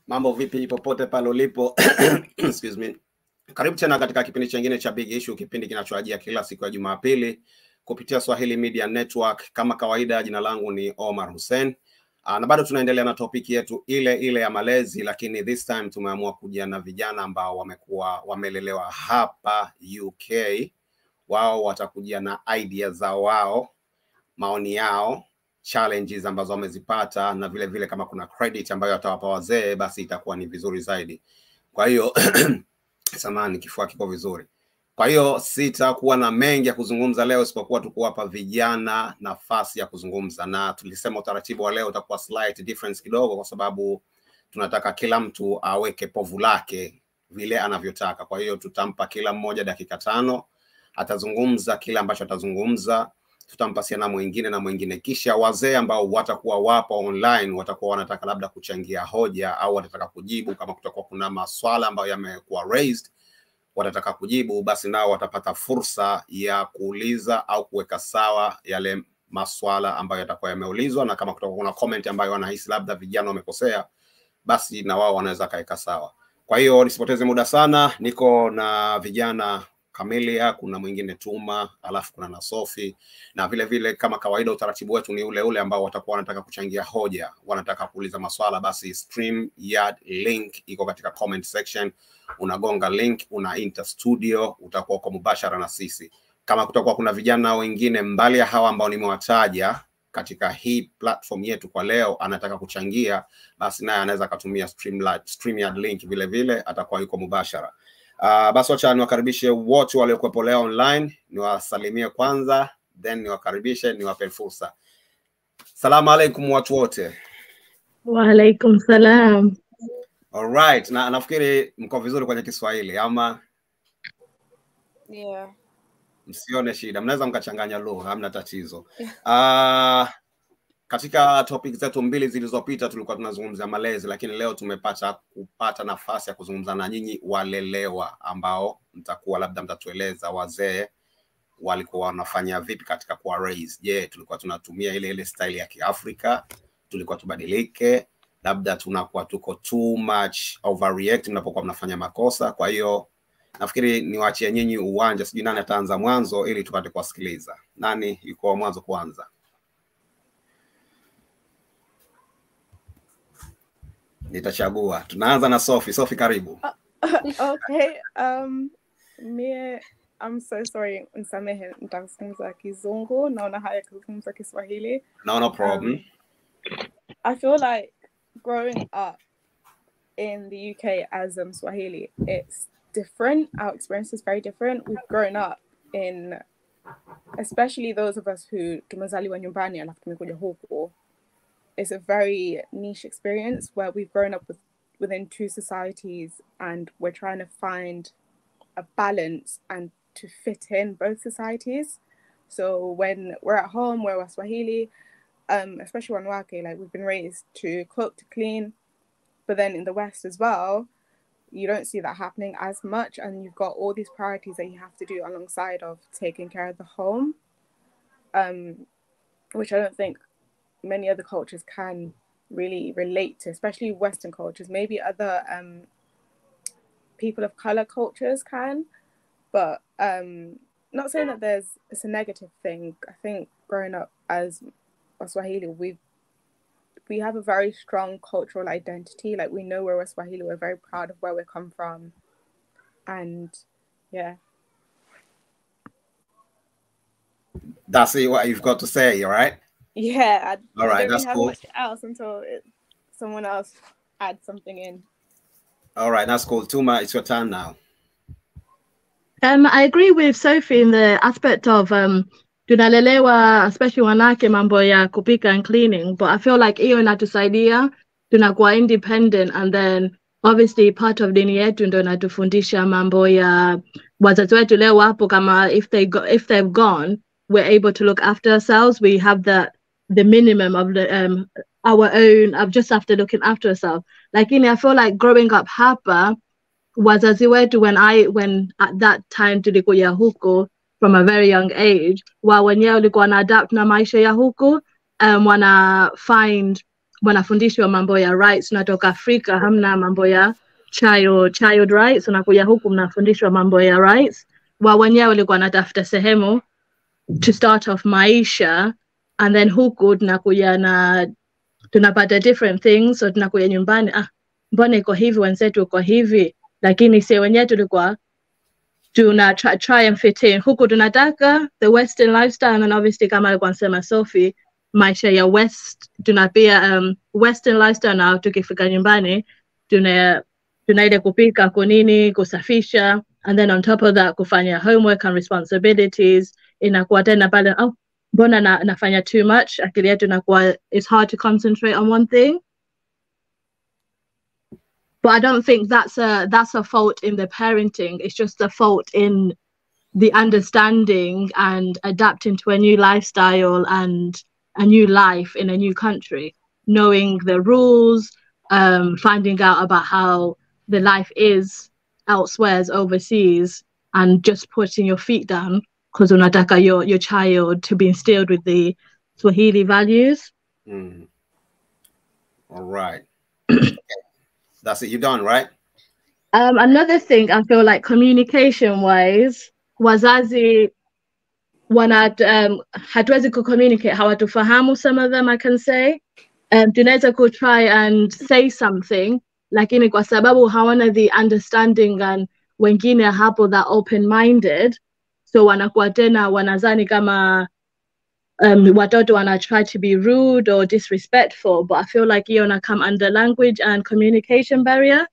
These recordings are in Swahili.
Mambo vipi popote pale ulipo? Excuse me. Karibu tena katika kipindi kingine cha Big Issue, kipindi kinachojia kila siku ya Jumapili kupitia Swahili Media Network. Kama kawaida, jina langu ni Omar Hussein. Na bado tunaendelea na topic yetu ile ya malezi, lakini this time tumeamua kuja na vijana ambao wamelelewa hapa UK. Wao watakujia na idea za wao, maoni yao, challenges ambazo wamezipata, na vile vile kama kuna credit ambayo atawapa wazee, basi itakuwa ni vizuri zaidi. Kwa hiyo samahani, kifua kiko vizuri. Kwa hiyo sitakuwa na mengi ya kuzungumza leo, isipokuwa tu kuwapa vijana nafasi ya kuzungumza. Na tulisema utaratibu wa leo utakuwa slight difference kidogo, kwa sababu tunataka kila mtu aweke povu lake vile anavyotaka. Kwa hiyo tutampa kila mmoja dakika 5, atazungumza kila ambacho atazungumza. Tutampasia na mwingine, kisha wazee ambao watakuwa wapo online watakuwa wanataka labda kuchangia hoja au watataka kujibu. Kama kutakuwa kuna maswala ambayo yamekuwa raised, watataka kujibu, basi nao watapata fursa ya kuuliza au kuweka sawa yale maswala ambayo yatakuwa yameulizwa. Na kama kutakuwa kuna comment ambayo wanahisi labda vijana wamekosea, basi na wao wanaweza kaeka sawa. Kwa hiyo nisipoteze muda sana, niko na vijana Camelia, kuna mwingine Tuma, alafu kuna na Sophie, na vile vile kama kawaida utaratibu wetu ni ule ambao watakuwa wanataka kuchangia hoja, wanataka kuuliza maswala, basi StreamYard link iko katika comment section. Unagonga link, una enter studio, utakuwa kwa mubashara na sisi. Kama kutakuwa kuna vijana wengine mbali ya hawa ambao nimewataja katika hii platform yetu kwa leo anataka kuchangia, basi naye anaweza kutumia StreamYard link vile vile, atakuwa yuko mubashara. Basi wacha niwakaribishe wote waliokuwepo leo online, niwasalimie kwanza, then niwakaribishe, niwape fursa. Salamu alaikum watu wote. Wa alaikum salam. Alright, na nafikiri mko vizuri kwenye Kiswahili ama? Yeah. Msione shida, mnaweza mkachanganya lugha, hamna tatizo. Katika topic zetu mbili zilizopita tulikuwa tunazungumzia malezi, lakini leo kupata nafasi ya kuzungumza na nyinyi walelewa ambao mtakuwa labda mtatueleza wazee walikuwa wanafanya vipi katika kuwa raise. Je, tulikuwa tunatumia ile style ya Kiafrika? Tulikuwa tubadilike? Labda tunakuwa tuko too much overreact mnapokuwa mnafanya makosa? Kwa hiyo nafikiri niwaachie nyinyi uwanja, sijui nani ataanza mwanzo ili tupate kuwasikiliza. Nani yuko mwanzo kwanza? Nitachagua. Tunaanza na Sophie. Sophie, karibu. Okay. I'm so sorry. Nisamehe, nitazungumza Kizungu, naona haya kuzungumza Kiswahili. No problem. I feel like growing up in the UK as Swahili, it's different. Our experience is very different. We've grown up in, especially those of us who tumezaliwa nyumbani alafu tumekuja huku. It's a very niche experience where we've grown up within two societies and we're trying to find a balance and to fit in both societies. So when we're at home, we're Swahili, especially wanawake, like we've been raised to cook, to clean, but then in the West as well, you don't see that happening as much, and you've got all these priorities that you have to do alongside of taking care of the home, which I don't think many other cultures can really relate to, especially Western cultures. Maybe other people of color cultures can, but not saying that it's a negative thing. I think growing up as Swahili, we have a very strong cultural identity. Like we know we're Swahili, we're very proud of where we come from, and yeah. That's what you've got to say, all right? Yeah, all right, that's have cool. Much else until someone else adds something in. All right, that's cool. Tuma, it's your turn now. I agree with Sophie in the aspect of tunalelewa, especially wanake mambo ya kupika and cleaning, but I feel like hiyo inatusaidia tunakuwa independent, and then obviously part of dini yetu ndio inatufundisha mambo ya wazazi wetu leo hapo, kama if they've gone, we're able to look after ourselves. We have the minimum of the our own of just after looking after ourselves. Like I feel like growing up hapa, wazazi wetu when at that time tulikuja huko from a very young age, wenyewe walikuwa na adapt na maisha ya huko, wana find wanafundishwa mambo ya rights. Natoka Afrika hamna mambo ya child rights, unakuja huku mnafundishwa mambo ya rights. Wa wenyewe walikuwa wanatafuta sehemu to start off maisha, and then huku tunakuja na tunapata different things. So tunakuja nyumbani, mbona iko hivi, wenzetu uko hivi, lakini si wenyewe tulikuwa tuna try and fit in. Huku tunataka the western lifestyle, and obviously kama alikuwa anasema Sophie, maisha ya west tunapia western lifestyle, na tukifika nyumbani tuna ile kupika, kunini, kusafisha, and then on top of that kufanya homework and responsibilities. Inakuwa tena pale, mbona nafanya too much, akili yetu inakuwa, it's hard to concentrate on one thing. But I don't think that's a fault in the parenting. It's just a fault in the understanding and adapting to a new lifestyle and a new life in a new country, knowing the rules, finding out about how the life is elsewhere, overseas, and just putting your feet down because unataka your child to be instilled with the Swahili values. All right. That's it. You're done, right? Another thing I feel like communication-wise, wazazi hatuwezi communicate, hawatufahamu, some of them I can say. Tunaweza try and say something, lakini kwa sababu hawana the understanding, and wengine hapo that open-minded, so wanakuwa tena wanazani kama watoto wana try to be rude or disrespectful. But I feel like you're gonna come under language and communication barrier.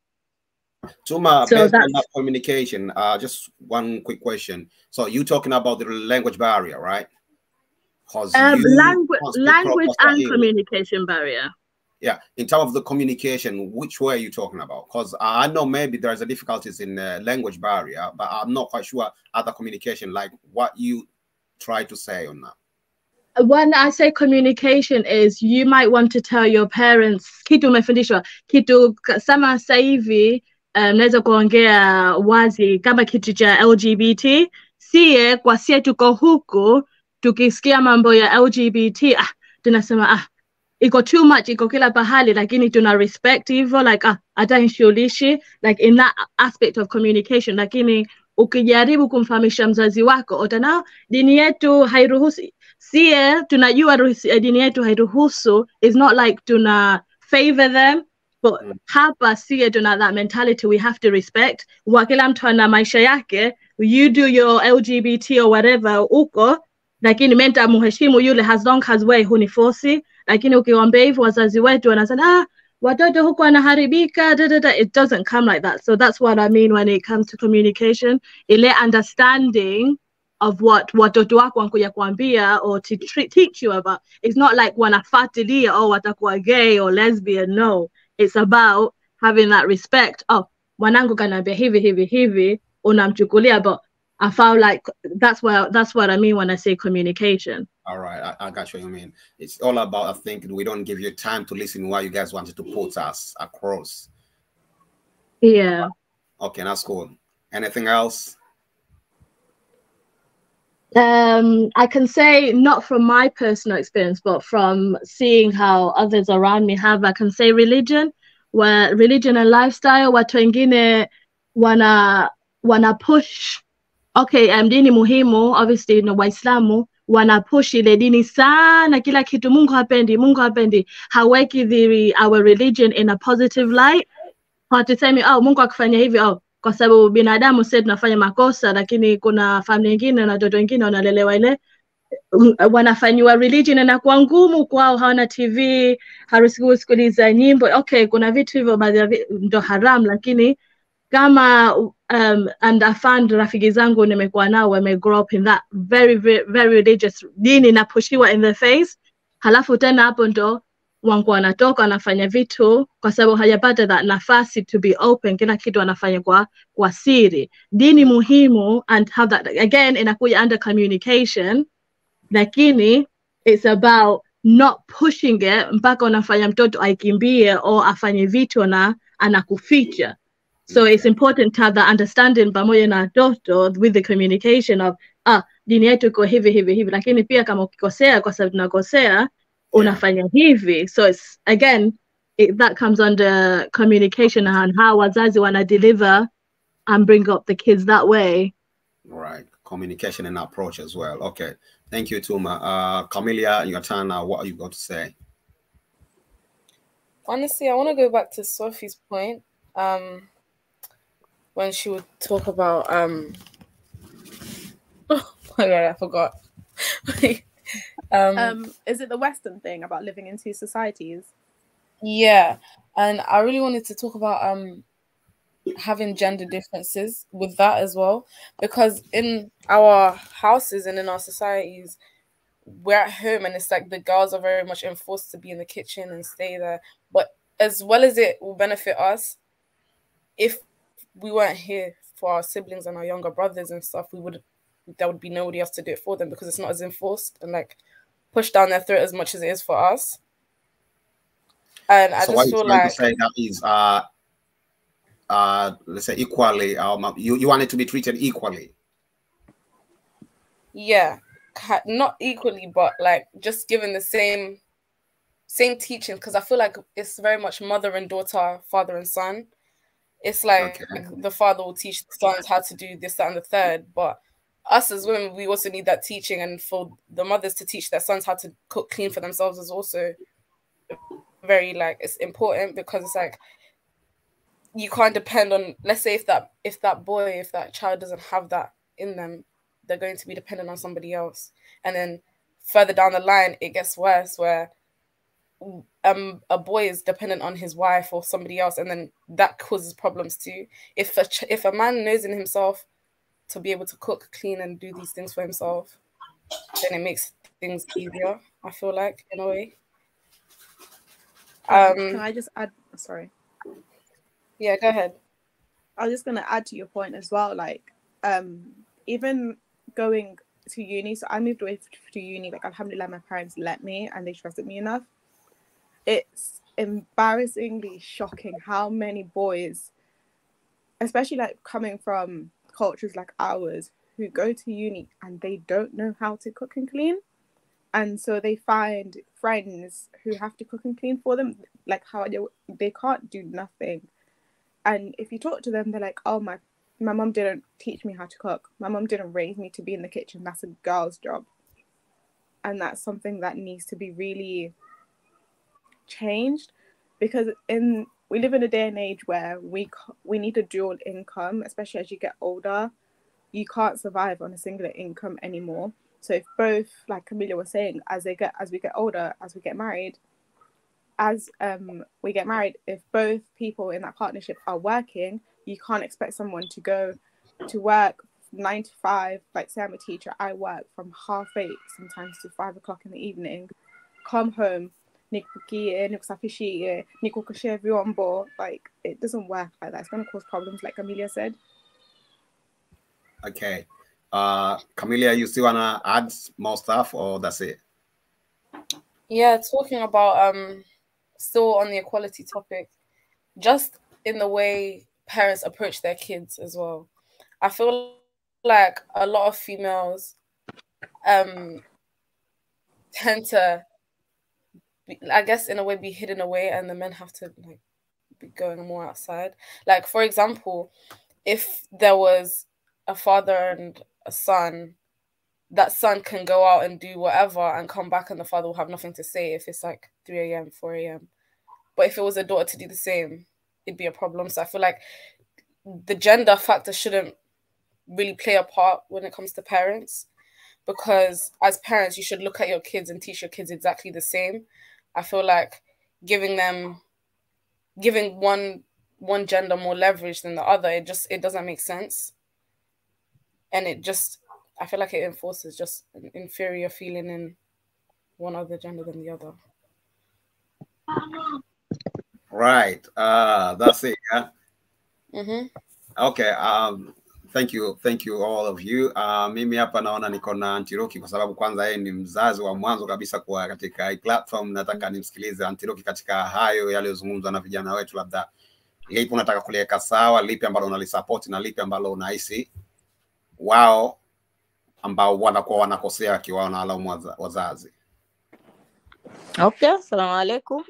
Tuma, so based on that communication, just one quick question. So you talking about the language barrier, right? Language and communication barrier. Yeah, in terms of the communication, which way are you talking about? Because I know maybe there's a difficulties in language barrier, but I'm not quite sure other communication, like what you try to say on that. When I say communication is, you might want to tell your parents, kitu umefundishwa, kitu sama sasa hivi, naweza kuongea wazi kama kitu cha LGBT, sie kwa sie tuko huku, tukisikia mambo ya LGBT, tunasema, iko too much, iko kila pahali, lakini tuna respect hivyo, like, hata inshulishi, like in that aspect of communication. Lakini ukijaribu kumfahamisha mzazi wako, utanao, dini yetu hairuhusu, sie tunajua dini yetu hairuhusu, it's not like tuna favor them, but hapa sie tuna that mentality, we have to respect, wa kila mtu ana maisha yake, you do your LGBT or whatever uko, lakini menta muheshimu yule as long as we huniforsi. Lakini ukiwaambia hivyo wazazi wetu wanasema, watoto huko wanaharibika, it doesn't come like that. So that's what I mean when it comes to communication, ile understanding of what watoto wako wanakuja kuambia or to teach you about. It's not like wanafuatilia, watakuwa gay or lesbian. No, it's about having that respect. Mwanangu kanaambia hivi, unamchukulia. But I felt like that's what I mean when I say communication. All right, I got what you mean. It's all about, I think, we don't give you time to listen what you guys wanted to put us across. Yeah. Okay, that's cool. Anything else? I can say, not from my personal experience, but from seeing how others around me have, I can say religion, where religion and lifestyle, watu wengine wana push. Okay, dini muhimu, obviously no Waislamu wana push ile dini sana, kila kitu Mungu hapendi, haweki our religion in a positive light. Hatusemi Mungu akifanya hivi kwa sababu binadamu sisi tunafanya makosa, lakini kuna familia nyingine na watoto wengine wanalelewa ile wanafanywa religion na kwa ngumu kwao, hawana TV, haruhusiwi kusikiliza nyimbo. Okay, kuna vitu hivyo baadhi ndo haram, lakini kama and I found rafiki zangu nimekuwa nao wame grow up in that very, very, very religious, dini na pushiwa in the face, halafu tena hapo ndo wangu wanatoka wanafanya vitu kwa sababu hajapata that nafasi to be open, kila kitu wanafanya kwa siri. Dini muhimu, and have that again inakuja under communication, lakini it's about not pushing it mpaka unafanya mtoto aikimbie au afanye vitu na anakuficha. So it's important to have that understanding pamoja na watoto with the communication of dini yetu iko hivi, lakini pia kama ukikosea, kwa sababu tunakosea, unafanya hivi. So it's again that comes under communication and how wazazi wanna deliver and bring up the kids that way. Right, communication and approach as well. Okay, thank you, Tuma. Camelia, your turn now. What are you going to say? Honestly, I want to go back to Sophie's point. When she would talk about oh my God, I forgot. Is it the Western thing about living in two societies? Yeah, and I really wanted to talk about having gender differences with that as well, because in our houses and in our societies, we're at home and it's like the girls are very much enforced to be in the kitchen and stay there. But as well as it will benefit us, if we weren't here for our siblings and our younger brothers and stuff, there would be nobody else to do it for them, because it's not as enforced and like pushed down their throat as much as it is for us. And I just feel like, to say that is let's say equally, you want it to be treated equally. Yeah, not equally, but like just given the same teaching, because I feel like it's very much mother and daughter, father and son. It's like the father will teach the sons how to do this, that, and the third, but us as women, we also need that teaching, and for the mothers to teach their sons how to cook, clean for themselves is also very like, it's important, because it's like you can't depend on, let's say if that child doesn't have that in them, they're going to be dependent on somebody else, and then further down the line it gets worse where a boy is dependent on his wife or somebody else, and then that causes problems too. If a man knows in himself to be able to cook, clean, and do these things for himself, then it makes things easier, I feel like, in a way. Can I just add? Sorry. Yeah, go ahead. I was just going to add to your point as well, like even going to uni. So I moved away to uni, like alhamdulillah, my parents let me and they trusted me enough. It's embarrassingly shocking how many boys, especially like coming from cultures like ours, who go to uni and they don't know how to cook and clean. And so they find friends who have to cook and clean for them, like how they can't do nothing. And if you talk to them, they're like, oh, my mom didn't teach me how to cook. My mom didn't raise me to be in the kitchen. That's a girl's job. And that's something that needs to be really changed, because we live in a day and age where we need a dual income, especially as you get older. You can't survive on a singular income anymore. So if both, like Camelia was saying, as we get older, as we get married, if both people in that partnership are working, you can't expect someone to go to work 9 to 5. Like, say I'm a teacher, I work from 8:30 sometimes to 5 o'clock in the evening, come home, like, it doesn't work like that. It's going to cause problems, like Amelia said. Okay. Camelia, you still want to add more stuff, or that's it? Yeah, talking about still on the equality topic, just in the way parents approach their kids as well. I feel like a lot of females tend to, I guess, in a way, be hidden away, and the men have to like be going more outside. Like, for example, if there was a father and a son, that son can go out and do whatever and come back, and the father will have nothing to say if it's like 3 a.m., 4 a.m. But if it was a daughter to do the same, it'd be a problem. So I feel like the gender factor shouldn't really play a part when it comes to parents, because as parents, you should look at your kids and teach your kids exactly the same. I feel like giving one gender more leverage than the other, it doesn't make sense. And I feel like it enforces just an inferior feeling in one other gender than the other. Right. That's it. Yeah. Mm-hmm. Okay. Thank you all of you. Mimi hapa naona niko na Antiroki kwa sababu kwanza yeye ni mzazi wa mwanzo kabisa kwa katika hii platform. Nataka nimsikilize Antiroki katika hayo yaliyozungumzwa na vijana wetu, labda lipi unataka kuliweka sawa, lipi ambalo unalisapoti na lipi ambalo unahisi wao ambao wanakuwa wanakosea kiwa wanalaumu wazazi. Okay, assalamu alaikum.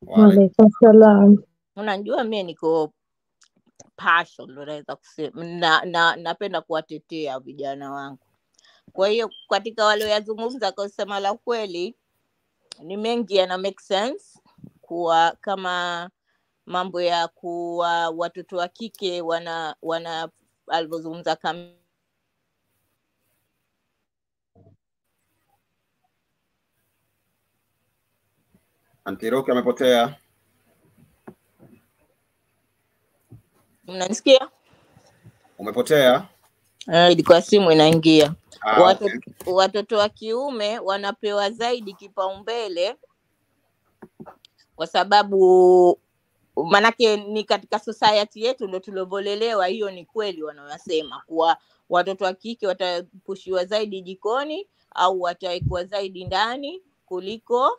Walaikum salam. Unajua mimi niko passion, unaweza kusema napenda kuwatetea vijana wangu. Kwa hiyo katika wale yazungumza, kwa kusema la kweli ni mengi yana make sense, kuwa kama mambo ya kuwa watoto wa kike wana alivyozungumza kama Antiroki amepotea. Mnanisikia? Umepotea? Ilikuwa simu inaingia. Okay. Watoto wa kiume wanapewa zaidi kipaumbele kwa sababu manake ni katika society yetu ndio tulivyolelewa. Hiyo ni kweli wanayosema kuwa watoto wa kike watapushiwa zaidi jikoni au wataikuwa zaidi ndani kuliko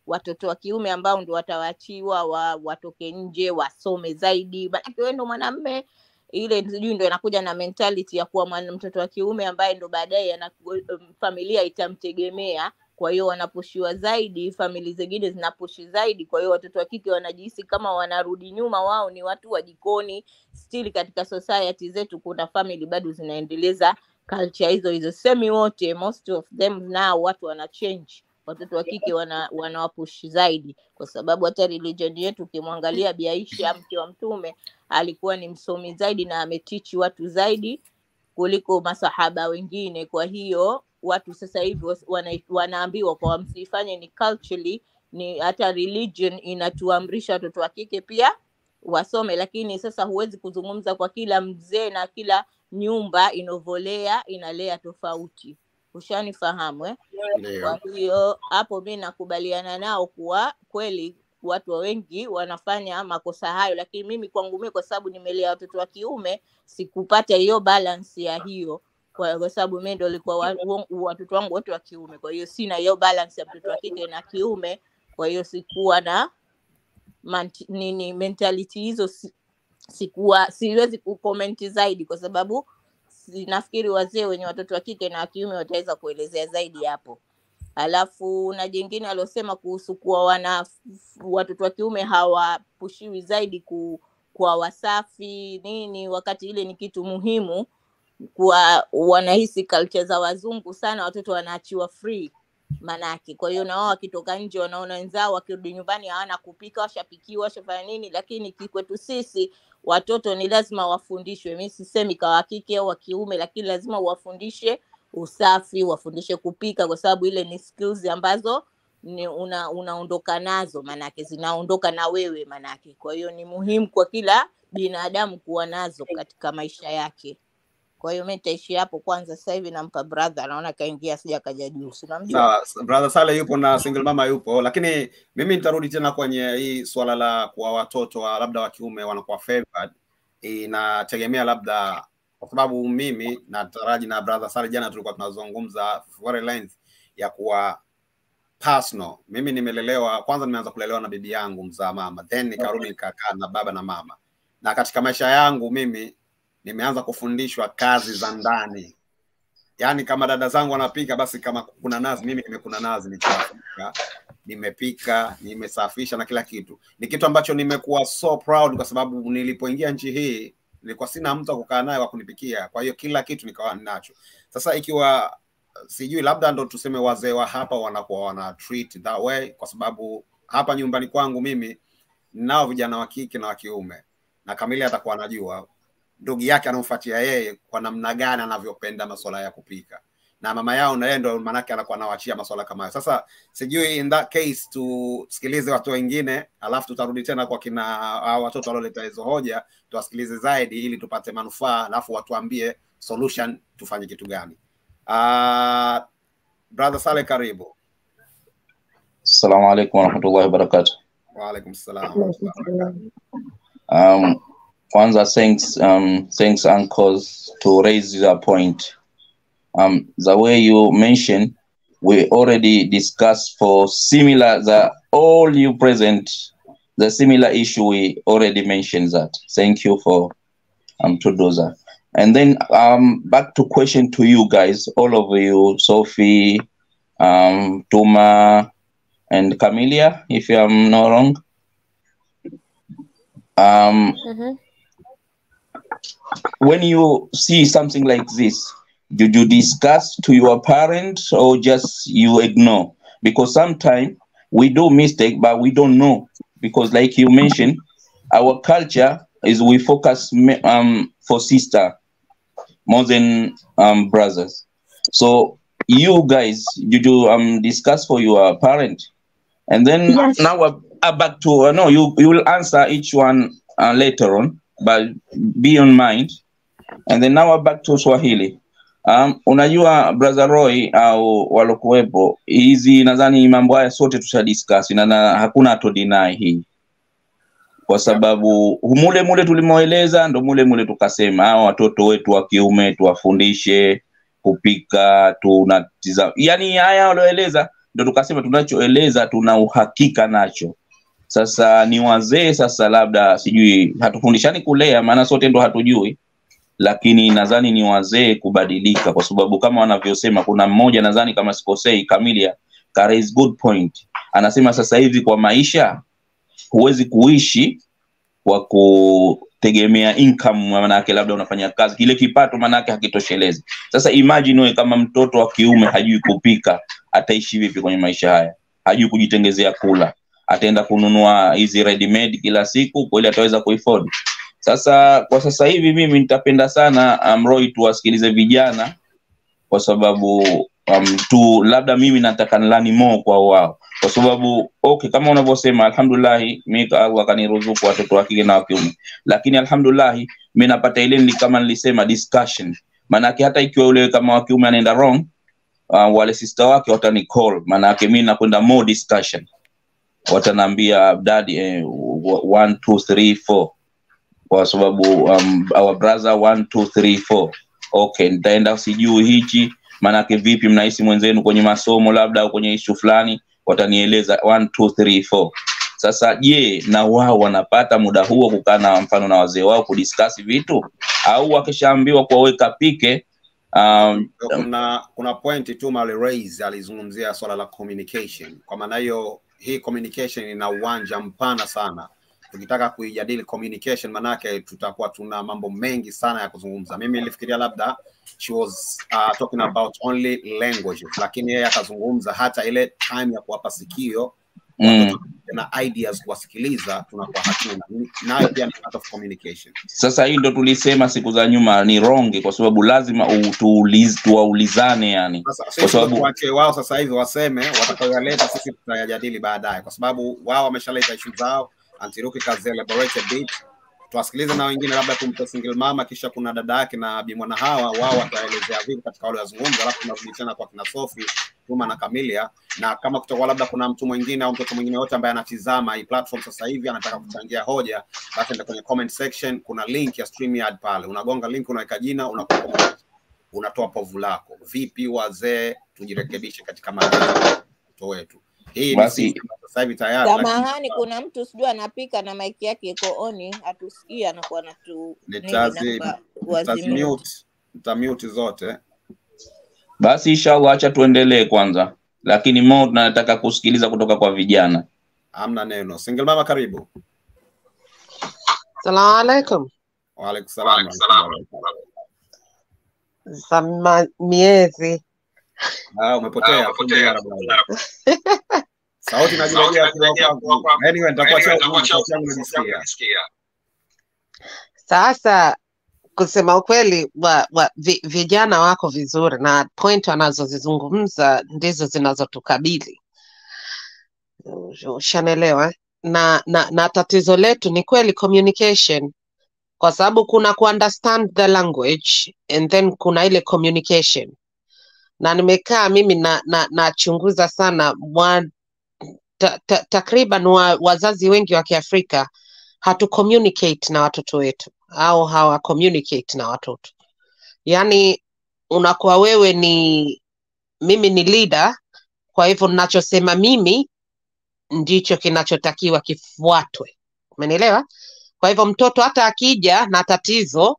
watoto wa kiume ambao ndio watawaachiwa watoke nje wasome zaidi. Manake wewe ndo mwanamume, ile sijui ndio inakuja na mentality ya kuwa mtoto wa kiume ambaye ndo baadaye familia itamtegemea. Kwa hiyo wanapushiwa zaidi, familia zingine zinapushi zaidi. Kwa hiyo watoto wa kike wanajihisi kama wanarudi nyuma, wao ni watu wa jikoni. Still katika society zetu kuna family bado zinaendeleza culture hizo. Semi wote, most of them now watu wana change. Watoto wa kike wanawapushi zaidi kwa sababu hata religion yetu ukimwangalia Bi Aisha mke wa Mtume alikuwa ni msomi zaidi na ametichi watu zaidi kuliko masahaba wengine. Kwa hiyo watu sasa hivi wanaambiwa kwa msifanye ni culturally, ni hata religion inatuamrisha watoto wa kike pia wasome, lakini sasa huwezi kuzungumza kwa kila mzee na kila nyumba inovolea inalea tofauti. Ushanifahamu eh? Kwa hiyo hapo mimi nakubaliana nao kuwa kweli watu wengi wanafanya makosa hayo, lakini mimi kwangu mimi kwa sababu nimelea watoto wa kiume sikupata hiyo balance ya hiyo, kwa sababu mimi ndio nilikuwa watoto wangu wote wa kiume. Kwa hiyo sina hiyo balance ya mtoto wa kike na kiume, kwa hiyo sikuwa na mentality hizo, siwezi kucomment zaidi kwa sababu nafikiri wazee wenye watoto wa kike na kiume wataweza kuelezea zaidi hapo. Alafu na jingine alosema kuhusu kuwa watoto wa kiume hawapushiwi zaidi kwa wasafi nini, wakati ile ni kitu muhimu. Kwa wanahisi culture za wazungu sana watoto wanaachiwa free manake. Kwa hiyo na wao wakitoka nje wanaona wenzao wakirudi nyumbani hawana kupika, washapikiwa, washafanya nini. Lakini kwetu sisi watoto ni lazima wafundishwe. Mimi sisemi kwa kike au wa kiume, lakini lazima wafundishe usafi, wafundishe kupika, kwa sababu ile ni skills ambazo unaondoka nazo, manake zinaondoka na wewe manake. Kwa hiyo ni muhimu kwa kila binadamu kuwa nazo katika maisha yake. Kwa hiyo mimi nitaishi hapo kwanza. Sasa hivi nampa brother, naona kaingia sija kaja juu. Sawa, brother Sale yupo na single mama yupo, lakini mimi nitarudi tena kwenye hii swala la kwa watoto labda wa kiume wanakuwa favored. Inategemea labda, kwa sababu mimi nataraji na brother Sale jana tulikuwa tunazungumza for length ya kuwa personal. Mimi nimelelewa, kwanza nimeanza kulelewa na bibi yangu mzaa mama, then nikarudi nikakaa na baba na mama, na katika maisha yangu mimi nimeanza kufundishwa kazi za ndani. Yaani kama dada zangu wanapika, basi kama kuna nazi mimi nimekuna nazi, nimepika, nimesafisha na kila kitu. Ni kitu ambacho nimekuwa so proud kwa sababu nilipoingia nchi hii nilikuwa sina mtu kukaa naye wa kunipikia. Kwa hiyo kila kitu nikawa ninacho. Sasa ikiwa sijui labda ndo tuseme wazee wa hapa wanakuwa wana treat that way, kwa sababu hapa nyumbani kwangu mimi nao vijana wa kike na wa kiume, na Kamili atakuwa anajua ndugu yake anamfuatia yeye kwa namna gani anavyopenda masuala ya kupika, na mama yao na yeye ndo manake anakuwa anawaachia masuala kama hayo. Sasa sijui in that case tusikilize watu wengine, alafu tutarudi tena kwa kina watoto walioleta hizo hoja, tuwasikilize zaidi ili tupate manufaa, alafu watuambie solution tufanye kitu gani. Brother Saleh, karibu. Assalamu alaikum wa rahmatullahi wa barakatuh. Wa alaikum salam. Kwanza thanks uncles to raise the point. The way you mentioned, we already discussed for similar, all you present, the similar issue, we already mentioned that. Thank you for to do that. And then back to question to you guys, all of you, Sophie, Tuma, and Camelia, if I'm not wrong. When you see something like this, did you discuss to your parents or just you ignore? Because sometimes we do mistake, but we don't know. Because like you mentioned, our culture is we focus for sister more than brothers. So you guys, did you discuss for your parent? And then now we're back to no, you will answer each one later on, but be on mind. And then now we're back to Swahili. Unajua brother Roy au walokuwepo, hizi nadhani mambo haya sote tushadiscuss na hakuna to deny hii. Kwa sababu mule tulimoeleza ndo mule tukasema hao watoto wetu wa kiume tuwafundishe kupika, tunatiza. Yani haya walioeleza ndo tukasema tunachoeleza tuna uhakika nacho. Sasa ni wazee sasa labda sijui hatufundishani kulea maana sote ndo hatujui. Lakini nadhani ni wazee kubadilika kwa sababu kama wanavyosema kuna mmoja nadhani kama sikosei Camelia raise good point. Anasema sasa hivi kwa maisha huwezi kuishi kwa kutegemea income maana yake labda unafanya kazi kile kipato maana yake hakitoshelezi. Sasa imagine wewe kama mtoto wa kiume hajui kupika ataishi vipi kwenye maisha haya? Hajui kujitengezea kula. Ataenda kununua hizi ready made kila siku kweli ataweza kuafford? Sasa kwa sasa hivi mimi nitapenda sana Roy tuwasikilize vijana kwa sababu tu labda mimi nataka nilani more kwa wao kwa sababu okay kama unavyosema alhamdulillah mimi Allah kaniruzuku watoto wa kike na wa kiume, lakini alhamdulillah mimi napata ile kama nilisema discussion. Maana yake hata ikiwa yule kama wa kiume anaenda wrong wale sister wake watani call, maana yake mimi nakwenda more discussion. Watanambia daddy 1 2 3 4 kwa sababu our brother 1 2 3 4 okay nitaenda sijui hichi maana yake vipi mnahisi mwenzenu kwenye masomo labda au kwenye issue fulani watanieleza 1 2 3 4. Sasa je, na wao wanapata muda huo kukaa na mfano na wazee wao kudiscuss vitu au wakishaambiwa kuwaweka pike? Kuna point tu Mali raise alizungumzia swala la communication. Kwa maana hiyo hii communication ina uwanja mpana sana. Tukitaka kuijadili communication manake tutakuwa tuna mambo mengi sana ya kuzungumza. Mimi nilifikiria labda she was talking about only language, lakini yeye akazungumza hata ile time ya kuwapa sikio na ideas kuwasikiliza tunakuwa hatuna. Nayo pia ni part of communication. Sasa hii ndo tulisema siku za nyuma ni wrong kwa sababu lazima tuwaulizane yani. Kwa sababu wache wao sasa hivi waseme watakayoyaleta sisi tutayajadili baadaye kwa sababu wao wameshaleta issue zao. Antiruki kazi elaborate a bit. Tuwasikilize na wengine labda tumpe single mama kisha kuna dada yake na Bi Mwana Hawa wao wataelezea vipi katika wale wazungumza, alafu tunarudi tena kwa kina Sophie, Tuma na Camelia. Na kama kutakuwa labda kuna mtu mwingine au mtoto mwingine yote ambaye anatizama hii platform sasa hivi anataka kuchangia hoja, basi ndio kwenye comment section kuna link ya StreamYard pale. Unagonga link unaweka jina unatoa povu lako. Vipi wazee tujirekebishe katika mtoto wetu. Hii basi sasa hivi tayari. Samahani kuna mtu sijui anapika na mic yake iko on atusikia anakuwa mute zote. Basi inshallah acha tuendelee kwanza. Lakini more tunataka kusikiliza kutoka kwa vijana. Hamna neno. Single mama karibu. Assalamu alaikum. Wa alaikum salam. Sama miezi. Umepotea. Sauti inajirudia kwa. Anyway nitakuwa changu nisikia. Sasa kusema ukweli vijana wako vizuri na point wanazozizungumza ndizo zinazotukabili. Ushanelewa? Na tatizo letu ni kweli communication. Kwa sababu kuna understand the language and then kuna ile communication. Na nimekaa mimi nachunguza sana takriban wazazi wengi wa Kiafrika hatu communicate na watoto wetu au hawa communicate na watoto. Yani unakuwa wewe mimi ni leader, kwa hivyo ninachosema mimi ndicho kinachotakiwa kifuatwe. Umeelewa? Kwa hivyo mtoto hata akija na tatizo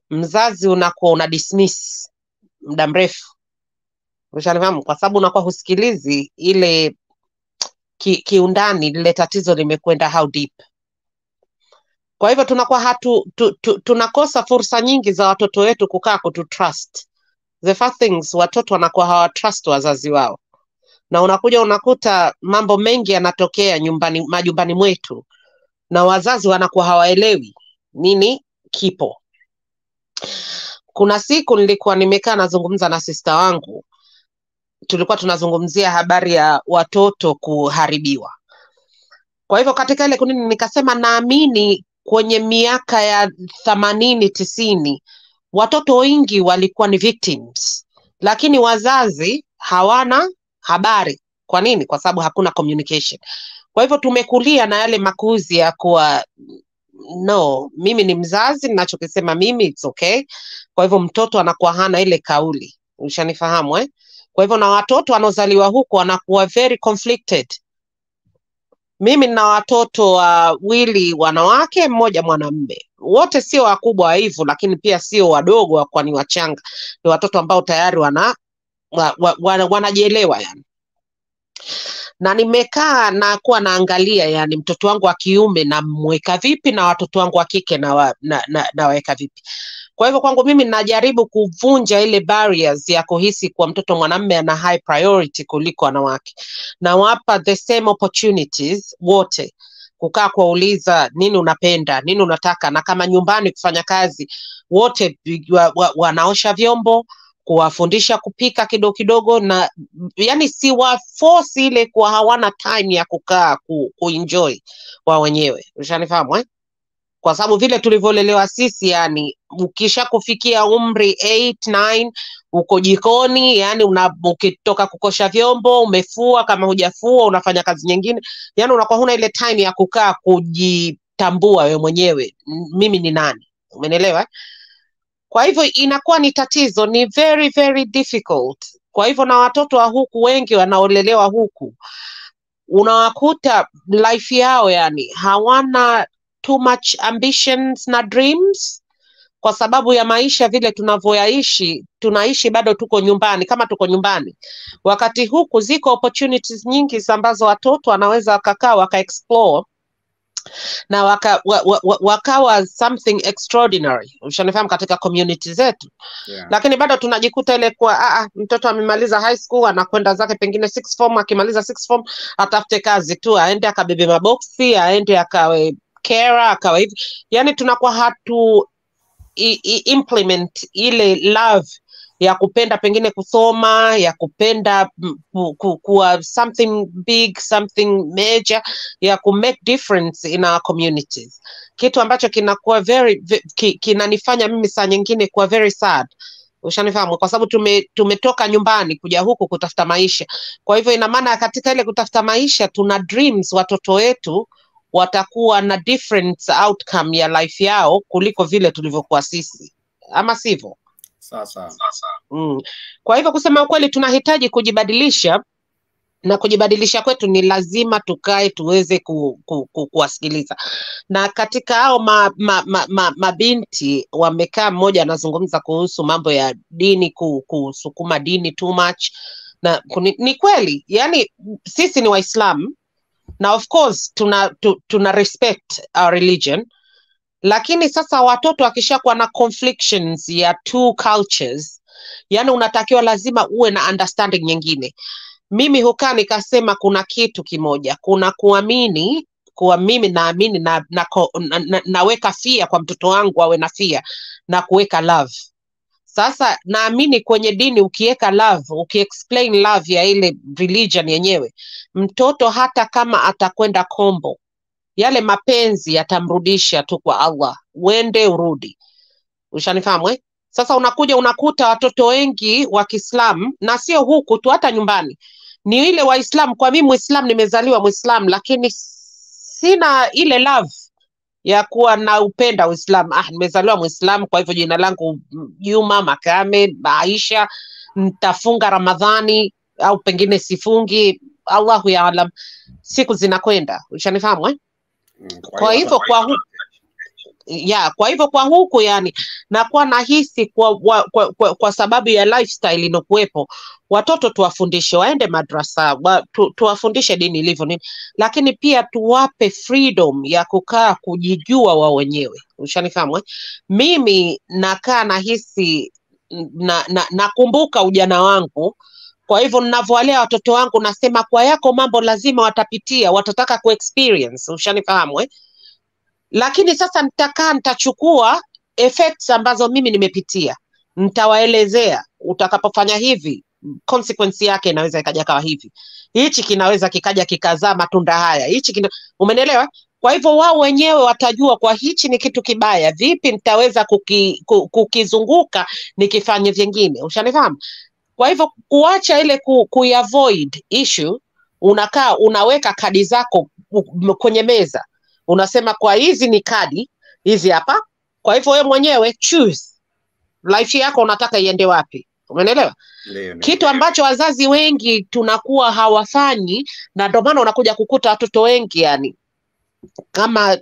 mzazi unakuwa una dismiss muda mrefu. Ushanifahamu? Kwa sababu unakuwa husikilizi ile kiundani lile tatizo limekwenda how deep. Kwa hivyo tunakuwa tunakosa fursa nyingi za watoto wetu kukaa kututrust. The first things, watoto wanakuwa hawatrust wazazi wao. Na unakuta mambo mengi yanatokea majumbani mwetu na wazazi wanakuwa hawaelewi nini kipo. Kuna siku nilikuwa nimekaa nazungumza na sister wangu, tulikuwa tunazungumzia habari ya watoto kuharibiwa. Kwa hivyo katika ile kunini nikasema naamini kwenye miaka ya 80-90 watoto wengi walikuwa ni victims, lakini wazazi hawana habari. Kwa nini? Kwa sababu hakuna communication. Kwa hivyo tumekulia na yale makuzi ya kuwa no, mimi ni mzazi, ninachokisema mimi it's okay. Kwa hivyo mtoto anakuwa hana ile kauli. Ushanifahamu eh? Kwa hivyo na watoto wanaozaliwa huko wanakuwa very conflicted. Mimi nina watoto wawili wanawake, mmoja mwanamume. Wote sio wakubwa hivyo, lakini pia sio wadogo kwa ni wachanga. Ni watoto ambao tayari wanajielewa yani. Na nimekaa na kuwa naangalia yani mtoto wangu wa kiume na mweka vipi na watoto wangu wa kike na weka vipi. Kwa hivyo kwangu mimi najaribu kuvunja ile barriers ya kuhisi kwa mtoto mwanamume ana high priority kuliko wanawake. Na wapa the same opportunities wote. Kukaa kuuliza nini unapenda, nini unataka, na kama nyumbani kufanya kazi wote wanaosha vyombo, kuwafundisha kupika kidogo kidogo, na yani si wa force ile kwa hawana time ya kukaa kuenjoy wao wenyewe. Ushanifahamu eh? Kwa sababu vile tulivyolelewa sisi yani ukisha kufikia umri 8-9 uko jikoni yani ukitoka kukosha vyombo umefua, kama hujafua unafanya kazi nyingine, yani unakuwa huna ile time ya kukaa kujitambua wewe mwenyewe mimi ni nani. Umeelewa? Kwa hivyo inakuwa ni tatizo, ni very very difficult. Kwa hivyo na watoto wa huku wengi wanaolelewa huku unawakuta life yao yani hawana too much ambitions na dreams, kwa sababu ya maisha vile tunavyoyaishi. Tunaishi bado tuko nyumbani, kama tuko nyumbani. Wakati huku ziko opportunities nyingi ambazo watoto wanaweza wakakaa waka-explore na wakawa something extraordinary. Ushanifahamu, katika community zetu. Yeah. Lakini bado tunajikuta ile kwa mtoto amemaliza high school anakwenda zake pengine 6th form, akimaliza 6th form atafute kazi tu, aende akabebe maboksi, aende akawe carer, akawa hivi. Yani tunakuwa implement ile love ya kupenda pengine kusoma, ya kupenda kuwa something big, something major, ya make difference in our communities. Kitu ambacho kinakuwa kinanifanya mimi saa nyingine kuwa very sad. Ushanifahamu, kwa sababu tumetoka nyumbani kuja huku kutafuta maisha. Kwa hivyo ina maana katika ile kutafuta maisha tuna dreams watoto wetu watakuwa na different outcome ya life yao kuliko vile tulivyokuwa sisi, ama sivyo? Sasa. Kwa hivyo kusema ukweli tunahitaji kujibadilisha, na kujibadilisha kwetu ni lazima tukae tuweze kuwasikiliza. Na katika hao mabinti wamekaa, mmoja anazungumza kuhusu mambo ya dini, kusukuma dini too much. Na ni kweli, yani sisi ni Waislamu na of course tuna respect our religion, lakini sasa watoto wakishakuwa na conflictions ya two cultures, yani unatakiwa lazima uwe na understanding nyingine. Mimi hukaa nikasema kuna kitu kimoja, kuna kuamini, kuwa mimi naamini naweka fear kwa mtoto wangu awe na fear, na kuweka love. Sasa naamini kwenye dini ukiweka love, ukiexplain love ya ile religion yenyewe, mtoto hata kama atakwenda kombo, yale mapenzi yatamrudisha tu kwa Allah, uende urudi. Ushanifahamu eh? Sasa unakuta watoto wengi wa Kiislamu, na sio huku tu, hata nyumbani ni ile Waislamu. Kwa mimi Muislamu, nimezaliwa Muislamu, lakini sina ile love ya kuwa na upenda Uislamu. Nimezaliwa Muislamu, kwa hivyo jina langu Juma, Makame, Aisha, nitafunga Ramadhani au pengine sifungi, Allahu yaalam, siku zinakwenda. Ushanifahamu eh? Kwa hivyo kwa hivyo kwa huku yani nakuwa nahisi kwa sababu ya lifestyle inokuwepo, watoto tuwafundishe waende madrasa, tuwafundishe dini ilivyo nini, lakini pia tuwape freedom ya kukaa kujijua wao wenyewe. Ushanifahamu? Mimi nakaa nahisi nakumbuka ujana wangu. Kwa hivyo ninavyoalea watoto wangu nasema kwa yako mambo lazima watapitia, watataka kuexperience. Ushanifahamu? Lakini sasa nitachukua effects ambazo mimi nimepitia, nitawaelezea utakapofanya hivi consequence yake inaweza ikaja kawa hivi, hichi kinaweza kikaja kikazaa matunda haya, umenielewa? Kwa hivyo wao wenyewe watajua kwa hichi ni kitu kibaya, vipi nitaweza kukizunguka nikifanye vingine. Ushanifahamu? Kwa hivyo kuacha ile kuavoid issue, unakaa unaweka kadi zako kwenye meza, unasema kwa hizi ni kadi hizi hapa, kwa hivyo wewe mwenyewe choose life yako unataka iende wapi. Umeelewa? Kitu ambacho wazazi wengi tunakuwa hawafanyi, na ndio maana unakuja kukuta watoto wengi yani kama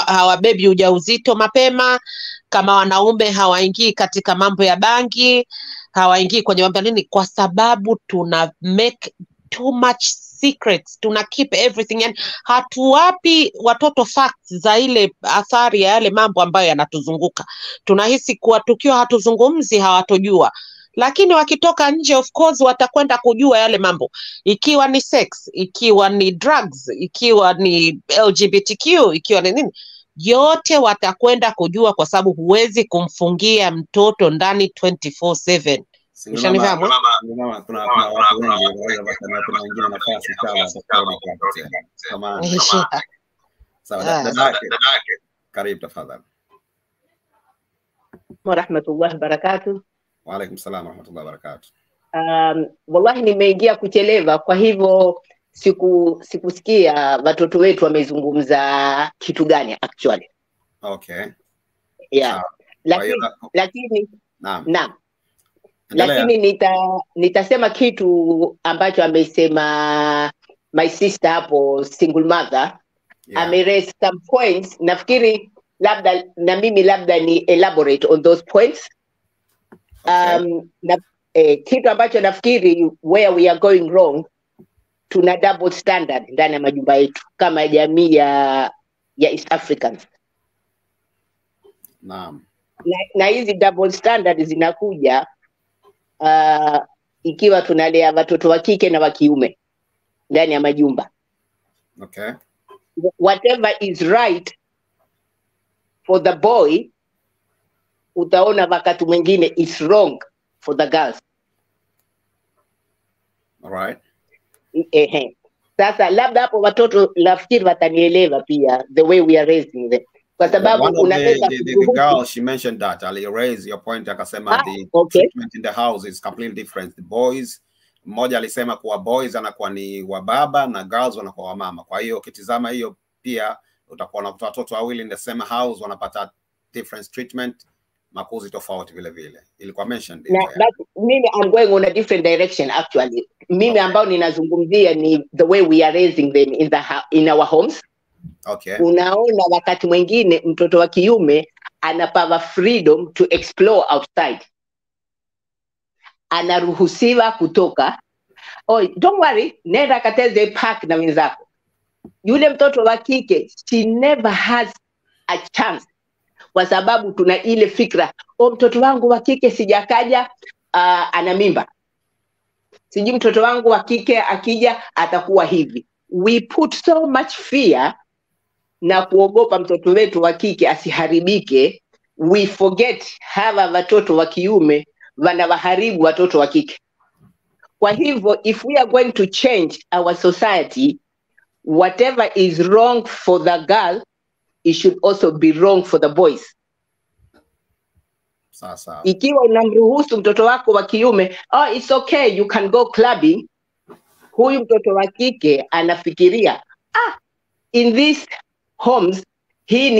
hawabebi ujauzito mapema, kama wanaume hawaingii katika mambo ya bangi, hawaingii kwenye mambo nini, kwa sababu tuna make too much secrets, tuna keep everything, yani hatuwapi watoto facts za ile athari ya yale mambo ambayo yanatuzunguka. Tunahisi kuwa tukiwa hatuzungumzi hawatojua, lakini wakitoka nje of course watakwenda kujua yale mambo, ikiwa ni sex, ikiwa ni drugs, ikiwa ni LGBTQ, ikiwa ni nini, yote watakwenda kujua, kwa sababu huwezi kumfungia mtoto ndani 24/7. Ushanifahamu? Kuna watu wengi kuna wengine nafasi kama sawa. Dadake, karibu tafadhali. Wa rahmatullahi wa barakatuh. Wa alaykum salaam wa rahmatullahi wa barakatuh. Wallahi nimeingia kuchelewa, kwa hivyo sikusikia watoto wetu wamezungumza kitu gani actually. Okay. Yeah. Lakini naam. Lakini nitasema kitu ambacho amesema my sister hapo, single mother. Yeah. Raise some points. Nafikiri labda na mimi labda ni elaborate on those points. Okay. Kitu ambacho nafikiri where we are going wrong, tuna double standard ndani ya majumba yetu kama jamii ya East Africans. Naam. Na hizi double standard zinakuja ikiwa tunalea watoto wa kike na wa kiume ndani ya majumba. Okay. Whatever is right for the boy, utaona wakati mwingine is wrong for the girls. All right. Sasa labda hapo watoto nafikiri watanielewa pia the way we are raising them. Kwa sababu unaweza the girl she mentioned that Ali raised your point, akasema treatment in the house is completely different. The boys, mmoja alisema kuwa boys anakuwa ni wa baba na girls wanakuwa wa mama. Kwa hiyo ukitizama hiyo pia utakuwa na watoto wawili in the same house wanapata different treatment, makuzi tofauti vile vile. Ilikuwa mentioned. Mimi I'm going on a different direction actually. Mimi ambao ninazungumzia ni the way we are raising them in our homes. Okay. Unaona wakati mwingine mtoto wa kiume anapewa freedom to explore outside. Anaruhusiwa kutoka. Oh, don't worry, nenda kateze park na wenzako. Yule mtoto wa kike, she never has a chance. Kwa sababu tuna ile fikra, mtoto wangu wa kike sijakaja ana mimba. Siji mtoto wangu wa kike akija atakuwa hivi. We put so much fear na kuogopa mtoto wetu wa kike asiharibike. We forget hawa watoto wa kiume wanawaharibu watoto wa kike. Kwa hivyo if we are going to change our society, whatever is wrong for the girl, it should also be wrong for the boys. Sasa ikiwa unamruhusu mtoto wako wa kiume, it's okay, you can go clubbing, huyu mtoto wa kike anafikiria in these homes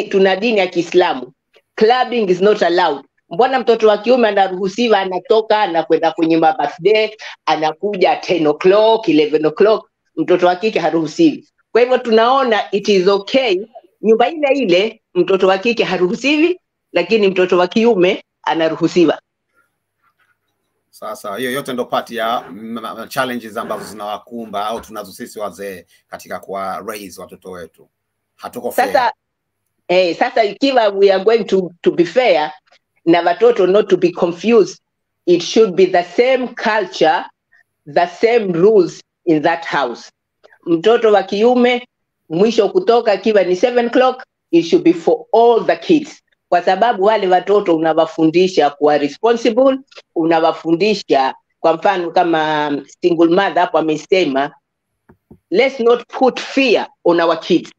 tuna dini ya Kiislamu, clubbing is not allowed. Mbona mtoto wa kiume anaruhusiwa, anatoka anakwenda kwenye birthday, anakuja 10 o'clock 11 o'clock, mtoto wa kike haruhusiwi. Kwa hivyo tunaona it is okay nyumba ile mtoto wa kike haruhusiwi, lakini mtoto wa kiume anaruhusiwa. Sasa hiyo yote ndo part ya challenges ambazo zinawakumba au tunazo sisi wazee katika kuwa raise watoto wetu. Hatuko fair. Sasa ikiwa we are going to be fair na watoto not to be confused, it should be the same culture, the same rules in that house. Mtoto wa kiume mwisho kutoka kiwa ni 7 o'clock, it should be for all the kids. Kwa sababu wale watoto unawafundisha kuwa responsible, unawafundisha kwa mfano kama single mother hapo amesema, let's not put fear on our kids.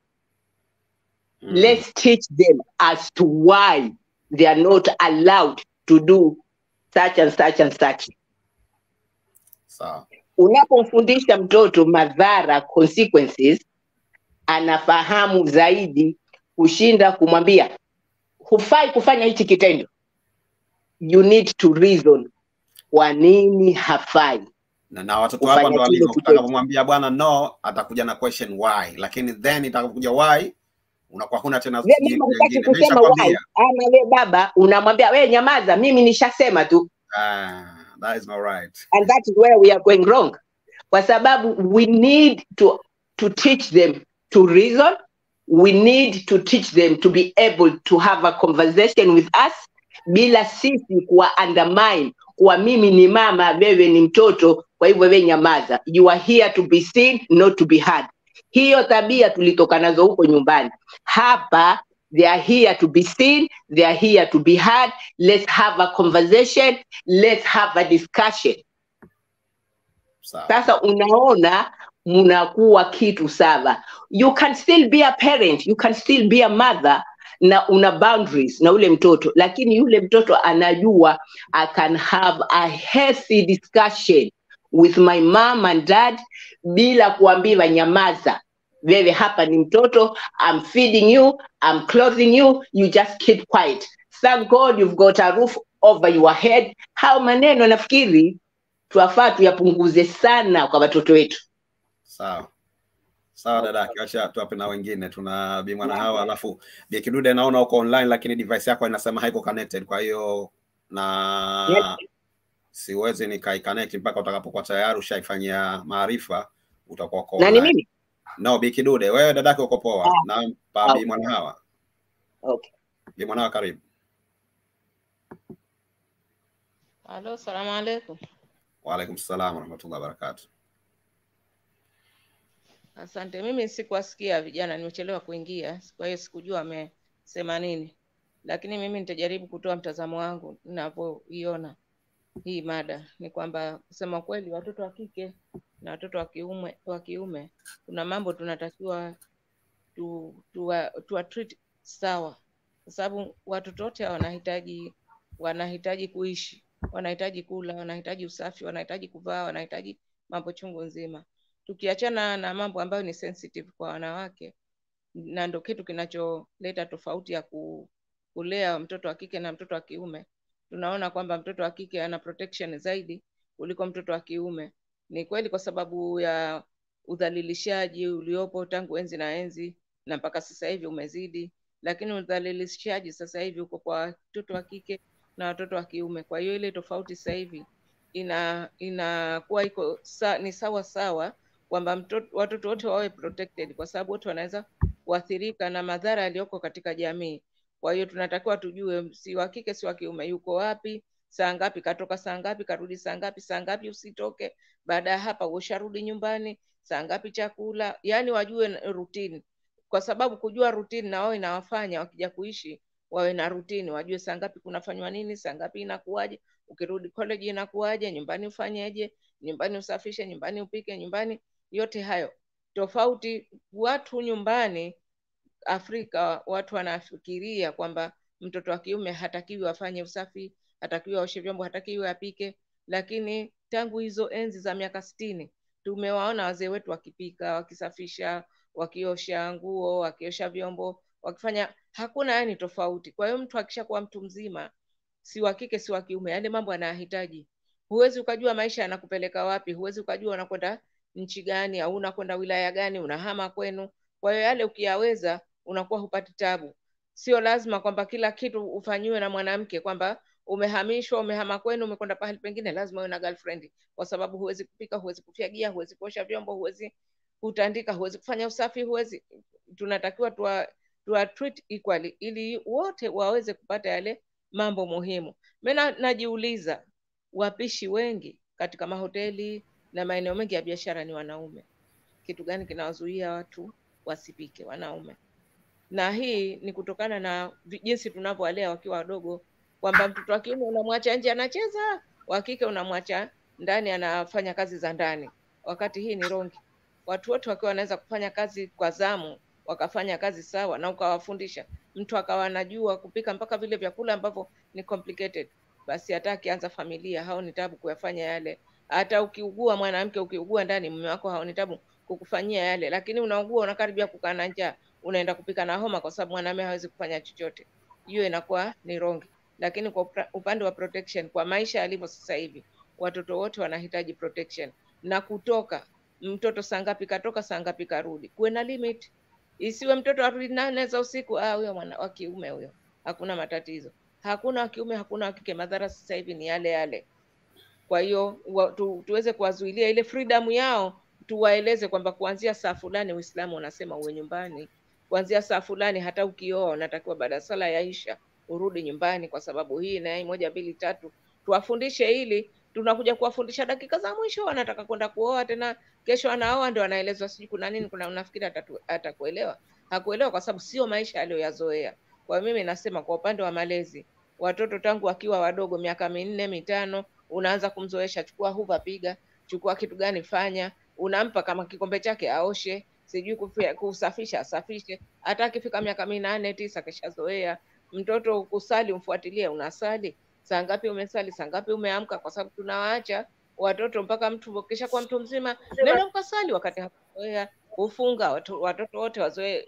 Let's teach them as to why they are not allowed to do such and such and such. Sawa. Unapomfundisha mtoto madhara, consequences, anafahamu zaidi kushinda kumwambia hufai kufanya hichi kitendo. You need to reason kwa nini hafai. Na watoto hapa ndo walivyo, utakapomwambia bwana no, atakuja na question why, lakini then itakapokuja why unakuwa huna tena jibu lingine. Nimeshakwambia. Ama we baba unamwambia we nyamaza, mimi nishasema tu. That is not right. And that is where we are going wrong. Kwa sababu we need to teach them to reason. We need to teach them to be able to have a conversation with us bila sisi kuwa undermine, kuwa mimi ni mama, wewe ni mtoto, kwa hivyo wewe nyamaza. You are here to be seen, not to be heard. Hiyo tabia tulitoka nazo huko nyumbani. Hapa they are here to be seen, they are here to be heard. Let's have a conversation, let's have a discussion. Sasa unaona mnakuwa kitu sawa. You can still be a parent, you can still be a mother, na una boundaries na ule mtoto, lakini yule mtoto anajua I can have a healthy discussion with my mom and dad bila kuambiwa nyamaza. Wewe hapa ni mtoto, I'm feeding you, I'm clothing you, you just keep quiet. Thank God you've got a roof over your head. Hao maneno nafikiri tuwafaa tuyapunguze sana kwa watoto wetu. Sawa. Sawa dada, acha tuwape na wengine. Tuna Bi Mwana Hawa, alafu Bi Kidude naona uko online lakini device yako inasema haiko connected, kwa hiyo na siwezi nikai connect mpaka utakapokuwa tayari ushaifanyia maarifa utakuwa uko online. Nani mimi? No, Bi Kidude, wewe dadake uko poa. Na Bi Mwana Hawa. Okay. Bi Mwana Hawa karibu. Hello, salamu alaykum. Wa alaykum salaam wa rahmatullahi wa barakatuh. Asante, mimi sikuwasikia vijana, nimechelewa kuingia, kwa hiyo sikujua amesema nini. Lakini mimi nitajaribu kutoa mtazamo wangu ninapoiona hii mada. Ni kwamba kusema kweli watoto wa kike na watoto wa kiume kuna mambo tunatakiwa tu treat sawa. Kwa sababu watoto wote wanahitaji kuishi, wanahitaji kula, wanahitaji usafi, wanahitaji kuvaa, wanahitaji mambo chungu nzima. Tukiachana na mambo ambayo ni sensitive kwa wanawake, na ndio kitu kinacholeta tofauti ya kulea mtoto wa kike na mtoto wa kiume. Tunaona kwamba mtoto wa kike ana protection zaidi kuliko mtoto wa kiume. Ni kweli kwa sababu ya udhalilishaji uliopo tangu enzi na enzi na mpaka sasa hivi umezidi, lakini udhalilishaji sasa hivi uko kwa mtoto wa kike na watoto wa kiume. Kwa hiyo ile tofauti sasa hivi inakuwa iko ni sawa sawa kwamba watoto wote wawe protected, kwa sababu wote wanaweza kuathirika na madhara yaliyoko katika jamii. Kwa hiyo tunatakiwa tujue si wa kike si wa kiume yuko wapi, saa ngapi katoka, saa ngapi karudi, saa ngapi usitoke, baada ya hapa usharudi nyumbani, saa ngapi chakula, yani wajue routine. Kwa sababu kujua routine na wao inawafanya wakija kuishi wawe na routine, wajue saa ngapi kunafanywa nini, saa ngapi inakuaje, ukirudi college inakuaje, nyumbani ufanyeje, nyumbani usafishe, nyumbani upike, nyumbani yote hayo. Tofauti watu nyumbani Afrika, watu wanafikiria kwamba mtoto wa kiume hatakiwi afanye usafi, hatakiwi aoshe vyombo, hatakiwi apike, lakini tangu hizo enzi za miaka 60 tumewaona wazee wetu wakipika, wakisafisha, wakiosha nguo, wakiosha vyombo, wakifanya, hakuna yani tofauti. Kwa hiyo mtu akishakuwa mtu mzima, si wa kike si wa kiume, yale mambo anahitaji. Huwezi ukajua maisha yanakupeleka wapi, huwezi ukajua unakwenda nchi gani au unakwenda wilaya gani, unahama kwenu. Kwa hiyo yale ukiyaweza unakuwa hupati tabu. Sio lazima kwamba kila kitu ufanyiwe na mwanamke, kwamba umehamishwa, umehama kwenu, umekwenda pahali pengine lazima uwe na girlfriend, kwa sababu huwezi kupika, huwezi kufyagia, huwezi kuosha vyombo, huwezi kutandika, huwezi kufanya usafi, huwezi. Tunatakiwa tuwa treat equally ili wote waweze kupata yale mambo muhimu. Mimi najiuliza, wapishi wengi katika mahoteli na maeneo mengi ya biashara ni wanaume. Kitu gani kinawazuia watu wasipike, wanaume? Na hii ni kutokana na jinsi tunavyowalea wakiwa wadogo, kwamba mtoto wa kiume unamwacha nje anacheza, wa kike unamwacha ndani anafanya kazi za ndani, wakati hii ni rongi. Watu wote wakiwa wanaweza kufanya kazi kwa zamu, wakafanya kazi sawa, na ukawafundisha, mtu akawa anajua kupika mpaka vile vyakula ambavyo ni complicated, basi hata akianza familia haoni tabu kuyafanya yale. Hata ukiugua, mwanamke ukiugua ndani, mume wako haoni tabu kukufanyia yale, lakini unaugua unakaribia kukaa na njaa, unaenda kupika na homa kwa sababu mwanamume hawezi kufanya chochote. Hiyo inakuwa ni wrong. Lakini kwa upande wa protection, kwa maisha yalivyo sasa hivi, watoto wote wanahitaji protection. Na kutoka, mtoto saa ngapi katoka, saa ngapi karudi, kuwe na limit. Isiwe mtoto arudi 8 za usiku, huyo mwana wa kiume huyo, hakuna matatizo. Hakuna wa kiume, hakuna wa kike, madhara sasa hivi ni yale yale. Kwa hiyo tuweze kuwazuilia ile freedom yao, tuwaeleze kwamba kuanzia saa fulani Uislamu unasema uwe nyumbani, kuanzia saa fulani hata ukioa unatakiwa baada ya sala ya Isha urudi nyumbani, kwa sababu hii na hii 1 2 3. Tuwafundishe, ili tunakuja kuwafundisha dakika za mwisho wanataka kwenda kuoa tena, kesho anaoa ndio anaelezwa sijui kuna nini, kuna unafikiri atakuelewa? Hakuelewa, kwa sababu sio maisha aliyoyazoea. Kwa mimi nasema kwa upande wa malezi, watoto tangu wakiwa wadogo, miaka 4 5, unaanza kumzoesha, chukua huva piga, chukua kitu gani fanya, unampa kama kikombe chake aoshe, sijui kusafisha asafishe. Hata akifika miaka 8 9 kishazoea. Mtoto kusali, umfuatilie, unasali saa ngapi, umesali saa ngapi, umeamka, kwa sababu tunawaacha watoto mpaka mtu kisha kwa mtu mzima, nenda mkasali, wakati hakuzoea. Kufunga, watoto wote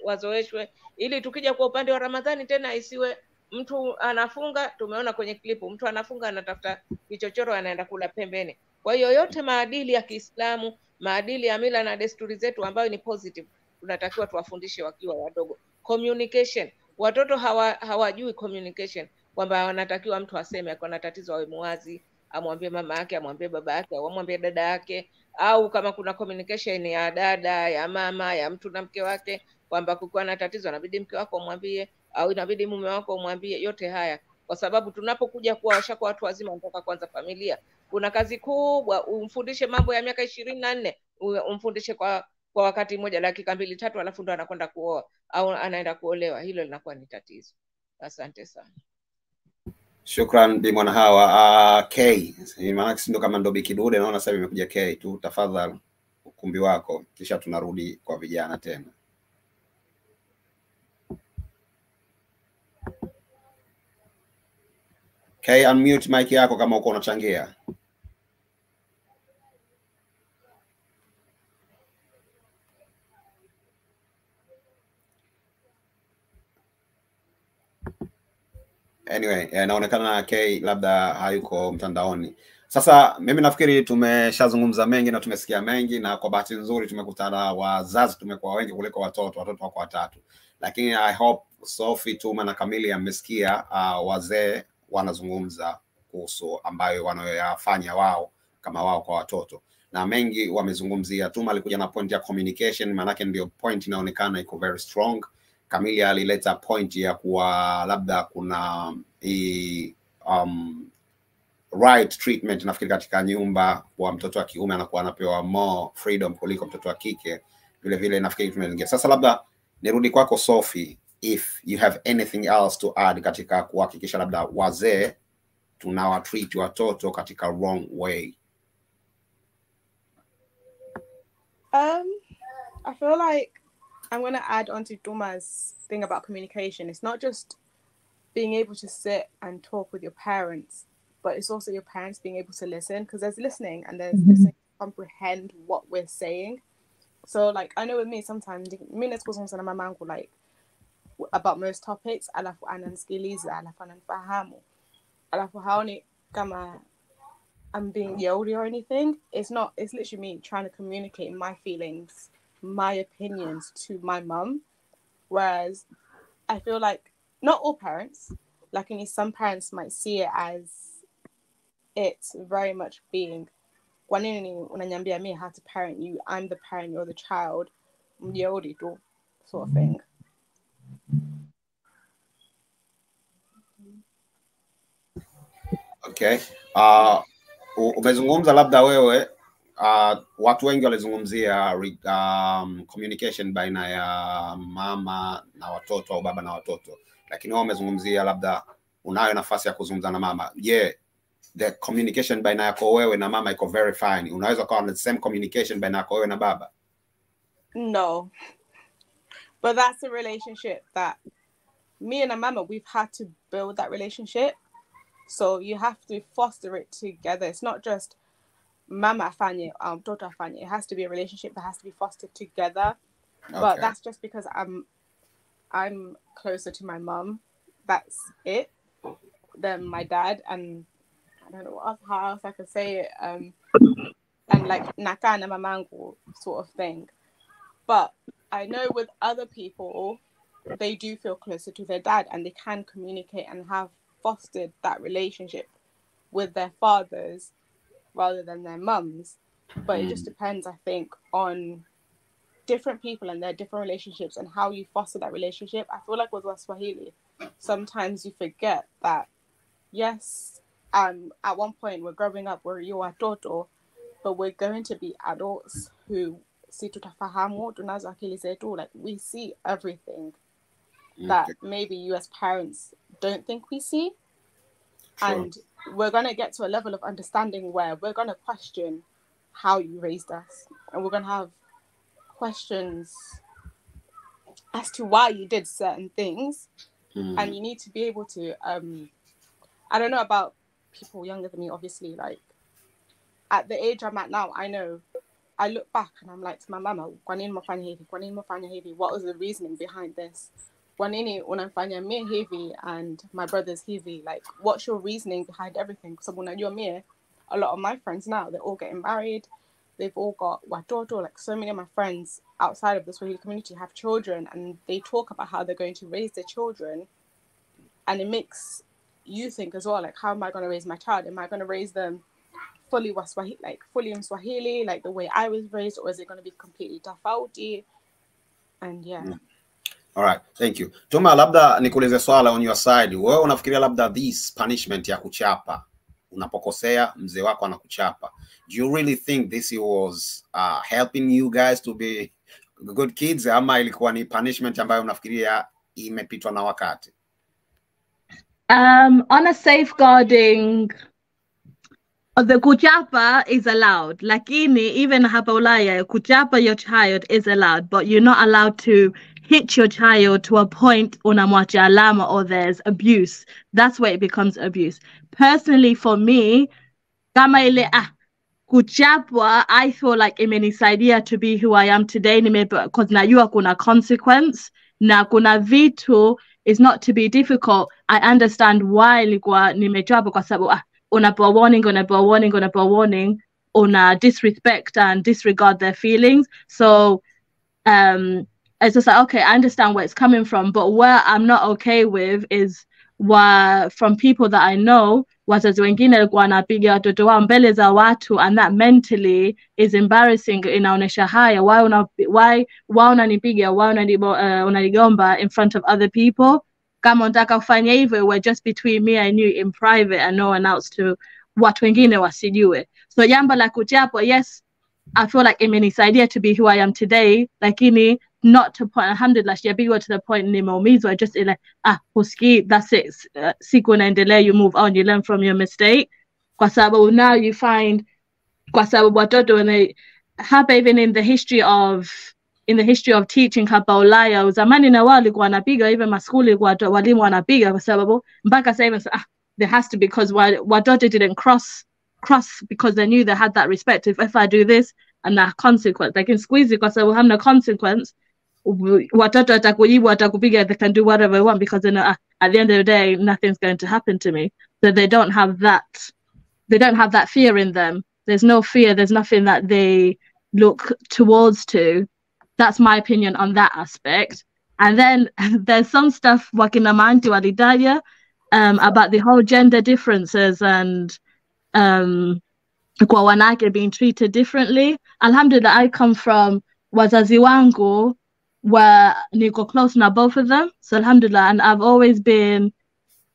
wazoeshwe, ili tukija kwa upande wa Ramadhani tena isiwe mtu anafunga, tumeona kwenye klipu, mtu anafunga anatafuta kichochoro anaenda kula pembeni. Kwa hiyo yote maadili ya Kiislamu, maadili ya mila na desturi zetu ambayo ni positive, tunatakiwa tuwafundishe wakiwa wadogo. Communication, watoto hawajui communication, kwamba wanatakiwa mtu aseme akiwa na tatizo awe muwazi, amwambie mama yake, amwambie baba yake, au amwambie dada yake, au kama kuna communication ya dada, ya mama, ya mtu na mke wake, kwamba kukiwa na tatizo inabidi mke wako umwambie, au inabidi mume wako umwambie. Yote haya kwa sababu tunapokuja kuwa washakuwa watu wazima, mpaka kwanza familia, kuna kazi kubwa. Umfundishe mambo ya miaka 24, umfundishe kwa wakati mmoja, dakika 2 3, alafu ndo anakwenda kuoa au anaenda kuolewa. Hilo linakuwa ni tatizo. Asante sana. Shukran Bi Mwana Hawa. K, maana si ndo kama ndo bikidude, naona sasa imekuja K tu. Tafadhali ukumbi wako, kisha tunarudi kwa vijana tena. K, unmute mic yako kama uko unachangia. Anyway, inaonekana K labda hayuko mtandaoni. Sasa mimi nafikiri tumeshazungumza mengi na tumesikia mengi, na kwa bahati nzuri tumekutana wazazi, tumekuwa wengi kuliko watoto wako 3. Lakini I hope Sophie, Tuma na Kamili amesikia wazee wanazungumza kuhusu ambayo wanayoyafanya wao kama wao kwa watoto, na mengi wamezungumzia. Tuma alikuja na point ya communication, maanake ndio point inaonekana iko very strong. Kamili alileta point ya kuwa labda kuna right treatment, nafikiri katika nyumba kwa mtoto wa kiume anakuwa anapewa more freedom kuliko mtoto wa kike. Vile vile nafikiri tumeongea. Sasa labda nirudi kwako Sophie, if you have anything else to add katika kuhakikisha labda wazee tunawatreat watoto katika wrong way. I feel like I'm going to add on to Duma's thing about communication. It's not just being able to sit and talk with your parents, but it's also your parents being able to listen, because there's listening and there's listening to comprehend what we're saying. So like, I know with me sometimes, minutes goes on my man like about most topics, alafu ananisikiliza, alafu ananifahamu, alafu haoni kama I'm being yelled or anything. It's literally me trying to communicate my feelings, my opinions to my mum. Whereas I feel like not all parents, like some parents might see it as it's very much being, kwa nini unaniambia me how to parent you, I'm the parent, you're the child, sort of thing. Okay. Umezungumza labda wewe watu wengi walizungumzia communication baina ya mama na watoto au baba na watoto, lakini wao wamezungumzia labda unayo nafasi ya kuzungumza na mama. The communication baina yako wewe na mama iko very fine. Unaweza kuwa na the same communication baina yako wewe na baba? No. But that's a relationship that me and a mama, we've had to build that relationship. So you have to foster it together. It's not just mama afanye, daughter afanye. It has to be a relationship that has to be fostered together. Okay. But that's just because I'm closer to my mum. That's it. Than my dad, and I don't know how else I could say it. And like naka na mamangu sort of thing. But I know with other people, they do feel closer to their dad, and they can communicate and have fostered that relationship with their fathers rather than their mums. But it just depends, I think, on different people and their different relationships and how you foster that relationship. I feel like with Swahili, sometimes you forget that, yes, at one point we're growing up, we're watoto, but we're going to be adults who si tutafahamu, tunazo akili zetu, like we see everything that maybe you as parents don't think we see. Sure. And we're going to get to a level of understanding where we're going to question how you raised us, and we're going to have questions as to why you did certain things. And you need to be able to I don't know about people younger than me, obviously, like at the age I'm at now, I know I look back and I'm like to my mama, what was the reasoning behind this? And my brother's heavy, like what's your reasoning behind everything? Because a lot of my friends now, they're all getting married, they've all got watoto, like so many of my friends outside of the Swahili community have children, and they talk about how they're going to raise their children, and it makes you think as well, like, how am I going to raise my child? Am I going to raise them fully Swahili, like fully in Swahili, like the way I was raised, or is it going to be completely tofauti? And All right, thank you. Tuma, labda nikuulize swala on your side. Wewe unafikiria labda this punishment ya kuchapa, unapokosea mzee wako anakuchapa, do you really think this was helping you guys to be good kids, ama ilikuwa ni punishment ambayo unafikiria imepitwa na wakati? On a safeguarding, the kuchapa is allowed. Lakini, even hapa Ulaya, kuchapa your child is allowed, but you're not allowed to hit your child to a point unamwacha alama or there's abuse. That's where it becomes abuse. Personally, for me, kama ile kuchapwa, I feel like imenisaidia to be who I am today, because najua kuna consequence, na kuna vitu is not to be difficult. I understand why ilikuwa nimechapwa kwa sababu unapewa warning, una disrespect and disregard their feelings. So it's just like, okay, I understand where it's coming from, but where I'm not okay with is from people that I know, wazazi wengine walikuwa wanapiga watoto wao mbele za watu, and that mentally is embarrassing. Inaonesha haya, why unanipiga, why unanigomba in front of other people? Kama unataka kufanya hivyo, we're just between me and you in private and no one else to watu wengine wasijue. So jambo la kuchapwa, yes, I feel like imenisaidia to be who I am today, lakini not to point, alhamdulillah, sijapigwa to the point nimeumizwa, just like, huski, that's it, siku naendelea, you move on, you learn from your mistake. Kwa sababu now you find, kwa sababu watoto, when they have, even in the history of teaching hapa Ulaya, zamani na wao walikuwa wanapiga, even maskuli kwa walimu wanapiga, kwa sababu mpaka sasa hivi there has to be, because watoto didn't cross because they knew they had that respect. If I do this, and that consequence, like in squeezy, kwa sababu hamna consequence, watoto atakujibu, atakupiga, they can do whatever they want, because they know, at the end of the day, nothing's going to happen to me. So they don't have that fear in them. There's no fear, there's nothing that they look towards to. That's my opinion on that aspect. And then there's some stuff wakina maanti walitaja about the whole gender differences and kwa wanawake being treated differently. Alhamdulillah, I come from wazazi wangu where niko close na both of them. So alhamdulillah, and I've always been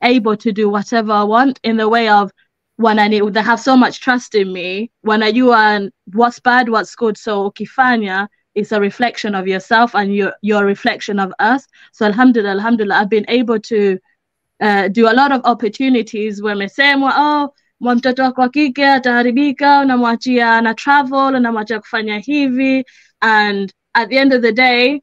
able to do whatever I want in the way of when I need, they have so much trust in me. When I do what's bad, what's good. So ukifanya, it's a reflection of yourself and your reflection of us. So alhamdulillah, I've been able to do a lot of opportunities where mesemwa, oh, mtoto wako kike ataharibika, unamwachia na travel, unamwachia kufanya hivi. And at the end of the day,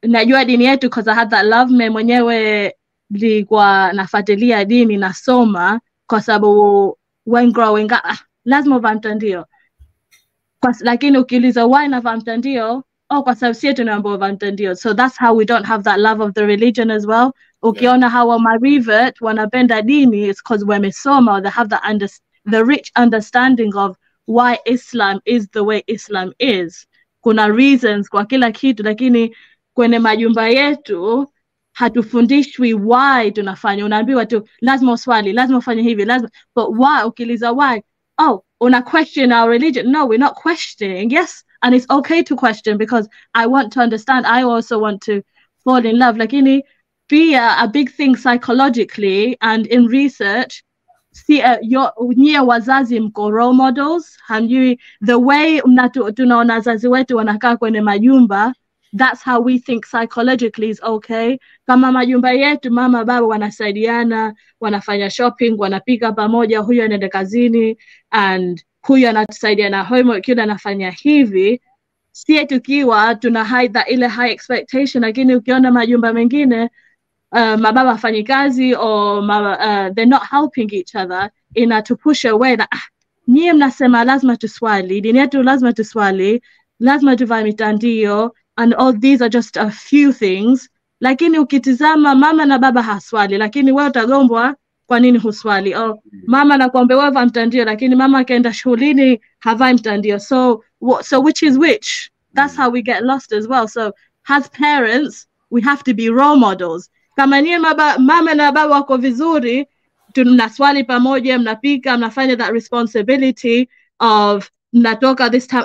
najua dini yetu because I had that love. Me mwenyewe nilikuwa nafuatilia dini nasoma kwa sababu when growing up lazima uvae mtandio. Lakini ukiuliza why navaa mtandio, kwa sababu sisi tunaambiwa uvae mtandio. So that's how we don't have that love of the religion as well. Ukiona how marivert wanapenda dini, it's because wamesoma, or they have the rich understanding of why Islam is the way Islam is. Kuna reasons kwa kila kitu, lakini kwenye majumba yetu hatufundishwi why tunafanya. Unaambiwa tu lazima uswali, lazima ufanye hivi, lazima. But why? Ukiliza why? Oh, una question our religion. No, we're not questioning. Yes, and it's okay to question because I want to understand. I also want to fall in love. Lakini pia a big thing psychologically and in research, see nyie wazazi mko role models. Hamjui the way tunaona wazazi wetu wanakaa kwenye majumba, that's how we think psychologically is okay. Kama majumba yetu mama baba wanasaidiana, wanafanya shopping, wanapika pamoja, huyo anaenda kazini and huyo anatusaidia na homework, yule anafanya hivi. Sie tukiwa tuna hide that ile high expectation, lakini ukiona majumba mengine mababa wafanyi kazi or they're not helping each other to push away that nyie mnasema lazima tuswali, dini yetu lazima tuswali, lazima tuvae mitandio, and all these are just a few things. Lakini ukitizama mama na baba haswali, lakini wewe utagombwa kwa nini huswali. Mama anakuambia wewe vaa mtandio, lakini mama akaenda shuleni havai mtandio. So which is which? That's how we get lost as well. So as parents, we have to be role models. Kama nyie mama na baba wako vizuri, mnaswali pamoja, mnapika, mnafanya that responsibility of mnatoka this time,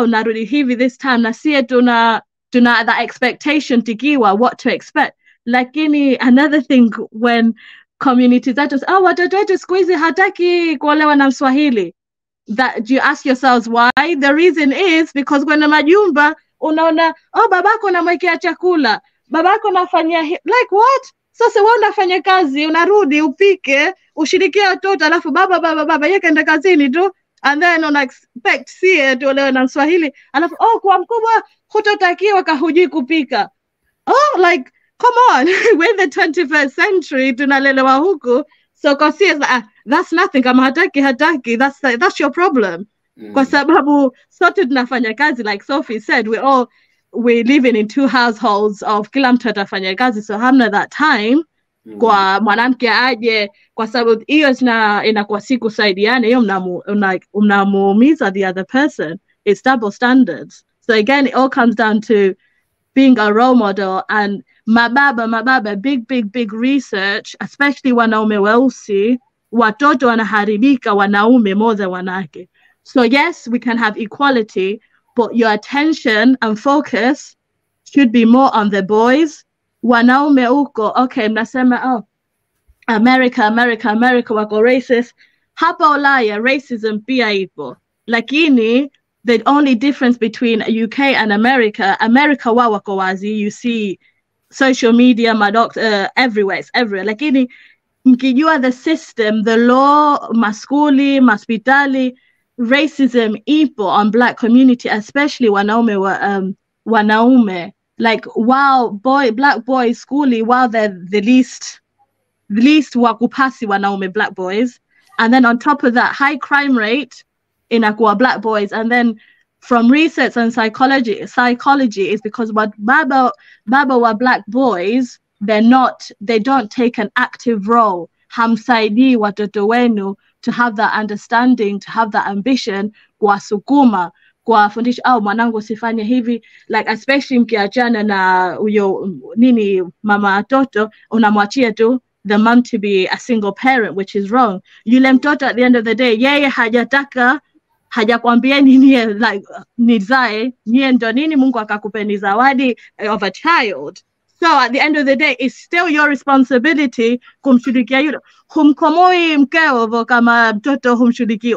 narudi hivi this time, na sie tuna that expectation tikiwa what to expect. Lakini another thing when community zetu watoto wetu siku hizi hataki kuolewa na Mswahili, that you ask yourselves why. The reason is because kwenye majumba unaona babako namwekea chakula, babako nafanya like what? Sasa wewe unafanya kazi, unarudi upike, ushirikie watoto, alafu baba yeye kaenda kazini tu, and then una expect sie tuolewe na Mswahili, alafu kwa mkubwa hutotakiwa kahujui kupika. Like come on. We're in the 21st century, tunalelewa huku. So kwa sie that's nothing. Kama hataki, that's your problem. Kwa sababu sote tunafanya kazi, like Sophie said, we're living in two households of kila mtu atafanya kazi, so hamna that time kwa mwanamke aje, kwa sababu hiyo inakuwa si kusaidiana, hiyo mnamuumiza the other person. It's double standards. So again, it all comes down to being a role model. And mababa, big research, especially wanaume weusi, watoto wanaharibika wanaume more than wanawake. So yes, we can have equality, but your attention and focus should be more on the boys. Wanaume uko, okay, mnasema America wako racist. Hapa Ulaya racism pia ipo. Lakini the only difference between UK and America wao wako wazi. You see social media, everywhere, it's everywhere. Lakini mkijua the system, the law, maskuli, maspitali, racism ipo on black community, especially wanaume. Like black boys schooly, while they're the least wakupasi wanaume, black boys, and then on top of that, high crime rate inakuwa black boys. And then from research and psychology is because what baba wa black boys, they don't take an active role. Hamsaidi watoto wenu to have that understanding, to have that ambition, kuwasukuma kuwafundisha au mwanangu usifanye hivi, like especially mkiachana na huyo nini mama watoto, unamwachia tu the mom to be a single parent, which is wrong. Yule mtoto at the end of the day, yeye hajakwambia nini like nizae, nyie ndo nini Mungu akakupeni zawadi of a child. So at the end of the day, it's still your responsibility kumshughulikia yule. Humkomoi mkeo kama mtoto humshughulikii,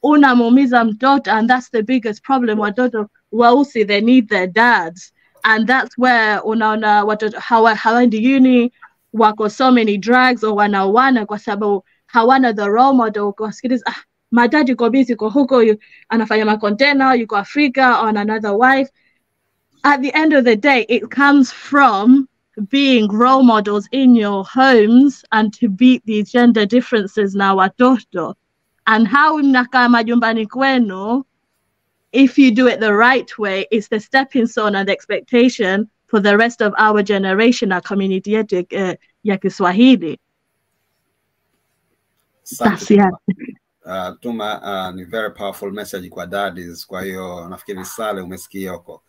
unamuumiza mtoto, and that's the biggest problem. Watoto wausi, they need their dads, and that's where unaona watoto hawaendi uni, wako so many drugs, or wanaoana kwa sababu hawana the role model. Kuwasikiliza my dad yuko busy, yuko huko, anafanya makontena, yuko Africa on another wife. At the end of the day, it comes from being role models in your homes and to beat these gender differences na watoto. And how mnakaa majumbani kwenu, if you do it the right way, it's the stepping stone and the expectation for the rest of our generation, our community yetu ya Kiswahili. Tuma, ni very powerful message kwa daddies. Kwa hiyo nafikiri Sale umesikia huko.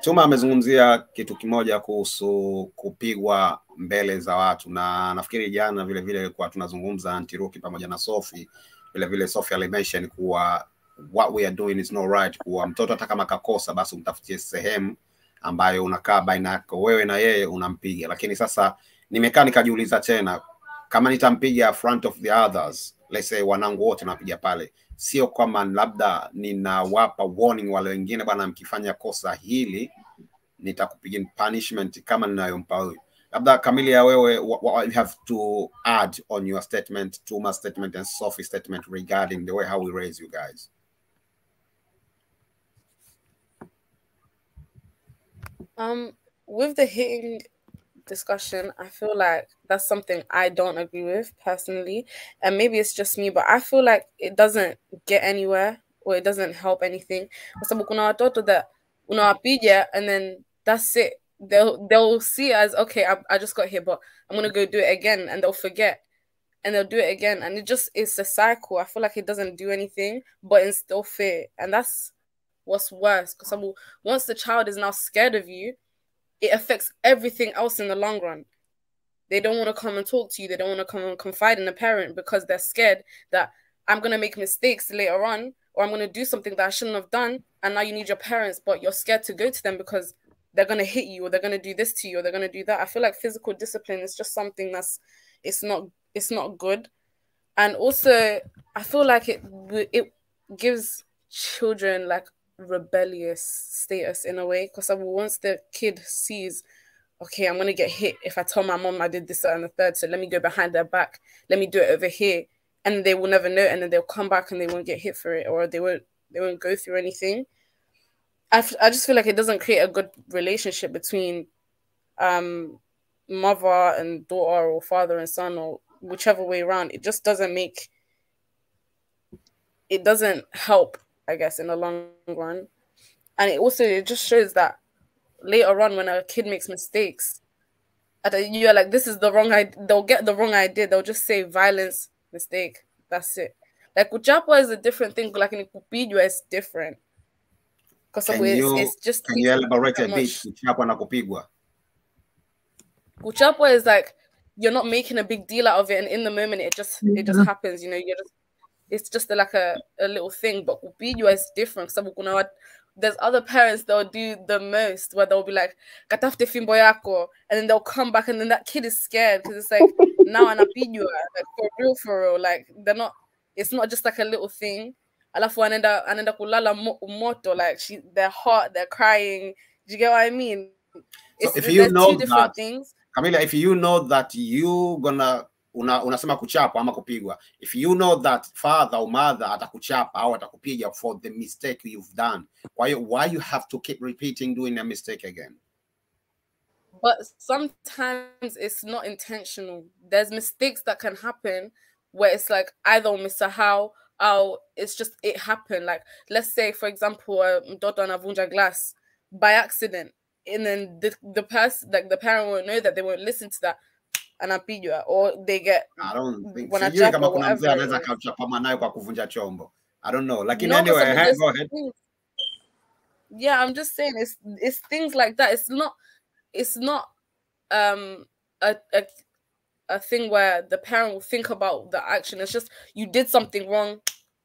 Tuma amezungumzia kitu kimoja kuhusu kupigwa mbele za watu, na nafikiri jana vile vile kwa tunazungumza Antiruki pamoja na Sophie, vile vile Sophie alimention kuwa what we are doing is not right, kuwa mtoto hata kama kakosa basi umtafutie sehemu ambayo unakaa baina yako wewe na yeye unampiga. Lakini sasa nimekaa nikajiuliza tena, kama nitampiga front of the others, let's say wanangu wote napiga pale, sio kama labda ninawapa warning wale wengine, bwana mkifanya kosa hili nitakupiga punishment kama ninayompa huyu. Labda Kamilia, wewe what you have to add on your statement, Tuma's statement and Sophie's statement regarding the way how we raise you guys? With the hitting discussion, I feel like that's something I don't agree with personally, and maybe it's just me, but I feel like it doesn't get anywhere or it doesn't help anything. Kwa sababu kuna watoto that unawapiga and then that's it. They'll see as, okay, I just got hit, but I'm gonna go do it again, and they'll forget and they'll do it again, and it's a cycle. I feel like it doesn't do anything but instill fear, and that's what's worse. Because once the child is now scared of you, it affects everything else in the long run. They don't want to come and talk to you. They don't want to come and confide in a parent because they're scared that I'm going to make mistakes later on, or I'm going to do something that I shouldn't have done, and now you need your parents, but you're scared to go to them because they're going to hit you, or they're going to do this to you, or they're going to do that. I feel like physical discipline is just something it's not good. And also, I feel like it gives children like rebellious status in a way, because once the kid sees, okay, I'm going to get hit if I tell my mom I did this and the third, so let me go behind their back, let me do it over here, and they will never know, and then they'll come back and they won't get hit for it, or they won't go through anything. I just feel like it doesn't create a good relationship between mother and daughter, or father and son, or whichever way around. It just doesn't help, I guess, in the long run. And it just shows that later on, when a kid makes mistakes, you're like, this is the wrong idea. They'll get the wrong idea. They'll just say violence, mistake. That's it. Like kuchapwa is a different thing. Like in kupigwa is different. Because it's just. Can you elaborate a bit? Kuchapwa na kupigwa. Kuchapwa is like you're not making a big deal out of it, and in the moment it just happens. You know, it's just like a little thing. But kupigwa is different. So there's other parents that will do the most, where they'll be like, katafute fimbo yako, and then they'll come back, and then that kid is scared because it's like, now anapigwa, like for real, like it's not just like a little thing. Alafu anenda kulala moto, like they're hot, they're crying. Do you get what I mean? So if you know two different things. Camila, if you know that you gonna unasema kuchapa ama kupigwa, if you know that father or mother atakuchapa au atakupiga for the mistake you've done, why you have to keep repeating doing a mistake again? But sometimes it's not intentional. There's mistakes that can happen where it's like either Mr. How, it's just it happened. Like let's say, for example, mtoto anavunja glass by accident, and then the person, like the parent, won't know that, they won't listen to that, anapigwa, or they get. I don't think kama kuna mzee anaweza kuchapa mwanae kwa kuvunja chombo. I don't know. Like anyway, go ahead. Yeah, I'm just saying it's things like that. It's not a thing where the parent will think about the action. It's just, you did something wrong,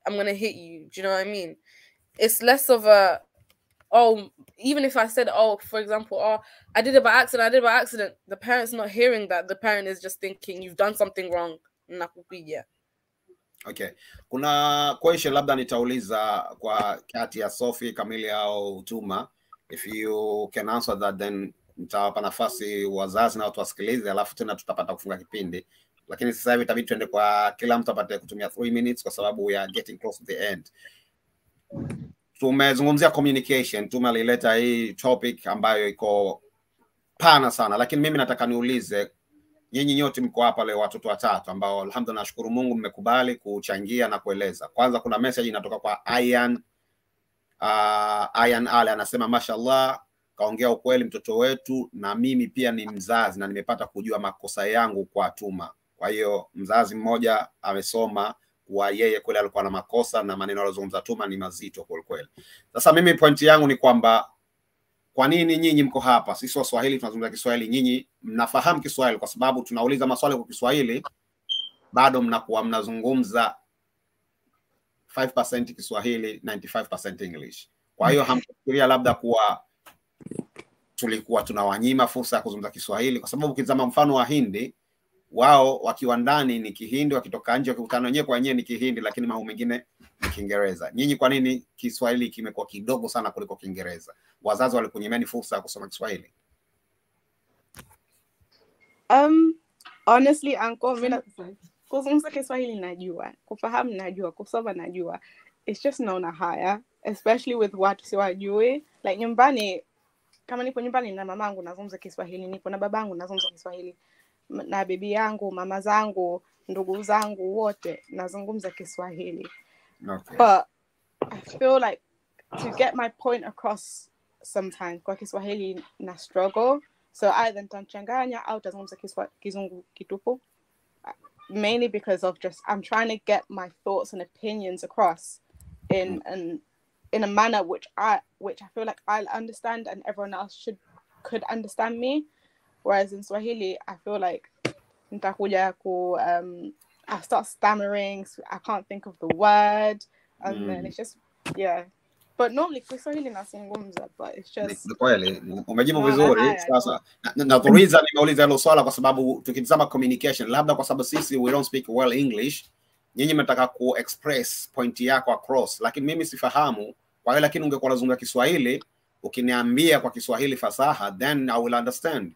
I'm gonna hit you. Do you know what I mean? It's less of a, oh, even if I said, oh, for example, oh, I did it by accident, the parent's not hearing that. The parent is just thinking you've done something wrong. Nakupigia. Okay. Kuna question labda nitauliza kwa kati ya Sophie, Camille au Tuma. If you can answer that, then nitawapa nafasi wazazi na watu wasikilize, alafu tena tutapata kufunga kipindi. Lakini sasa hivi itabidi tuende kwa kila mtu apate kutumia 3 minutes kwa sababu we are getting close to the end. Tumezungumzia communication, tumelileta hii topic ambayo iko pana sana, lakini mimi nataka niulize nyinyi nyote mko hapa leo, watoto watatu ambao alhamdulillah nashukuru Mungu mmekubali kuchangia na kueleza. Kwanza kuna message inatoka kwa Ayan Ale, anasema mashallah, kaongea ukweli mtoto wetu, na mimi pia ni mzazi na nimepata kujua makosa yangu kwa Tuma. Kwa hiyo mzazi mmoja amesoma wa yeye kweli alikuwa na makosa na maneno aliyozungumza Tuma ni mazito kwa kweli. Sasa mimi point yangu ni kwamba kwa nini nyinyi mko hapa? Sisi Waswahili tunazungumza Kiswahili, nyinyi mnafahamu Kiswahili, kwa sababu tunauliza maswali kwa Kiswahili, bado mnakuwa mnazungumza 5% Kiswahili, 95% English. Kwa hiyo hamfikiria labda kuwa tulikuwa tunawanyima fursa ya kuzungumza Kiswahili, kwa sababu ukitazama mfano wa Hindi, wao wakiwa ndani ni Kihindi, wakitoka nje wakikutana wenyewe kwa wenyewe ni Kihindi, lakini mambo mengine ni Kiingereza. Nyinyi kwa nini Kiswahili kimekuwa kidogo sana kuliko Kiingereza? Wazazi walikunyimeni fursa ya kusoma Kiswahili? Honestly, uncle, mimi kuzungumza Kiswahili najua, kufahamu najua, kusoma najua. It's just naona haya, especially with watu siwajui. Like nyumbani, kama nipo nyumbani na mamangu nazungumza Kiswahili, nipo na babangu nazungumza Kiswahili, na bibi yangu, mama zangu, ndugu zangu wote nazungumza Kiswahili. Okay. But I feel like to get my point across sometimes kwa Kiswahili na struggle. So either nitachanganya au tazungumza Kizungu kitupu. Mainly because of just I'm trying to get my thoughts and opinions across in a manner which I feel like I'll understand and everyone else could understand me. Whereas in Swahili, I feel like I start stammering, so I can't think of the word, and then it's just, yeah. But normally Kiswahili nazungumza, but it's just kweli umejibu vizuri. Sasa na the reason nimeuliza hilo swala kwa sababu tukitazama communication, labda kwa sababu sisi we don't speak well English, nyinyi mnataka ku express point yako across, lakini mimi sifahamu. Kwa hiyo lakini ungekuwa unazungumza Kiswahili, ukiniambia kwa Kiswahili fasaha, then I will understand.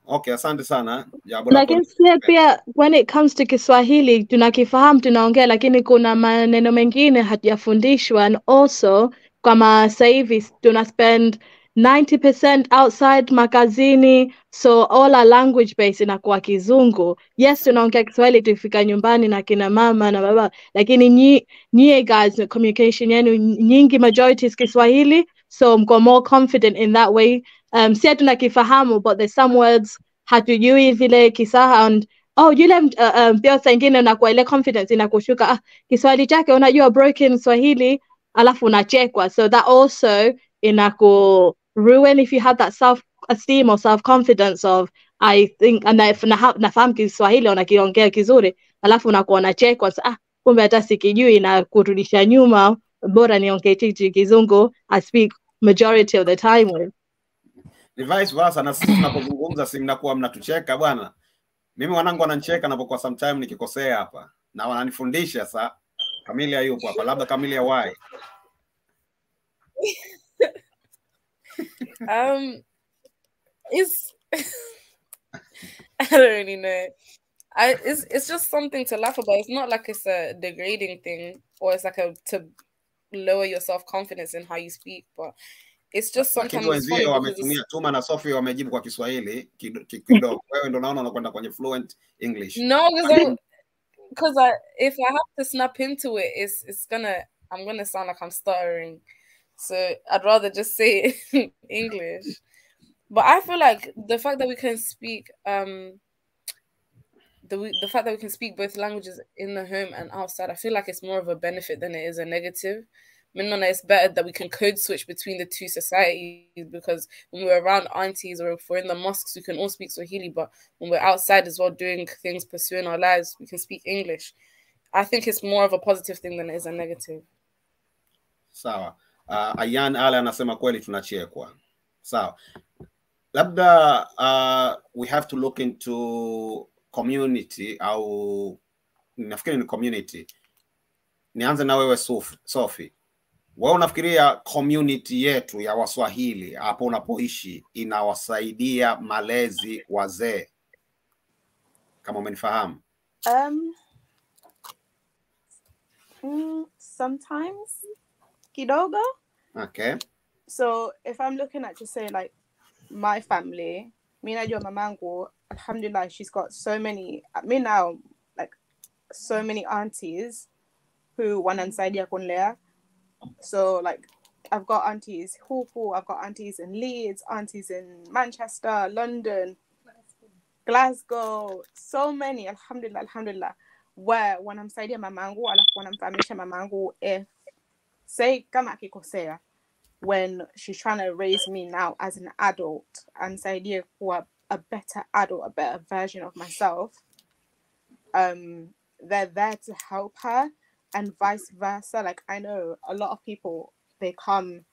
Okay, asante sana. Lakini pia when it comes to Kiswahili tunakifahamu tunaongea, lakini kuna maneno mengine hatujafundishwa, and also kama sasa hivi tuna spend 90% outside makazini, so all our language base inakuwa Kizungu. Yes, tunaongea Kiswahili tukifika nyumbani na kina mama na baba, lakini nyie guys communication yenu nyingi majority is Kiswahili, so mko more confident in that way. Si tunakifahamu, but there's some words hatujui vile Kisaha, and yule pia saa ingine unakuwa ile confidence inakushuka, Kiswahili chake unajua broken Swahili, alafu unachekwa, so that also inaku ruin if you have that self esteem or self confidence of I think, and if nafahamu Kiswahili unakiongea kizuri, alafu unakuwa unachekwa, so, kumbe hata sikijui, na kurudisha nyuma, bora niongee Kizungu I speak majority of the time with. Ni vice versa, na sisi tunapozungumza si mnakuwa mnatucheka bwana. Mimi wanangu wananicheka napokuwa sometime nikikosea hapa, na wananifundisha. Sasa Camille yupo hapa, labda Camille why? It's I don't really know. It's just something to laugh about. It's not like it's a degrading thing, or it's like to lower your self-confidence in how you speak, but it's just sometimes funny wametumia Tuma na Sophie wamejibu kwa Kiswahili kidogo. Wewe ndo naona unakwenda kwenye fluent English. No, because if I have to snap into it, I'm gonna sound like I'm stuttering. So I'd rather just say it in English. But I feel like the fact that we can speak the fact that we can speak both languages in the home and outside, I feel like it's more of a benefit than it is a negative, it's better that we can code switch between the two societies, because when we're around aunties or if we're in the mosques, we can all speak Swahili, but when we're outside as well doing things, pursuing our lives, we can speak English. I think it's more of a positive thing than it is a negative. Sawa. Ayan Ale anasema kweli tunachekwa. Sawa. Labda we have to look into community au nafikiri ni community. Nianze na wewe Sophie. Wewe unafikiria community yetu ya Waswahili hapo unapoishi inawasaidia malezi wazee? Kama umenifahamu. Sometimes kidogo. Okay. So if I'm looking at, just say, like my family, me najua mamangu, alhamdulillah, she's got so many, me now, like so many aunties who wananisaidia kunlea. So like I've got aunties Huku, I've got aunties in Leeds, aunties in Manchester, London, Glasgow, so many, alhamdulillah, where wanamsaidia mamangu, alafu wanamfahamisha mamangu if, say kama akikosea, when she's trying to raise me now as an adult and say kuwa a better adult, a better version of myself, they're there to help her, and vice versa. Like I know a lot of people, they come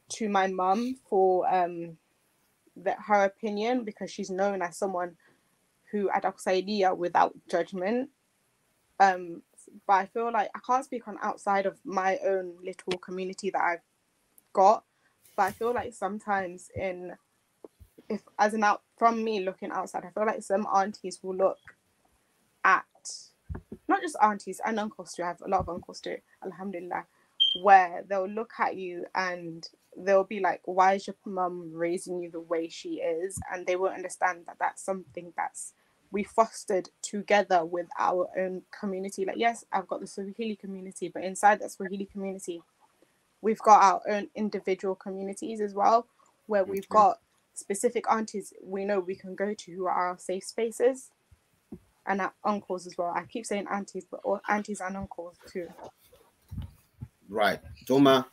to my mum for her opinion, because she's known as someone who atakusaidia without judgment. But I feel like I can't speak on outside of my own little community that I've got, but I feel like sometimes from me looking outside, I feel like some aunties will look at, not just aunties and uncles too, I have a lot of uncles too, alhamdulillah, where they'll look at you and they'll be like, why is your mum raising you the way she is? And they won't understand that that's something that's we fostered together with our own community. Like, yes, I've got the Swahili community, but inside that Swahili community, we've got our own individual communities as well, where we've got specific aunties we know we can go to who are our safe spaces, and our uncles as well. I keep saying aunties, but all aunties and uncles too. Right. Toma.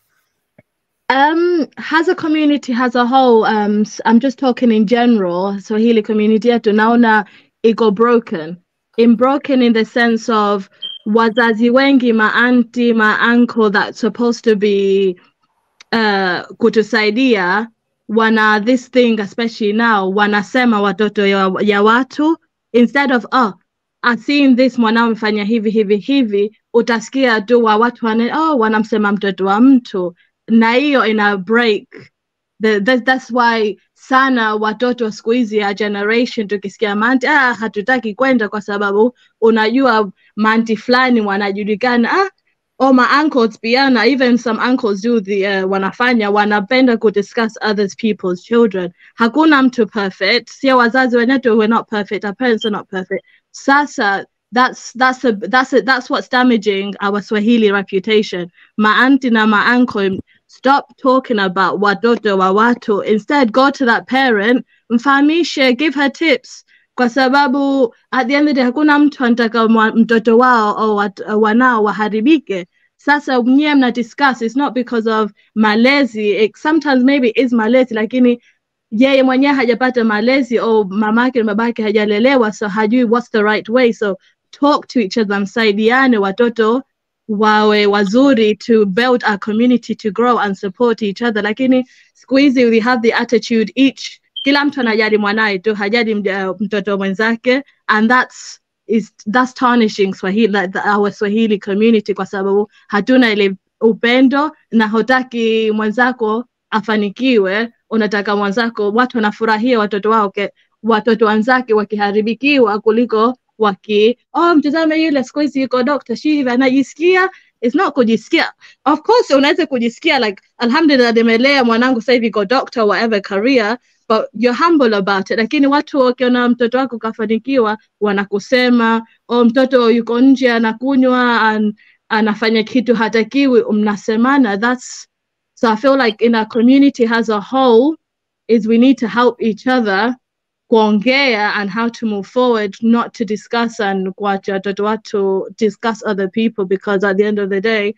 As a community as a whole, I'm just talking in general, Swahili community yetu naona iko broken in the sense of wazazi wengi, ma-auntie, ma-uncle that's supposed to be kutusaidia, wana this thing, especially now, wanasema watoto ya watu, instead of I've seen this mwanao mfanya hivi, utasikia tu wa watu wanamsema mtoto wa mtu, na hiyo ina break. That's why sana watoto siku hizi ya generation tukisikia manti hatutaki kwenda kwa sababu unajua manti fulani wanajulikana, my uncles pia, even some uncles do the wanapenda ku discuss others people's children. Hakuna mtu perfect, sio wazazi wetu, we're not perfect, our parents are not perfect. Sasa that's what's damaging our Swahili reputation. My auntie na my uncle, stop talking about watoto wa watu. Instead, go to that parent, mfahamishe, give her tips. Kwa sababu at the end of the day, hakuna mtu anataka mtoto wao au wanao waharibike. Sasa mnye mna discuss, it's not because of malezi. Sometimes maybe it is malezi, lakini yeye mwenye hajapata malezi au mamake na babake hajalelewa, so hajui what's the right way. So talk to each other, msaidiane, watoto wawe wazuri, to build our community, to grow and support each other. Lakini siku hizi we have the attitude kila mtu anajali mwanae tu, hajali mtoto mwenzake, and that's tarnishing Swahili, like our Swahili community, kwa sababu hatuna ile upendo na hotaki mwenzako afanikiwe. Unataka mwenzako, watu wanafurahia watoto wenzake wakiharibikiwa kuliko mtazame yule siku hizi yuko doctor, shiva anajisikia. It's not kujisikia. Of course unaweza kujisikia, like alhamdulillah nimelea mwanangu sasa hivi go doctor, whatever career, but you're humble about it. Lakini watu wakiona mtoto wako kafanikiwa wanakusema, mtoto yuko nje anakunywa anafanya kitu hatakiwi, mnasemana. So I feel like in our community as a whole is we need to help each other kuongea and how to move forward, not to discuss and to discuss other people, because at the end of the day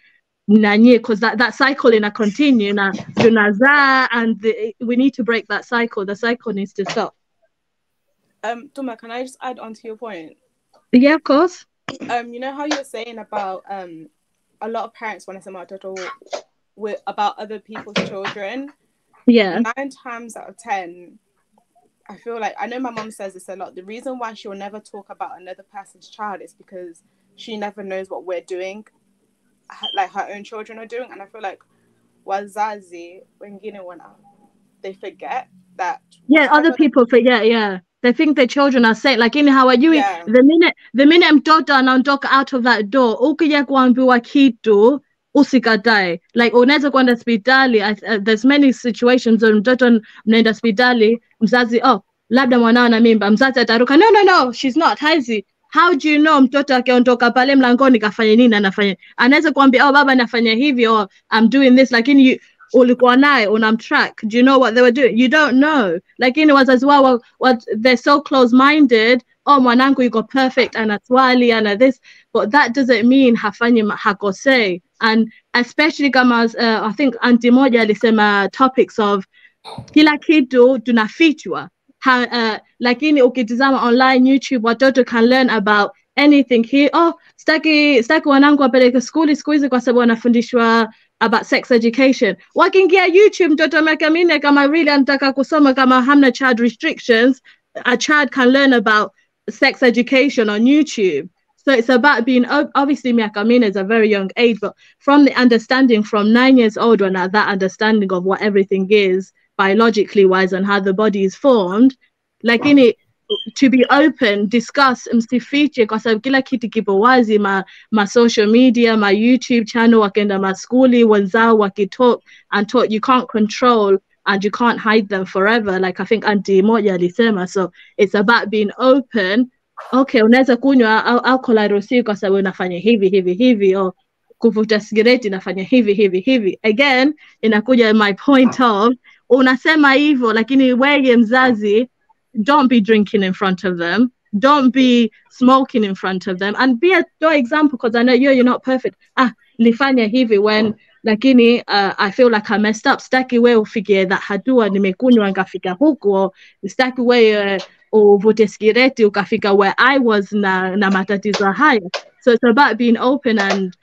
nanye, because that cycle in a continue na tunazaa, and we need to break that cycle. The cycle needs to stop. Tuma, can I just add on to your point? Yeah, of course. You know how you were saying about a lot of parents want to say watoto with about other people's children. Yeah. 9 times out of 10, I feel like, I know my mom says this a lot, the reason why she will never talk about another person's child is because she never knows what we're doing, like her own children are doing. And I feel like wazazi wengine wana, they forget that. Yeah, other people forget. Yeah, they think their children are safe. Like in how are you? Yeah. The minute mtoto anaondoka out of that door, ukija kuambiwa kitu usikatae. Like unaweza kwenda hospitali. There's many situations where mtoto mnaenda hospitali, mzazi, oh, labda mwanao na mimba, mzazi ataruka, no, she's not. Haizi. How do you know mtoto akiondoka pale mlangoni kafanya nini anafanya? Anaweza kuambia, oh, baba nafanya hivi, or I'm doing this, lakini ulikuwa naye unamtrack. Do you know what they were doing? You don't know. Lakini wazazi wao, they're so close-minded. Oh, mwanangu yuko perfect, anaswali, ana this, but that doesn't mean hafanyi hakosei. And especially kama I think auntie moja alisema topics of kila kitu tunafichwa. Lakini ukitizama online YouTube, watoto can learn about anything here. Oh, staki wanangu wapeleke skuli siku hizi kwa sababu wanafundishwa about sex education. Wakiingia YouTube, mtoto miaka 4 kama really anataka kusoma, kama hamna child restrictions, a child can learn about sex education on YouTube. So it's about being, obviously miaka 4 is a very young age, but from the understanding from 9 years old, when that understanding of what everything is biologically wise and how the body is formed, like in it, to be open, discuss, msifiche kwa sababu kila kitu kipo wazi, ma social media, ma YouTube channel, wakenda maskuli, wenzao wakitalk and talk, you can't control and you can't hide them forever. Like I think auntie moja alisema, so it's about being open. Okay, unaweza kunywa alcohol haruhusiwi kwa sababu unafanya hivi, au kuvuta sigareti nafanya hivi. Again, inakuja my point of, unasema hivyo, lakini wewe mzazi, don't be drinking in front of them. Don't be smoking in front of them. And be a example, because I know you're not perfect. Nifanya hivi when, lakini I feel like I messed up. Staki wewe ufikie that hatua nimekunywa ngafika huko. Staki wewe uvute sigareti ukafika where I was na matatizo haya. So it's about being open and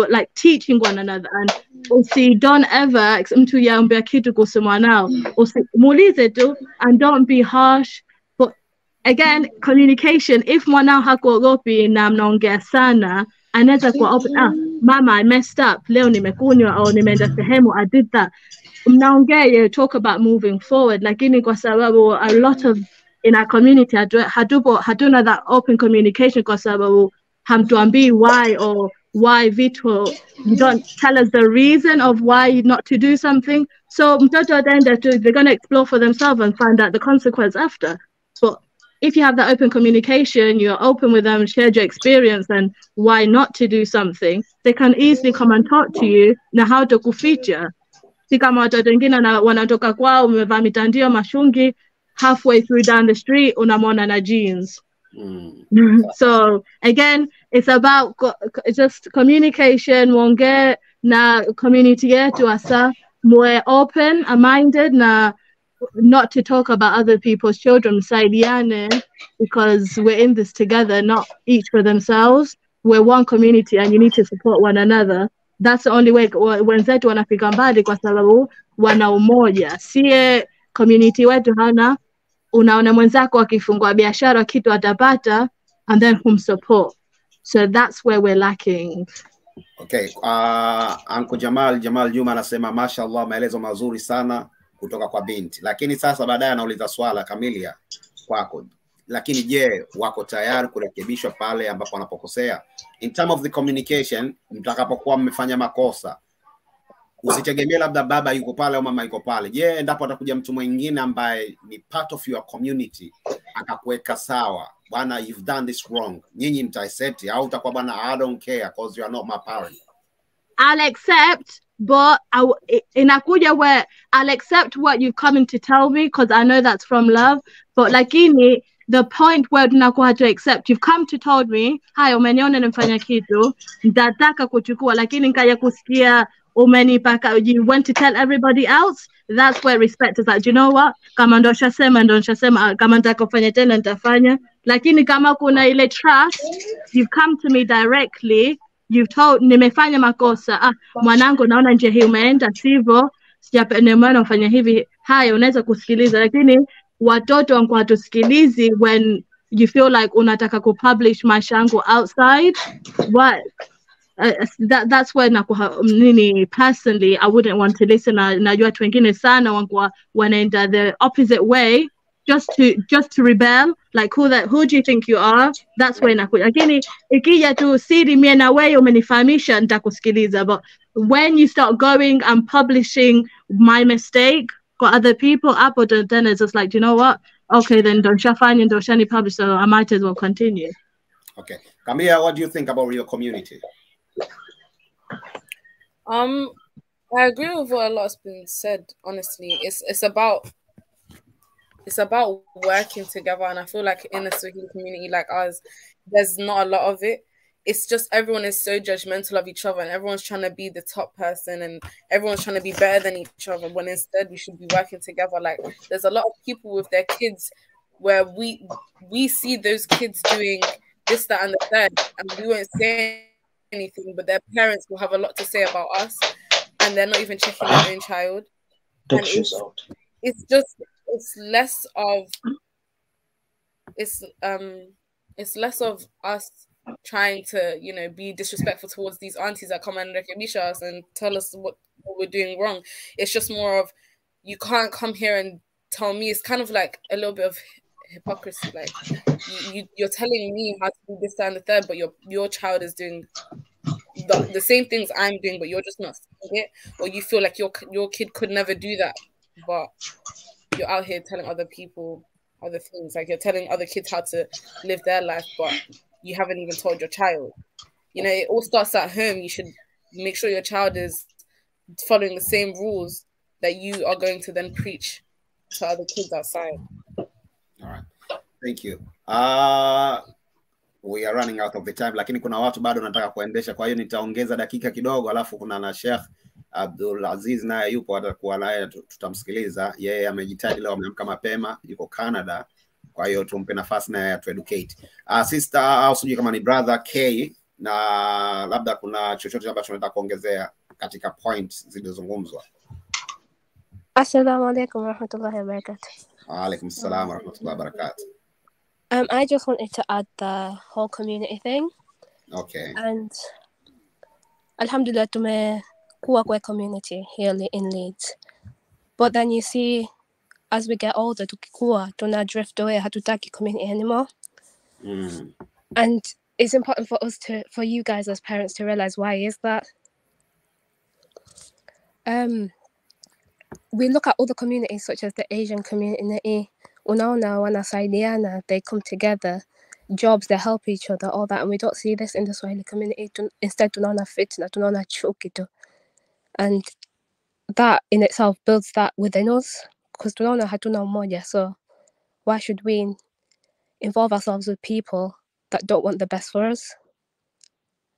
like teaching one another. And don't ever mtu yaambia kitu kuhusu mwanao, muulize tu, and don't be harsh. But again, communication, if mwanao hakuogopi na mnaongea sana, anaweza kuwa open, mama I messed up, leo nimekunywa au nimeenda sehemu, I did that. Mnaongea, you talk about moving forward. Lakini kwa sababu a lot of in our community hatuna that open communication kwa sababu hamtuambii why, or why vitu, you don't tell us the reason of why not to do something. So mtoto at the end of it, they're going to explore for themselves and find out the consequence after. But if you have that open communication, you're open with them, share your experience and why not to do something, they can easily come and talk to you na how to kuficha. Si kama watoto wengine wanatoka kwao, umevaa mitandio mashungi, halfway through down the street unamwona na jeans. So again, it's about just communication. Mwongee na community yetu asa more open minded na not to talk about other people's children, msaidiane, because we're in this together, not each for themselves. We're one community and you need to support one another. That's the only way wenzetu wanafika mbali kwa sababu wana umoja. Sie community wetu hana, unaona mwenzako akifungua biashara kitu atapata and then support. So that's where we're lacking. Okay, Uncle Jamal Juma anasema mashallah, maelezo mazuri sana kutoka kwa binti. Lakini sasa baadaye anauliza swala Kamilia kwako. Lakini je, wako tayari kurekebishwa pale ambapo wanapokosea? In terms of the communication, mtakapokuwa mmefanya makosa, usitegemee labda baba yuko pale au mama yuko pale. Je, endapo atakuja mtu mwingine ambaye ni part of your community akakuweka sawa, bwana you've done this wrong, nyinyi mtaaccept au utakuwa bwana I don't care because you are not my parent? I'll accept, but inakuja where I'll accept what you've come in to tell me because I know that's from love, but lakini the point where tunakuwa to accept you've come to told me haya umeniona nimefanya kitu ndataka kuchukua lakini nikaja kusikia umenipaka you went to tell everybody else. That's where respect is like, do you know what, kama ndo nishasema kama nitaka kufanya tena nitafanya, lakini kama kuna ile trust, you've come to me directly, you've told nimefanya makosa, mwanangu naona njia hii umeenda sivyo, nimeona ufanya hivi, haya unaweza kusikiliza. Lakini watoto wanakuwa hatusikilizi when you feel like unataka kupublish maisha yangu outside. What that's where nini personally I wouldn't want to listen. Najua watu wengine sana wanaenda the opposite way just to rebel, like who do you think you are, that's where nakuja. Lakini ikija tu siri mie na wewe umenifahamisha nitakusikiliza, but when you start going and publishing my mistake for other people hapo then it's just like, you know what, okay then don't shani publish, so I might as well continue. Okay, Kamia, what do you think about your community? I agree with what a lot has been said. Honestly, it's about working together, and I feel like in a Swahili community like ours, there's not a lot of it. It's just everyone is so judgmental of each other, and everyone's trying to be the top person, and everyone's trying to be better than each other. When instead we should be working together. Like there's a lot of people with their kids where we see those kids doing this, that, and the third, and we won't say anything, but their parents will have a lot to say about us, and they're not even checking their own child. It's less of us trying to, you know, be disrespectful towards these aunties that come and recognize us and tell us what we're doing wrong. It's just more of, you can't come here and tell me. It's kind of like a little bit of hypocrisy. Like you're telling me how to do this, that, and the third, but your child is doing the same things I'm doing, but you're just not seeing it, or you feel like your kid could never do that, but you're out here telling other people other things. Like you're telling other kids how to live their life, but you haven't even told your child. You know, it all starts at home. You should make sure your child is following the same rules that you are going to then preach to other kids outside. All right. Thank you. We are running out of the time, lakini kuna watu bado nataka kuendesha, kwa hiyo nitaongeza dakika kidogo, alafu kuna na Sheikh Abdul Aziz naye yupo, atakuwa naye tutamsikiliza. Yeye amejitahidi leo, ameamka mapema, yuko Canada, kwa hiyo tumpe nafasi naye to educate. Sister au sijui kama ni brother K, na labda kuna chochote ambacho unataka kuongezea katika point zilizozungumzwa. Assalamu alaikum warahmatullahi wabarakatuh. Wa alaikum assalam warahmatullahi wabarakatuh. I just wanted to add the whole community thing. Okay. And alhamdulillah tumekuwa kwa community here in Leeds. But then you see, as we get older, tukikua, tuna drift away, hatutaki community anymore. And it's important for us for you guys as parents to realize why is that. We look at other communities such as the Asian community. Unaona wanasaidiana, they come together, jobs, they help each other, all that, and we don't see this in the Swahili community. Instead, tunaona fitna, tunaona chuki tu, and that in itself builds that within us, because tunaona hatuna umoja. So why should we involve ourselves with people that don't want the best for us?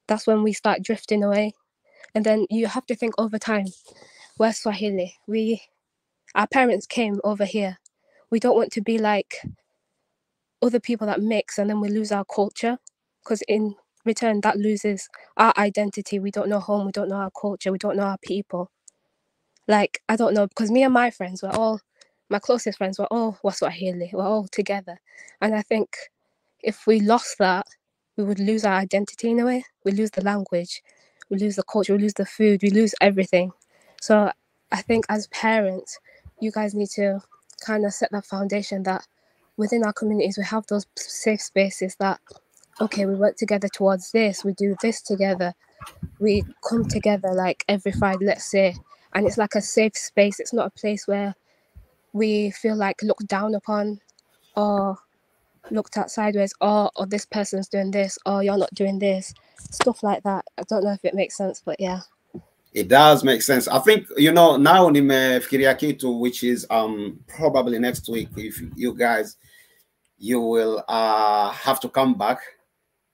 That's when we start drifting away. And then you have to think over time, we're Swahili, our parents came over here. We don't want to be like other people that mix and then we lose our culture, because in return that loses our identity. We don't know home, we don't know our culture, we don't know our people. Like, I don't know, because me and my friends, my closest friends, we're all Swahili, we're all together. And I think if we lost that, we would lose our identity in a way. We lose the language, we lose the culture, we lose the food, we lose everything. So I think as parents, you guys need to kind of set that foundation that within our communities we have those safe spaces that, okay, we work together towards this, we do this together, we come together like every Friday, let's say, and it's like a safe space. It's not a place where we feel like looked down upon or looked at sideways, or this person's doing this, or you're not doing this, stuff like that. I don't know if it makes sense, but yeah. It does make sense. I think, you know, now nimefikiria kitu, which is probably next week, if you guys you will have to come back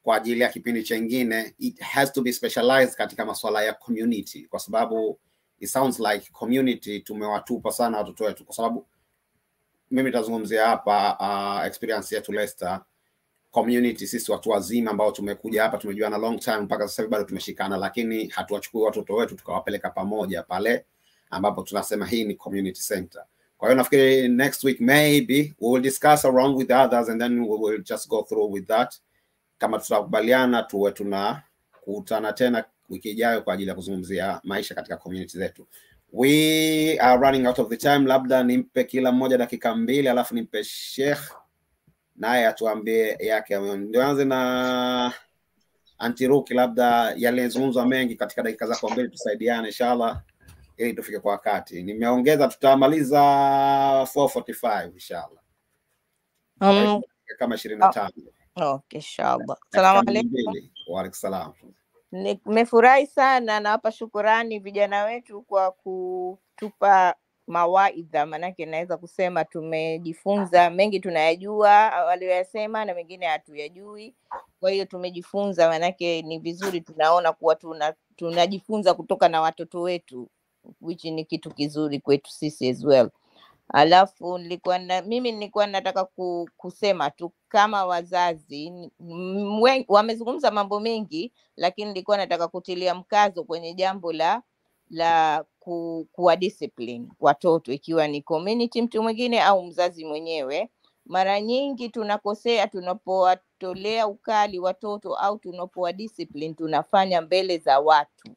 kwa ajili ya kipindi chengine. It has to be specialized katika masuala ya community, kwa sababu it sounds like community tumewatupa sana watoto wetu, kwa sababu mimi nitazungumzia hapa experience yetu Leicester community. Sisi watu wazima ambao tumekuja hapa tumejuana long time, mpaka sasa bado tumeshikana, lakini hatuwachukui watoto wetu tukawapeleka pamoja pale ambapo tunasema hii ni community center. Kwa hiyo nafikiri next week maybe we will discuss around with others and then we will just go through with that. Kama tutakubaliana tuwe tunakutana tena wiki ijayo kwa ajili ya kuzungumzia maisha katika community zetu. We are running out of the time. Labda nimpe kila mmoja dakika 2, alafu nimpe Sheikh naye atuambie yake. Ndio anze na Antiruki, labda yaliyozungumzwa mengi katika dakika zako 2, tusaidiane inshallah ili tufike kwa wakati. Nimeongeza tutamaliza 4:45 inshallah. Kama 25. Okay, inshallah. Salamu alaykum. Wa alaykum salam. Nimefurahi sana, nawapa shukrani vijana wetu kwa kutupa mawaidha, manake naweza kusema tumejifunza mengi, tunayajua waliyosema na mengine hatuyajui. Kwa hiyo tumejifunza, manake ni vizuri tunaona kuwa tunajifunza kutoka na watoto wetu, which ni kitu kizuri kwetu sisi as well. Alafu mimi nilikuwa nataka kusema tu kama wazazi wamezungumza mambo mengi, lakini nilikuwa nataka kutilia mkazo kwenye jambo la kuwa discipline watoto, ikiwa ni community, mtu mwingine au mzazi mwenyewe. Mara nyingi tunakosea tunapowatolea ukali watoto au tunapowa discipline, tunafanya mbele za watu,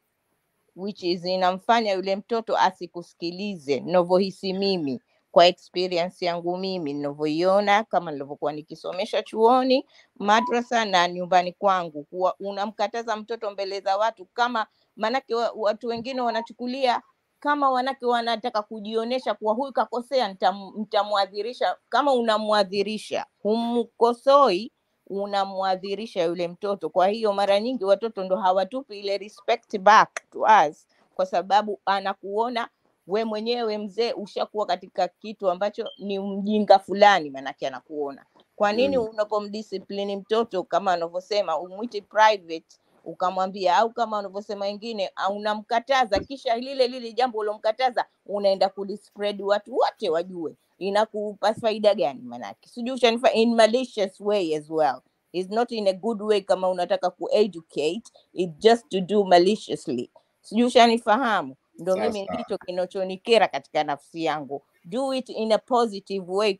which is inamfanya yule mtoto asikusikilize. Ninavyohisi mimi, kwa experience yangu mimi ninavyoiona, kama nilivyokuwa nikisomesha chuoni, madrasa na nyumbani kwangu, kuwa unamkataza mtoto mbele za watu, kama manake watu wengine wanachukulia kama wanataka kujionesha kuwa huyu kakosea, nitamuadhirisha. Kama unamuadhirisha, humkosoi, unamuadhirisha yule mtoto. Kwa hiyo mara nyingi watoto ndo hawatupi ile respect back to us, kwa sababu anakuona we mwenyewe mzee ushakuwa katika kitu ambacho ni mjinga fulani, manake anakuona. Kwa nini unapomdiscipline mtoto kama anavyosema umuite private ukamwambia, au kama wanavyosema wengine unamkataza, kisha lile jambo ulomkataza unaenda kulispread watu wote wajue, inakupa faida gani? Manake sijui ushanifa in malicious way as well. It's not in a good way kama unataka kueducate, it just to do maliciously. Sijui ushanifahamu? Ndio mimi ndicho kinachonikera katika nafsi yangu. Do it in a positive way,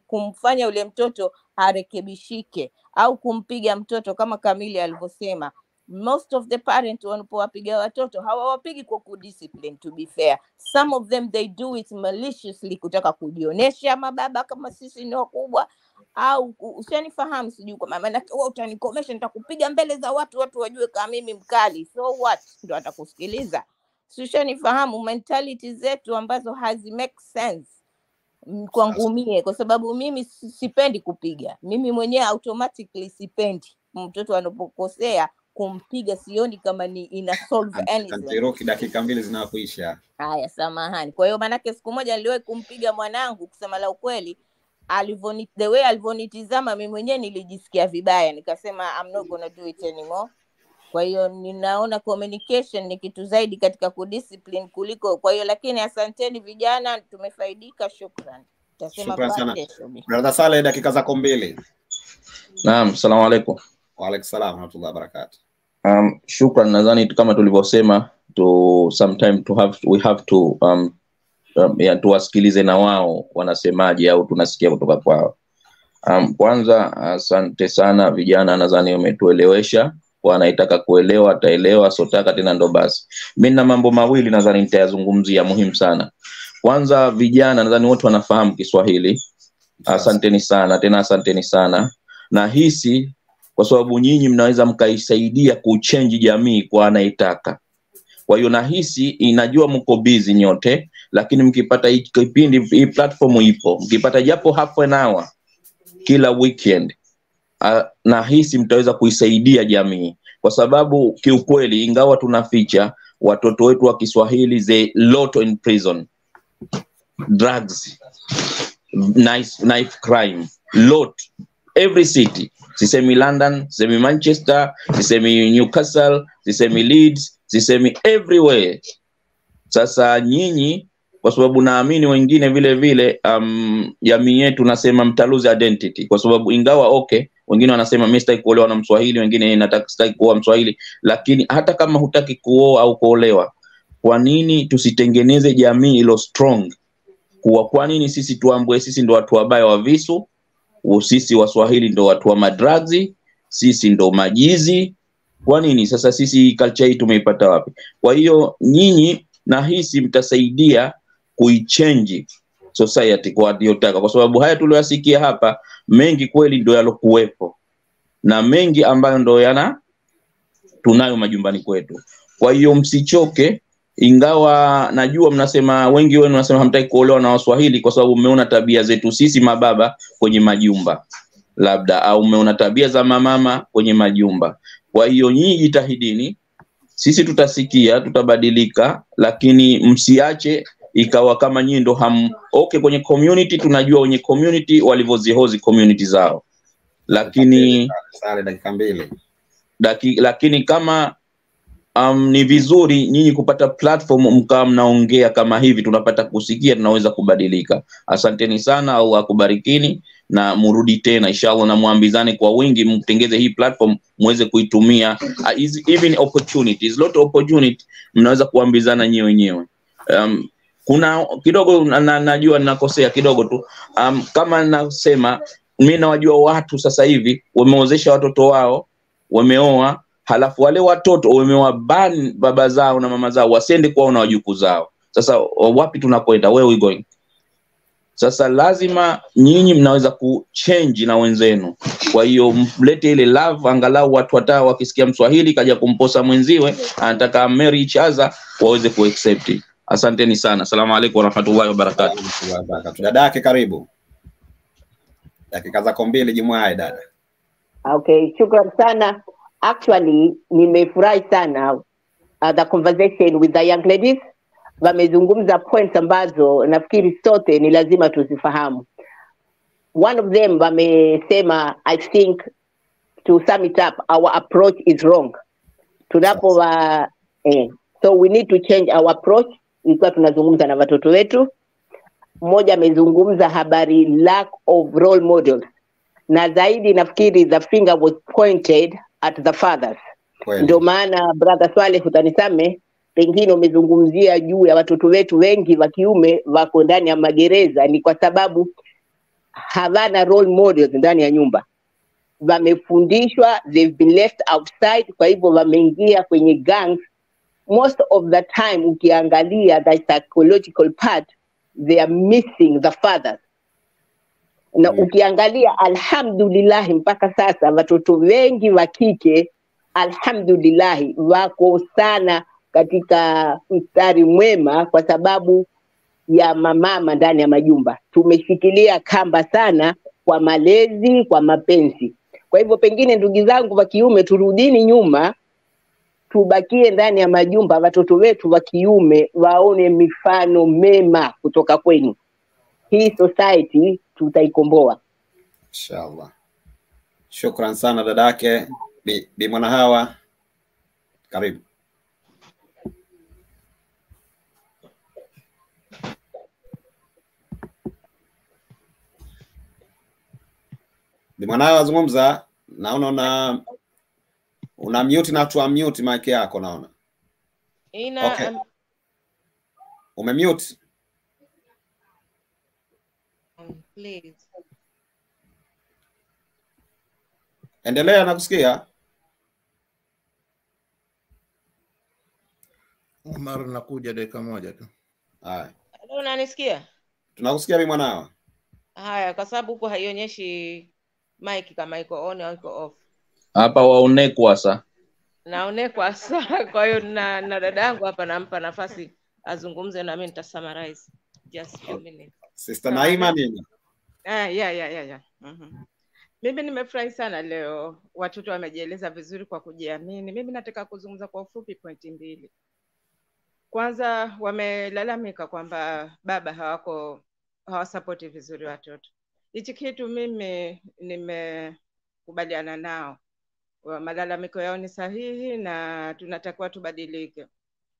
kumfanya yule mtoto arekebishike, au kumpiga mtoto kama Kamili alivyosema. Most of the parents wanapowapiga watoto hawawapigi kwa kudiscipline, to be fair. Some of them they do it maliciously, kutaka kujionesha mababa kama sisi ni wakubwa, au ushanifahamu, sijui kwa maana wewe utanikomesha, nitakupiga mbele za watu wajue kama mimi mkali, so what, ndio atakusikiliza. Ushanifahamu mentality zetu ambazo hazi make sense kwangu mie, kwa sababu mimi sipendi kupiga. Mimi mwenyewe automatically sipendi mtoto anapokosea kumpiga, sioni kama ni ina solve anything. Antiroki, dakika 2 zinakuisha. Haya, samahani. Kwa hiyo manake siku moja niliwahi kumpiga mwanangu, kusema la ukweli, the way alivonitizama mimi mwenyewe nilijisikia vibaya, nikasema I'm not gonna do it anymore. Kwa hiyo ninaona communication ni kitu zaidi katika kudiscipline kuliko. Kwa hiyo lakini asanteni vijana, tumefaidika, shukrani. Shukrani sana. Brother Saleh, dakika zako 2. Naam, asalamu alaykum. Wa alaykum salaam wa rahmatullahi wa barakatuh. Shukran. Nadhani kama tulivyosema, we have to tuwasikilize na wao wanasemaje au tunasikia kutoka kwao. Kwanza asante sana vijana, nadhani umetuelewesha. Wanaitaka kuelewa ataelewa, sotaka tena ndo basi. Mimi na mambo mawili nadhani nitayazungumzia muhimu sana. Kwanza vijana, nadhani wote wanafahamu Kiswahili. Asanteni sana, tena asanteni sana. Na hisi kwa sababu nyinyi mnaweza mkaisaidia kuchange jamii kwa anaitaka. Kwa hiyo nahisi, inajua mko busy nyote, lakini mkipata hii kipindi, hii platform ipo, mkipata japo half an hour kila weekend, nahisi mtaweza kuisaidia jamii. Kwa sababu kiukweli, ingawa tunaficha watoto wetu wa Kiswahili, they lot in prison, drugs, knife crime, lot. every city. Sisemi London, sisemi Manchester, sisemi Newcastle, sisemi Leeds, sisemi everywhere. Sasa nyinyi kwa sababu naamini wengine vile vile jamii yetu nasema mtaluzi identity kwa sababu ingawa okay wengine wanasema mimi sitaki kuolewa na Mswahili, wengine nataka sitaki kuoa Mswahili, lakini hata kama hutaki kuoa au kuolewa, kwa nini tusitengeneze jamii ilo strong? Kwa nini sisi tuambwe sisi ndo watu wabaya wa visu, sisi Waswahili ndo watu wa madrugs, sisi ndo majizi? Kwa nini? Sasa sisi culture hii tumeipata wapi? Kwa hiyo nyinyi nahisi mtasaidia kuichange society kwa waliotaka, kwa sababu haya tuliyosikia hapa mengi kweli ndio yalokuwepo na mengi ambayo ndio tunayo majumbani kwetu. Kwa hiyo msichoke, ingawa najua mnasema wengi wenu mnasema hamtaki kuolewa na Waswahili kwa sababu mmeona tabia zetu sisi mababa kwenye majumba labda, au mmeona tabia za mama kwenye majumba. Kwa hiyo nyinyi jitahidini, sisi tutasikia, tutabadilika, lakini msiache ikawa kama nyinyi ndo okay kwenye community. Tunajua wenye community walivyozihozi community zao, lakini dakika mbili. Lakini kama ni vizuri nyinyi kupata platform mkaa mnaongea kama hivi, tunapata kusikia, tunaweza kubadilika. Asanteni sana, au akubarikini na murudi tena inshallah, na muambizane kwa wingi, mtengeze hii platform muweze kuitumia. Even opportunities, lot of opportunity mnaweza kuambizana nyewe wenyewe. Kuna kidogo najua ninakosea kidogo tu, kama nasema mimi nawajua watu sasa hivi wameozesha watoto wao, wameoa, halafu wale watoto wamewabani baba zao na mama zao wasende kuona wajukuu zao. Sasa wapi tunakwenda? Where we going? Sasa lazima nyinyi mnaweza kuchange na wenzenu. Kwa hiyo mlete ile love, angalau watu watao wakisikia Mswahili kaja kumposa mwenziwe anataka marry each other waweze kuaccept. Asanteni sana. Asalamu alaykum wa rahmatullahi wa barakatuh. Dada yake karibu. Dakika zako mbili jimwae dada. Okay, shukran sana. Actually, nimefurahi sana the conversation with the young ladies. Wamezungumza points ambazo nafikiri sote ni lazima tuzifahamu. One of them wamesema, I think to sum it up, our approach is wrong. So we need to change our approach. Ikiwa tunazungumza na watoto wetu, mmoja amezungumza habari lack of role models, na zaidi nafikiri the finger was pointed at the fathers. Ndio maana brother Swaleh utanisame, pengine umezungumzia juu ya watoto wetu wengi wa kiume wako ndani ya magereza, ni kwa sababu hawana role models ndani ya nyumba. Wamefundishwa, they've been left outside, kwa hivyo wameingia kwenye gangs. Most of the time ukiangalia the psychological part, they are missing the fathers. Na ukiangalia alhamdulillah mpaka sasa watoto wengi wa kike alhamdulillah wako sana katika mstari mwema kwa sababu ya mamama ndani ya majumba. Tumeshikilia kamba sana kwa malezi, kwa mapenzi. Kwa hivyo pengine ndugu zangu wa kiume, turudini nyuma, tubakie ndani ya majumba, watoto wetu wa kiume waone mifano mema kutoka kwenu. Hii society tutaikomboa inshallah. Shukran sana dadake Bi Mwana Hawa, karibu. Bi Mwana Hawa zungumza. Naona una mute na tu unmute mic yako naona. Okay. Umemute. Please. Endelea na kusikia. Omar, nakuja dakika moja tu. Haya. Hello, unanisikia? Tunakusikia Bi Mwana Hawa. Haya, kwa sababu huko haionyeshi mic kama iko on au iko off. Hapa waonekwa sasa. Naonekwa sasa, kwa hiyo na dada yangu hapa nampa nafasi azungumze na mimi nitasummarize just a few minutes. Sister Naima nini? Yeah. Mimi nimefurahi sana leo, watoto wamejieleza vizuri kwa kujiamini. Mimi nataka kuzungumza kwa ufupi pointi mbili. Kwanza, wamelalamika kwamba baba hawasupport vizuri watoto. hichi kitu mimi nimekubaliana nao. Malalamiko yao ni sahihi na tunatakiwa tubadilike,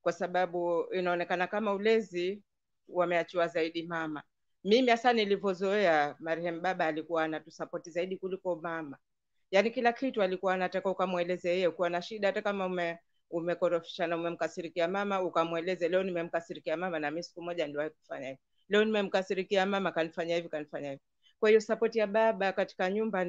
kwa sababu inaonekana kama ulezi wameachiwa zaidi mama. Mimi hasa nilivyozoea, marehemu baba alikuwa anatusapoti zaidi kuliko mama. Yaani kila kitu alikuwa anataka ukamweleze yeye, kuwa na shida hata kama umekorofishana, umemkasirikia mama, ukamweleze leo nimemkasirikia mama na mimi siku moja niliwahi kufanya hivi. Leo nimemkasirikia mama kanifanya hivi kanifanya hivi. Kwa hiyo support ya baba katika nyumba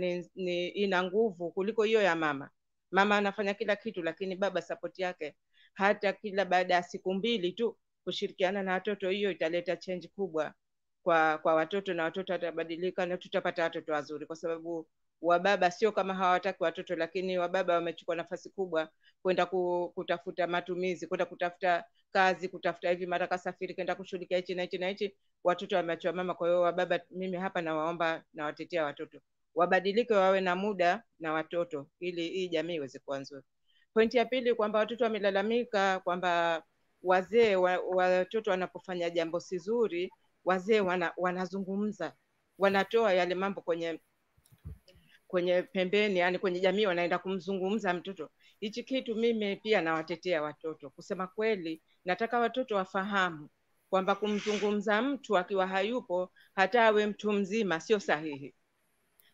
ina nguvu kuliko hiyo ya mama. Mama anafanya kila kitu, lakini baba support yake hata kila baada ya siku 2 tu kushirikiana na watoto, hiyo italeta change kubwa kwa watoto, na watoto watabadilika na tutapata watoto wazuri, kwa sababu wababa sio kama hawataki watoto, lakini wababa wamechukua nafasi kubwa kwenda kutafuta matumizi, kwenda kutafuta kazi, kutafuta hivi, mara kasafiri kwenda kushughulikia hichi na hichi na hichi, watoto wameachwa mama. Kwa hiyo wababa, mimi hapa nawaomba na watetea watoto wabadilike, wawe na muda na watoto ili hii jamii iweze kuwa nzuri. Pointi ya pili kwamba watoto wamelalamika kwamba wazee watoto wanapofanya jambo si zuri, wazee wanazungumza, wanatoa yale mambo kwenye pembeni, yani kwenye jamii, wanaenda kumzungumza mtoto. Hichi kitu mimi pia nawatetea watoto. Kusema kweli, nataka watoto wafahamu kwamba kumzungumza mtu akiwa hayupo, hata awe mtu mzima, sio sahihi.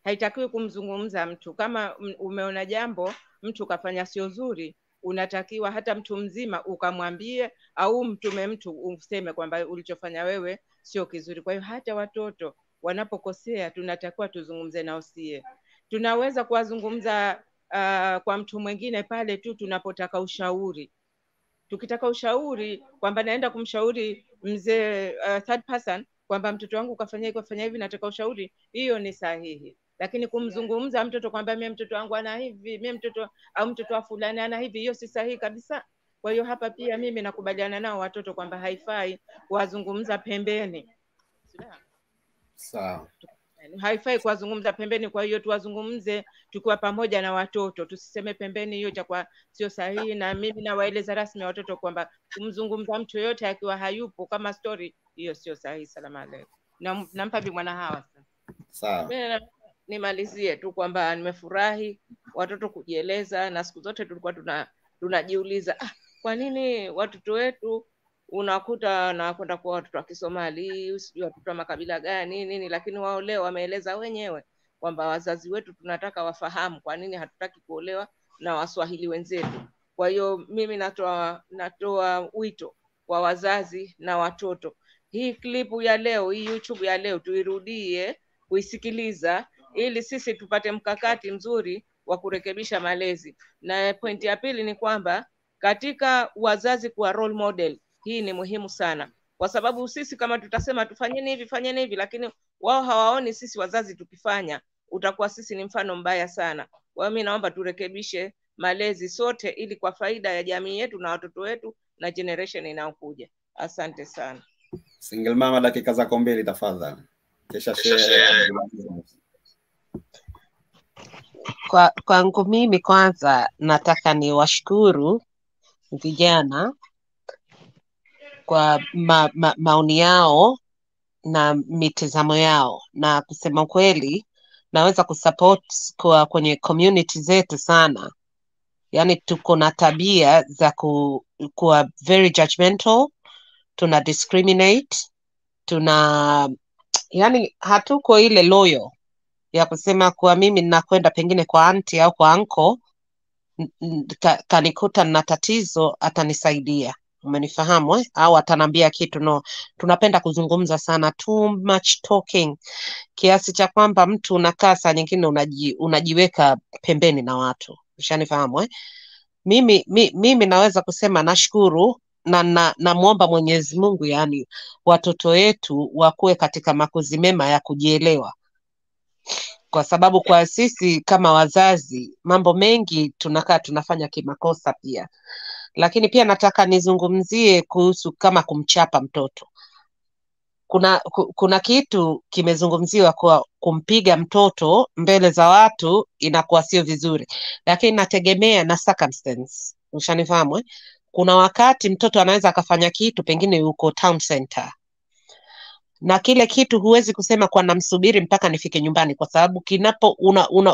Haitakiwi kumzungumza mtu. Kama umeona jambo mtu kafanya sio zuri, unatakiwa hata mtu mzima ukamwambie, au mtume mtu useme kwamba ulichofanya wewe sio kizuri. Kwa hiyo hata watoto wanapokosea tunatakiwa tuzungumze nao. Sie tunaweza kuwazungumza kwa mtu mwingine pale tu tunapotaka ushauri. Tukitaka ushauri kwamba naenda kumshauri mzee third person kwamba mtoto wangu kafanya hivi nataka ushauri, hiyo ni sahihi. Lakini kumzungumza mtoto kwamba mimi mtoto wangu ana hivi, mimi mtoto au mtoto wa fulani ana hivi, hiyo si sahihi kabisa. Kwa hiyo hapa pia mimi nakubaliana nao watoto kwamba haifai kuwazungumza pembeni. Sawa. Haifai kuwazungumza pembeni, kwa hiyo tuwazungumze tukiwa pamoja na watoto, tusiseme pembeni, hiyo itakuwa sio sahihi. Na mimi nawaeleza rasmi watoto kwamba kumzungumza mtu yote akiwa hayupo kama story, hiyo sio sahihi. Salamu alaykum. Nampa Bi Mwana Hawa sasa. Sawa. Mimi nimalizie tu kwamba nimefurahi watoto kujieleza, na siku zote tulikuwa tunajiuliza kwa nini watoto wetu unakuta na kwenda kwa watoto wa Kisomali, sijui watoto wa makabila gani nini, lakini wao leo wameeleza wenyewe kwamba wazazi wetu tunataka wafahamu kwa nini hatutaki kuolewa na Waswahili wenzetu. Kwa hiyo mimi natoa wito kwa wazazi na watoto, hii klipu ya leo, hii YouTube ya leo tuirudie kuisikiliza ili sisi tupate mkakati mzuri wa kurekebisha malezi. Na pointi ya pili ni kwamba katika wazazi kuwa role model, hii ni muhimu sana, kwa sababu sisi kama tutasema tufanyeni hivi, lakini wao hawaoni sisi wazazi tukifanya, utakuwa sisi ni mfano mbaya sana. Kwa hiyo mimi naomba turekebishe malezi sote, ili kwa faida ya jamii yetu na watoto wetu na generation inayokuja. Asante sana. Single mama, dakika zako 2 tafadhali. Kisha share. Kwangu mimi kwanza nataka ni washukuru vijana kwa maoni yao na mitazamo yao, na kusema kweli naweza kusupport kwa kwenye community zetu sana. Yani tuko na tabia za kuwa very judgmental, tuna discriminate, yani hatuko ile loyal ya kusema kuwa mimi ninakwenda pengine kwa auntie au kwa uncle, kanikuta na tatizo atanisaidia, umenifahamu au atanambia kitu. No, tunapenda kuzungumza sana, too much talking, kiasi cha kwamba mtu unakaa saa nyingine unajiweka pembeni na watu. Ushanifahamu mimi naweza kusema nashukuru na namuomba Mwenyezi Mungu, yani watoto wetu wakuwe katika makuzi mema ya kujielewa, kwa sababu kwa sisi kama wazazi mambo mengi tunakaa tunafanya kimakosa pia. Lakini pia nataka nizungumzie kuhusu kama kumchapa mtoto. Kuna kitu kimezungumziwa kwa kumpiga mtoto mbele za watu inakuwa sio vizuri, lakini nategemea na circumstance. Ushanifahamu Kuna wakati mtoto anaweza akafanya kitu pengine uko town center, na kile kitu huwezi kusema kwa namsubiri mpaka nifike nyumbani, kwa sababu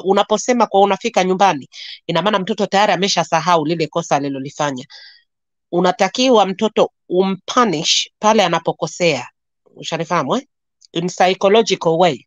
unaposema kwa unafika nyumbani, ina maana mtoto tayari ameshasahau lile kosa alilolifanya. Unatakiwa mtoto umpunish pale anapokosea. Ushanifahamu in psychological way.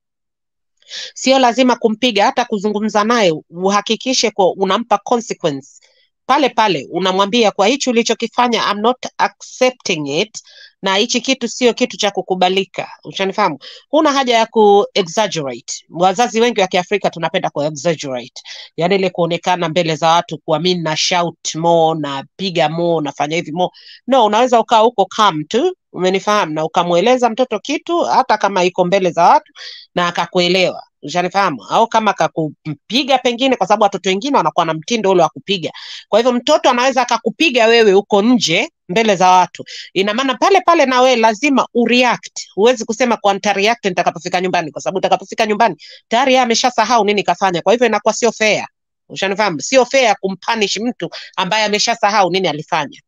Sio lazima kumpiga, hata kuzungumza naye uhakikishe kwa unampa consequence. Pale pale unamwambia kwa hichi ulichokifanya I'm not accepting it, na hichi kitu sio kitu cha kukubalika. Ushanifahamu? Huna haja ya ku-exaggerate. Wazazi wengi wa Kiafrika tunapenda ku-exaggerate. Yaani ile kuonekana mbele za watu kwa mimi na shout more, na piga more, nafanya hivi more. No, unaweza ukaa huko calm tu, umenifahamu, na ukamueleza mtoto kitu hata kama iko mbele za watu na akakuelewa. Ushanifahamu? Au kama akakupiga pengine, kwa sababu watoto wengine wanakuwa na mtindo ule wa kupiga. Kwa hivyo mtoto anaweza akakupiga wewe uko nje mbele za watu. Ina maana pale pale na wewe lazima ureact. Huwezi kusema kwa nitareact nitakapofika nyumbani, kwa sababu utakapofika nyumbani tayari yeye ameshasahau nini kafanya. Kwa hivyo inakuwa sio fair. Ushanifahamu? Sio fair kumpunish mtu ambaye ameshasahau nini alifanya.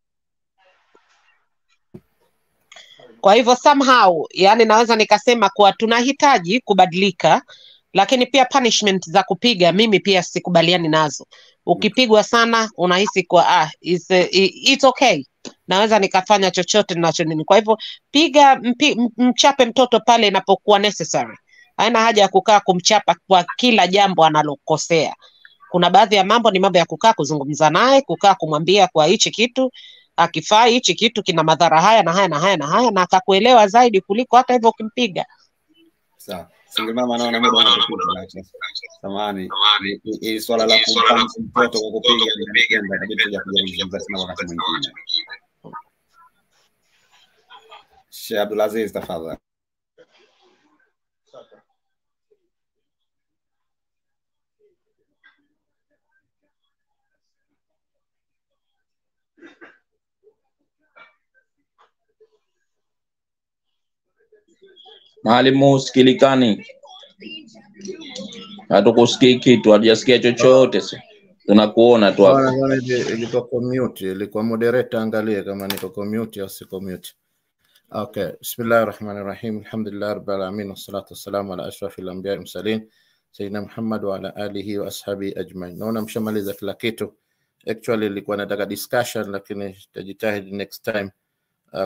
Kwa hivyo somehow, yani naweza nikasema kwa tunahitaji kubadilika, lakini pia punishment za kupiga mimi pia sikubaliani nazo. Ukipigwa sana unahisi kwa it's okay, naweza nikafanya chochote ninacho nini. Kwa hivyo piga, mchape mtoto pale inapokuwa necessary. Haina haja ya kukaa kumchapa kwa kila jambo analokosea. Kuna baadhi ya mambo ni mambo ya kukaa kuzungumza naye, kukaa kumwambia kwa hichi kitu akifaa, hichi kitu kina madhara haya na haya na haya na haya, na akakuelewa zaidi kuliko hata hivyo ukimpiga. Sawa. Singemama naona muda unapita. Samahani. Hii swala la kumpa mtoto kwa kupiga inabidi tuje kujalizungumza tena wakati mwingine. Sheikh Abdulaziz, tafadhali. Mwalimu usikilikani. Hatukusikii kitu, hatujasikia chochote. Tunakuona tu hapa. Ilikuwa commute, ilikuwa moderator, angalia kama niko commute au si commute. Okay, bismillahirrahmanirrahim. Alhamdulillah rabbil alamin, wassalatu wassalamu ala ashrafil anbiya'i mursalin sayyidina Muhammad wa ala alihi wa ashabi ajma'in. Naona mshamaliza kila kitu. Actually ilikuwa nataka discussion, lakini tutajitahidi next time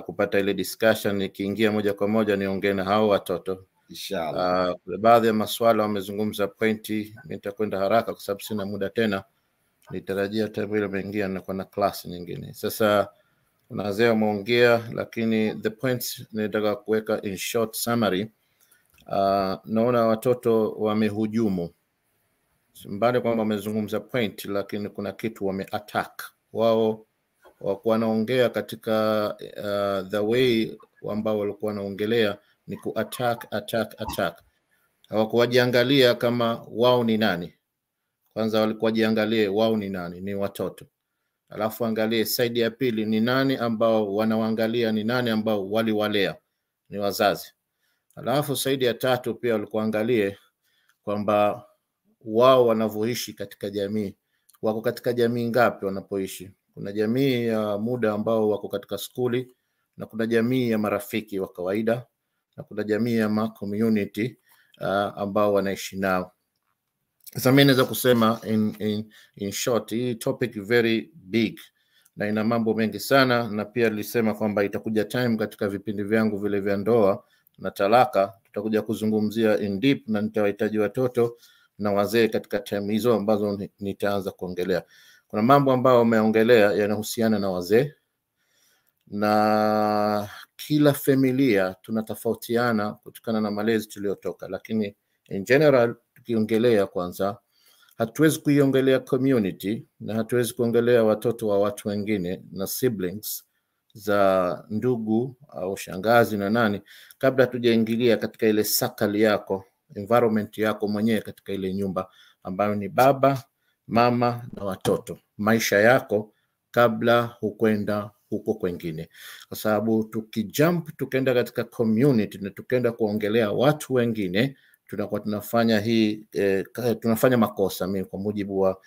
kupata ile discussion nikiingia moja kwa moja niongee na hao watoto inshallah. Baadhi ya maswala wamezungumza pointi, nitakwenda haraka kwa sababu sina muda tena. Nitarajia tabu ile mengia na kuna class nyingine. Sasa unaweza muongea, lakini the points nitaka kuweka in short summary. Naona watoto wamehujumu, mbali kwamba wamezungumza point, lakini kuna kitu wame-attack. Wao wakuwa wanaongea katika the way ambao walikuwa wanaongelea ni attack. Hawakuwajiangalia kama wao ni nani. Kwanza walikuwa jiangalie wao ni nani, ni watoto. Alafu angalie side ya pili ni nani ambao wanawaangalia, ni nani ambao waliwalea, ni wazazi. Alafu side ya tatu pia walikuwa angalie kwamba wao wanavyoishi katika jamii, wako katika jamii ngapi wanapoishi. Kuna jamii ya muda ambao wako katika skuli, na kuna jamii ya marafiki wa kawaida, na kuna jamii ya community ambao wanaishi nao. Sasa mimi naweza kusema in short, hii topic very big na ina mambo mengi sana, na pia nilisema kwamba itakuja time katika vipindi vyangu vile vya ndoa na talaka tutakuja kuzungumzia in deep, na nitawahitaji watoto na wazee katika time hizo ambazo nitaanza kuongelea. Kuna mambo ambayo umeongelea yanahusiana na wazee, na kila familia tunatofautiana kutokana na malezi tuliotoka, lakini in general tukiongelea, kwanza hatuwezi kuiongelea community na hatuwezi kuongelea watoto wa watu wengine na siblings za ndugu au shangazi na nani kabla hatujaingilia katika ile circle yako, environment yako mwenyewe katika ile nyumba ambayo ni baba, mama na watoto, maisha yako kabla hukwenda huko kwengine. Kwa sababu tukijump tukaenda katika community na tukaenda kuongelea watu wengine, tunakuwa tunafanya tunafanya makosa. Mimi kwa mujibu wa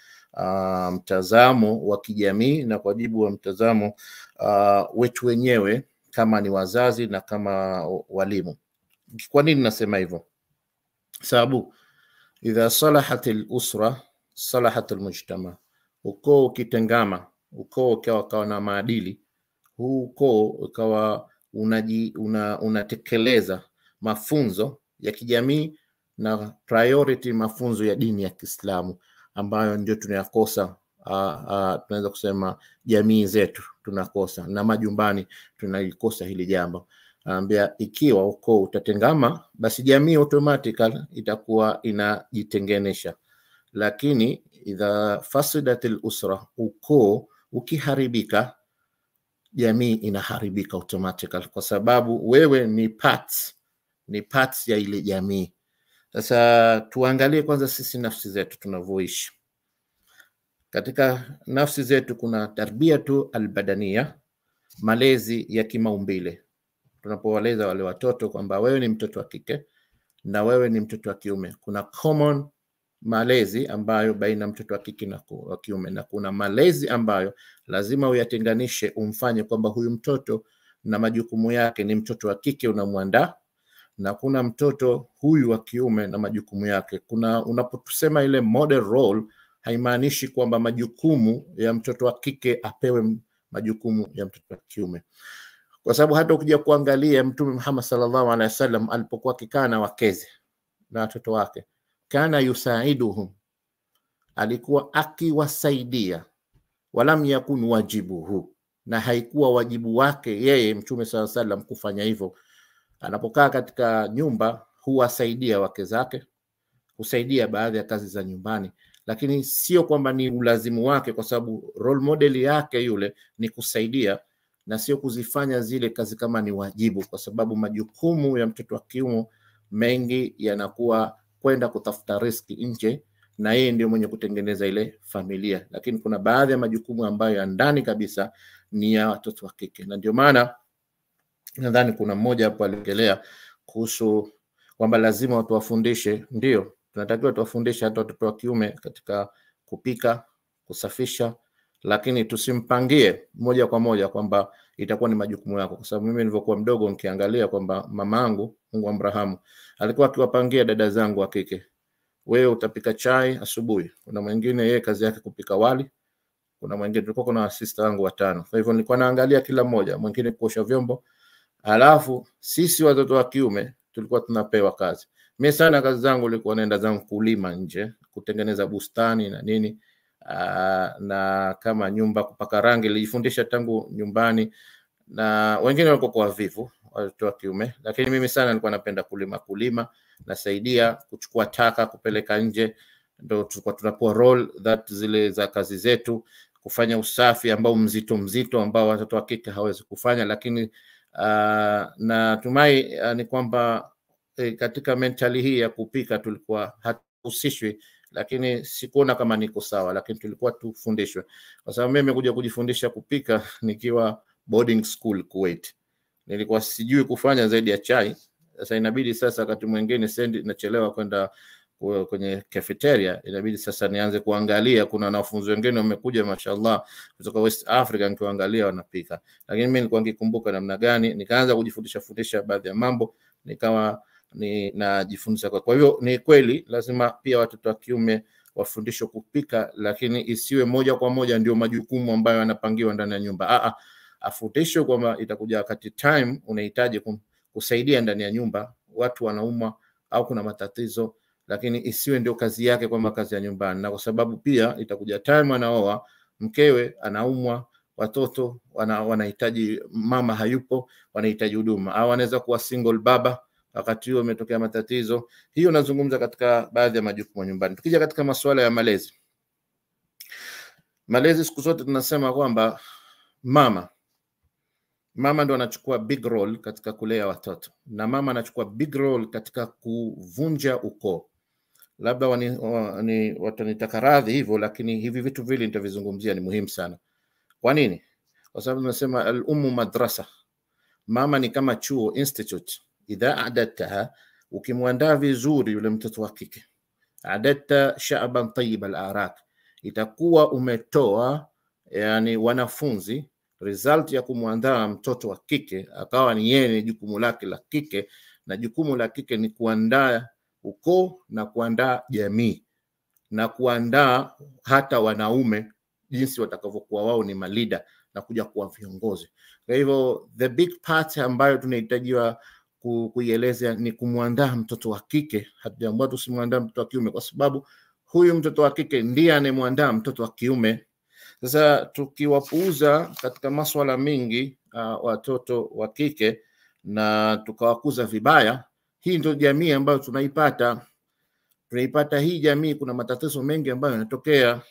mtazamo wa kijamii na kwa mujibu wa mtazamo wetu wenyewe kama ni wazazi na kama walimu. Kwa nini nasema hivyo? Sababu idha salahat al-usra salahat al-mujtama. Ukoo ukitengama, ukoo ukawa na maadili, huu ukoo ukawa unatekeleza mafunzo ya kijamii na priority mafunzo ya dini ya Kiislamu ambayo ndio tunayakosa. Tunaweza kusema jamii zetu tunakosa, na majumbani tunalikosa hili jambo. Anambia ikiwa ukoo utatengama, basi jamii automatically itakuwa inajitengenesha. Lakini idha fasidatil usra, ukoo ukiharibika, jamii inaharibika automatically, kwa sababu wewe ni parts ya ile jamii. Sasa tuangalie kwanza sisi nafsi zetu tunavyoishi. Katika nafsi zetu kuna tarbiyatu albadania, malezi ya kimaumbile. Tunapowaleza wale watoto kwamba wewe ni mtoto wa kike na wewe ni mtoto wa kiume, kuna common malezi ambayo baina mtoto wa kike na wa kiume, na kuna malezi ambayo lazima uyatenganishe, umfanye kwamba huyu mtoto na majukumu yake ni mtoto wa kike unamwandaa, na kuna mtoto huyu wa kiume na majukumu yake. Kuna unapotusema ile model role, haimaanishi kwamba majukumu ya mtoto wa kike apewe majukumu ya mtoto wa kiume, kwa sababu hata ukija kuangalia Mtume Muhammad sallallahu alaihi wasallam alipokuwa akikaa na wakeze na watoto wake, kana yusaiduhum, alikuwa akiwasaidia, walam yakun wajibuhu, na haikuwa wajibu wake yeye Mtume sallallahu alaihi wasallam kufanya hivyo. Anapokaa katika nyumba huwasaidia wake zake, husaidia baadhi ya kazi za nyumbani, lakini sio kwamba ni ulazimu wake, kwa sababu role model yake yule ni kusaidia na sio kuzifanya zile kazi kama ni wajibu, kwa sababu majukumu ya mtoto wa kiume mengi yanakuwa kwenda kutafuta riski nje, na yeye ndio mwenye kutengeneza ile familia. Lakini kuna baadhi ya majukumu ambayo ya ndani kabisa ni ya watoto wa kike, na ndio maana nadhani kuna mmoja hapo aliongelea kuhusu kwamba lazima watu wafundishe. Ndio, tunatakiwa tuwafundishe hata watoto wa kiume katika kupika, kusafisha, lakini tusimpangie moja kwa moja kwamba itakuwa ni majukumu yako. Kwa sababu mimi nilivyokuwa mdogo nikiangalia kwamba mamangu, Mungu amrahamu, alikuwa akiwapangia dada zangu wa kike, wewe utapika chai asubuhi. Kuna mwingine yeye kazi yake kupika wali, kuna mwingine, tulikuwa kuna sister wangu 5. Kwa hivyo nilikuwa naangalia kila mmoja, mwingine kuosha vyombo. Alafu sisi watoto wa kiume tulikuwa tunapewa kazi. Mimi sana kazi zangu nilikuwa naenda zangu kulima nje, kutengeneza bustani na nini, na kama nyumba kupaka rangi nilijifundisha tangu nyumbani, na wengine walikuwa kwa vivu watoto wa kiume, lakini mimi sana nilikuwa napenda kulima, nasaidia kuchukua taka kupeleka nje. Ndio tulikuwa tunapewa role that zile za kazi zetu, kufanya usafi ambao mzito ambao watoto wa kike hawezi kufanya. Lakini natumai ni kwamba katika mentali hii ya kupika tulikuwa hatuhusishwi, lakini sikuona kama niko sawa, lakini tulikuwa tufundishwe. Kwa sababu mimi kuja kujifundisha kupika nikiwa boarding school Kuwait, nilikuwa sijui kufanya zaidi ya chai. Sasa inabidi sasa wakati mwingine sendi nachelewa kwenda kwenye cafeteria, inabidi sasa nianze kuangalia kuna wanafunzi wengine wamekuja mashallah kutoka West Africa, nikiangalia wanapika. Lakini mimi nilikuwa nikikumbuka namna gani, nikaanza kujifundisha baadhi ya mambo, nikawa najifunza. Kwa hivyo ni kweli lazima pia watoto wa kiume wafundishwe kupika, lakini isiwe moja kwa moja ndio majukumu ambayo yanapangiwa ndani ya nyumba. Afundishwe kwamba itakuja wakati time unahitaji kusaidia ndani ya nyumba, watu wanaumwa au kuna matatizo, lakini isiwe ndio kazi yake kwamba kazi ya nyumbani. Na kwa sababu pia itakuja time anaoa, mkewe anaumwa, watoto wanahitaji, mama hayupo, wanahitaji huduma, au anaweza kuwa single baba wakati huo umetokea matatizo. Hiyo nazungumza katika baadhi ya majukumu nyumbani. Tukija katika masuala ya malezi siku zote tunasema kwamba mama ndo anachukua big role katika kulea watoto, na mama anachukua big role katika kuvunja ukoo. Labda watanitaka radhi hivyo, lakini hivi vitu vile nitavizungumzia ni muhimu sana. Kwa nini? Kwa sababu tunasema al-ummu madrasa, mama ni kama chuo, institute. Idha adataha, ukimwandaa vizuri yule mtoto wa kike, adata sha'ban tayyib al-arak, itakuwa umetoa yani wanafunzi result ya kumwandaa mtoto wa kike akawa ni yeye ni jukumu lake la kike, na jukumu la kike ni kuandaa ukoo na kuandaa jamii na kuandaa hata wanaume jinsi watakavyokuwa wao ni malida na kuja kuwa viongozi. Kwa hivyo the big part ambayo tunahitajiwa kuieleza ni kumwandaa mtoto wa kike, hatujaambiwa tusimwandaa mtoto wa kiume, kwa sababu huyu mtoto wa kike ndiye anemwandaa mtoto wa kiume. Sasa tukiwapuuza katika masuala mingi watoto wa kike na tukawakuza vibaya, hii ndio jamii ambayo tunaipata hii jamii. Kuna matatizo mengi ambayo yanatokea.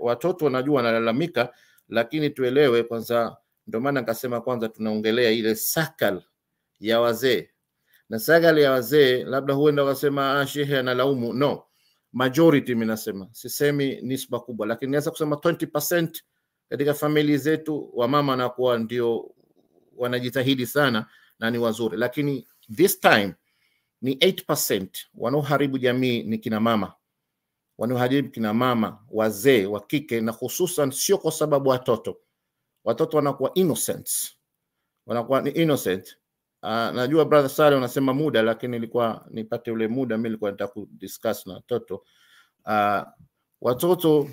Watoto wanajua wanalalamika, lakini tuelewe kwanza, ndio maana nikasema kwanza tunaongelea ile sakal ya wazee. Na sakal ya wazee labda huenda wakasema shehe analaumu, no, majority mimi nasema, sisemi nisba kubwa, lakini naweza kusema 20% katika familia zetu wamama na kuwa ndio wanajitahidi sana na ni wazuri, lakini this time ni 8% wanaoharibu jamii ni kina mama. Wanaoharibu kina mama, wazee wa kike, na hususan sio kwa sababu watoto wanakuwa innocent. Najua brother Sale unasema muda, lakini nilikuwa nipate ule muda, mimi nilikuwa nataka kudiscuss na watoto.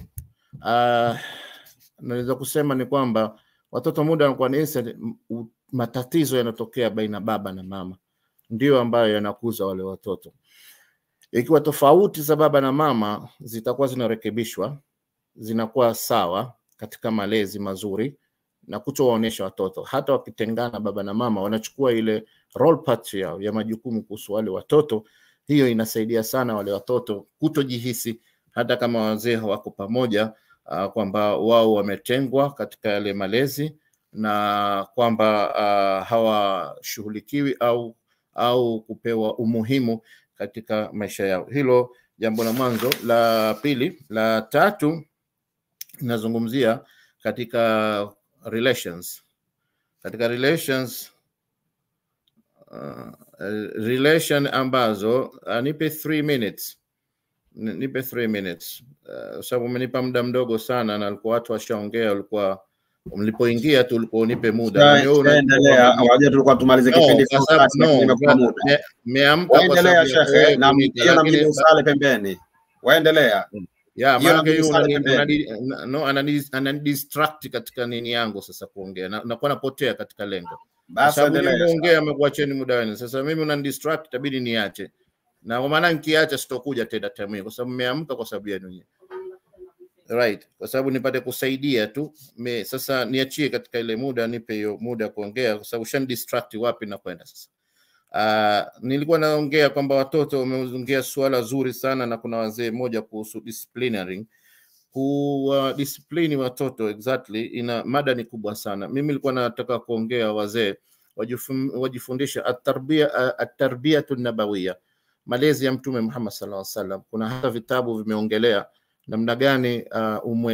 Naweza kusema ni kwamba watoto muda wanakuwa ni innocent, matatizo yanatokea baina baba na mama ndio ambayo yanakuza wale watoto. Ikiwa tofauti za baba na mama zitakuwa zinarekebishwa, zinakuwa sawa katika malezi mazuri na kutowaonesha watoto, hata wakitengana baba na mama wanachukua ile role part yao ya majukumu kuhusu wale watoto, hiyo inasaidia sana wale watoto kutojihisi hata kama wazee wako pamoja kwamba wao wametengwa katika yale malezi na kwamba hawashughulikiwi au kupewa umuhimu katika maisha yao. Hilo jambo la mwanzo. La pili, la tatu nazungumzia katika relations. Katika relation ambazo nipe 3 minutes. Sababu umenipa muda mdogo sana na alikuwa watu washaongea, walikuwa mlipoingia tu ulikuwa unipe muda. Endelea, waje tulikuwa tumalize kipindi kwa sababu nimekupa muda. Meamka kwa sababu shehe na hiyo na mjibu Sale pembeni. Waendelea. Maana ana distract katika nini yangu sasa kuongea na kwa napotea katika lengo. Basi endelea. Muongea amekuacheni muda wenu. Sasa mimi una distract, itabidi niache. Na kwa maana nikiacha sitokuja tena time hiyo kwa sababu nimeamka kwa sababu yenu. Right, kwa sababu nipate kusaidia tu. Sasa niachie katika ile muda, nipe hiyo muda kuongea kwa sababu shan distract wapi na kwenda sasa. Nilikuwa naongea kwamba watoto wameongea swala zuri sana, na kuna wazee moja kuhusu disciplinary, discipline watoto. Exactly, ina mada ni kubwa sana. Mimi nilikuwa nataka kuongea wazee wajifundisha at-tarbiyatu an-nabawiyya, malezi ya Mtume Muhammad sallallahu alaihi wasallam. Kuna hata vitabu vimeongelea namna gani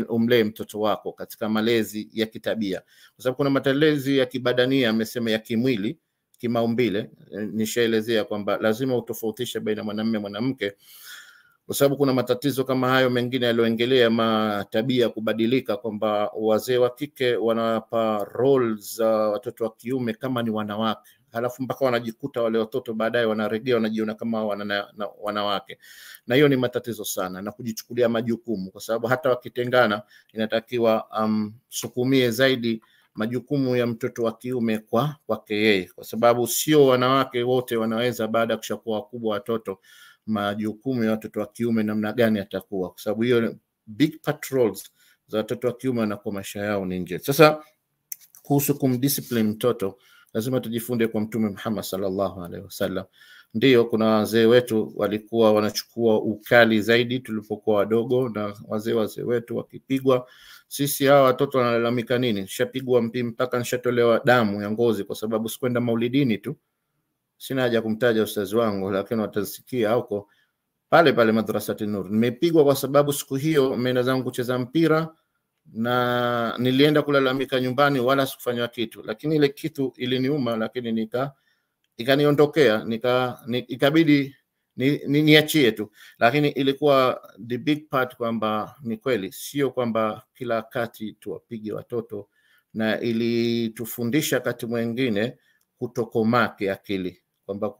umlee mtoto wako katika malezi ya kitabia, kwa sababu kuna malezi ya kibadania, amesema ya kimwili, kimaumbile. Nishaelezea kwamba lazima utofautishe baina mwanamume mwanamke, kwa sababu kuna matatizo kama hayo mengine yalioengelea matabia kubadilika, kwamba wazee wa kike wanawapa roles za watoto wa kiume kama ni wanawake, halafu mpaka wanajikuta wale watoto baadaye wanarejea wanajiona kama wanawake, na hiyo ni matatizo sana, na kujichukulia majukumu, kwa sababu hata wakitengana inatakiwa sukumie zaidi majukumu ya mtoto wa kiume kwake yeye, kwa sababu sio wanawake wote wanaweza baada ya kushakuwa wakubwa watoto majukumu ya watoto wa kiume namna gani atakuwa, kwa sababu hiyo big patrols za watoto wa kiume na kwa maisha yao ni nje. Sasa kuhusu kumdiscipline mtoto, lazima tujifunde kwa Mtume Muhammad sallallahu alaihi wasallam. Ndio kuna wazee wetu walikuwa wanachukua ukali zaidi tulipokuwa wadogo, na wazee wetu wakipigwa, sisi hawa watoto wanalalamika nini? Nishapigwa mpaka nishatolewa damu ya ngozi kwa sababu sikwenda maulidini tu. Sina haja kumtaja ustazi wangu, lakini watasikia huko pale madrasati Nur. Nimepigwa kwa sababu siku hiyo nimeenda zangu kucheza mpira na nilienda kulalamika nyumbani, wala sikufanywa kitu, lakini ile kitu iliniuma, lakini ikaniondokea, ikabidi niachie tu. Lakini ilikuwa the big part kwamba ni kweli sio kwamba kila wakati tuwapige watoto, na ilitufundisha wakati mwingine kutokomake akili, kwamba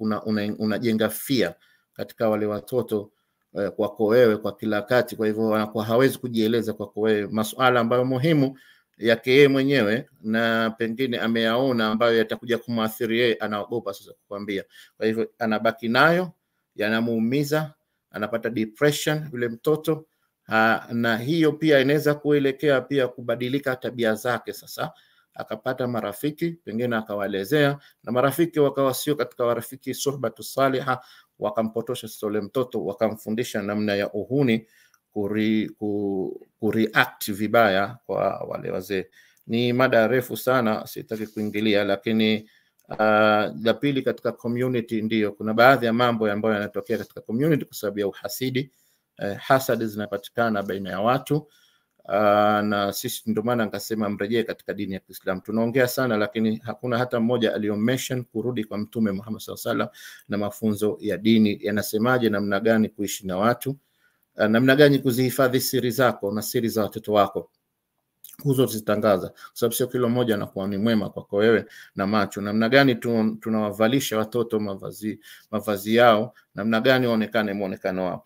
unajenga fear katika wale watoto kwako wewe kwa kila wakati. Kwa hivyo anakuwa hawezi kujieleza kwako wewe masuala ambayo muhimu yake yeye mwenyewe na pengine ameyaona ambayo yatakuja kumwathiri yeye, anaogopa sasa kukwambia. Kwa hivyo anabaki nayo, yanamuumiza, anapata depression yule mtoto. Na hiyo pia inaweza kuelekea pia kubadilika tabia zake. Sasa akapata marafiki, pengine akawaelezea, na marafiki wakawa sio katika warafiki suhbatu saliha, wakampotosha sasa yule mtoto, wakamfundisha namna ya uhuni, kureact vibaya kwa wale wazee. Ni mada refu sana, sitaki kuingilia, lakini la pili katika community, ndio kuna baadhi ya mambo ambayo yanatokea katika community kwa sababu ya uhasidi. Hasad zinapatikana baina ya watu, na sisi ndio maana nikasema mrejee katika dini ya Kiislamu. Tunaongea sana, lakini hakuna hata mmoja aliyomention kurudi kwa Mtume Muhammad sallallahu alaihi wasallam na mafunzo ya dini yanasemaje, namna gani kuishi na watu, namna gani kuzihifadhi siri zako na siri za watoto wako, kuzitangaza, kwa sababu sio kila mmoja anakuwa ni mwema kwako wewe na macho. Namna gani tunawavalisha watoto mavazi yao, namna gani waonekane muonekano wao.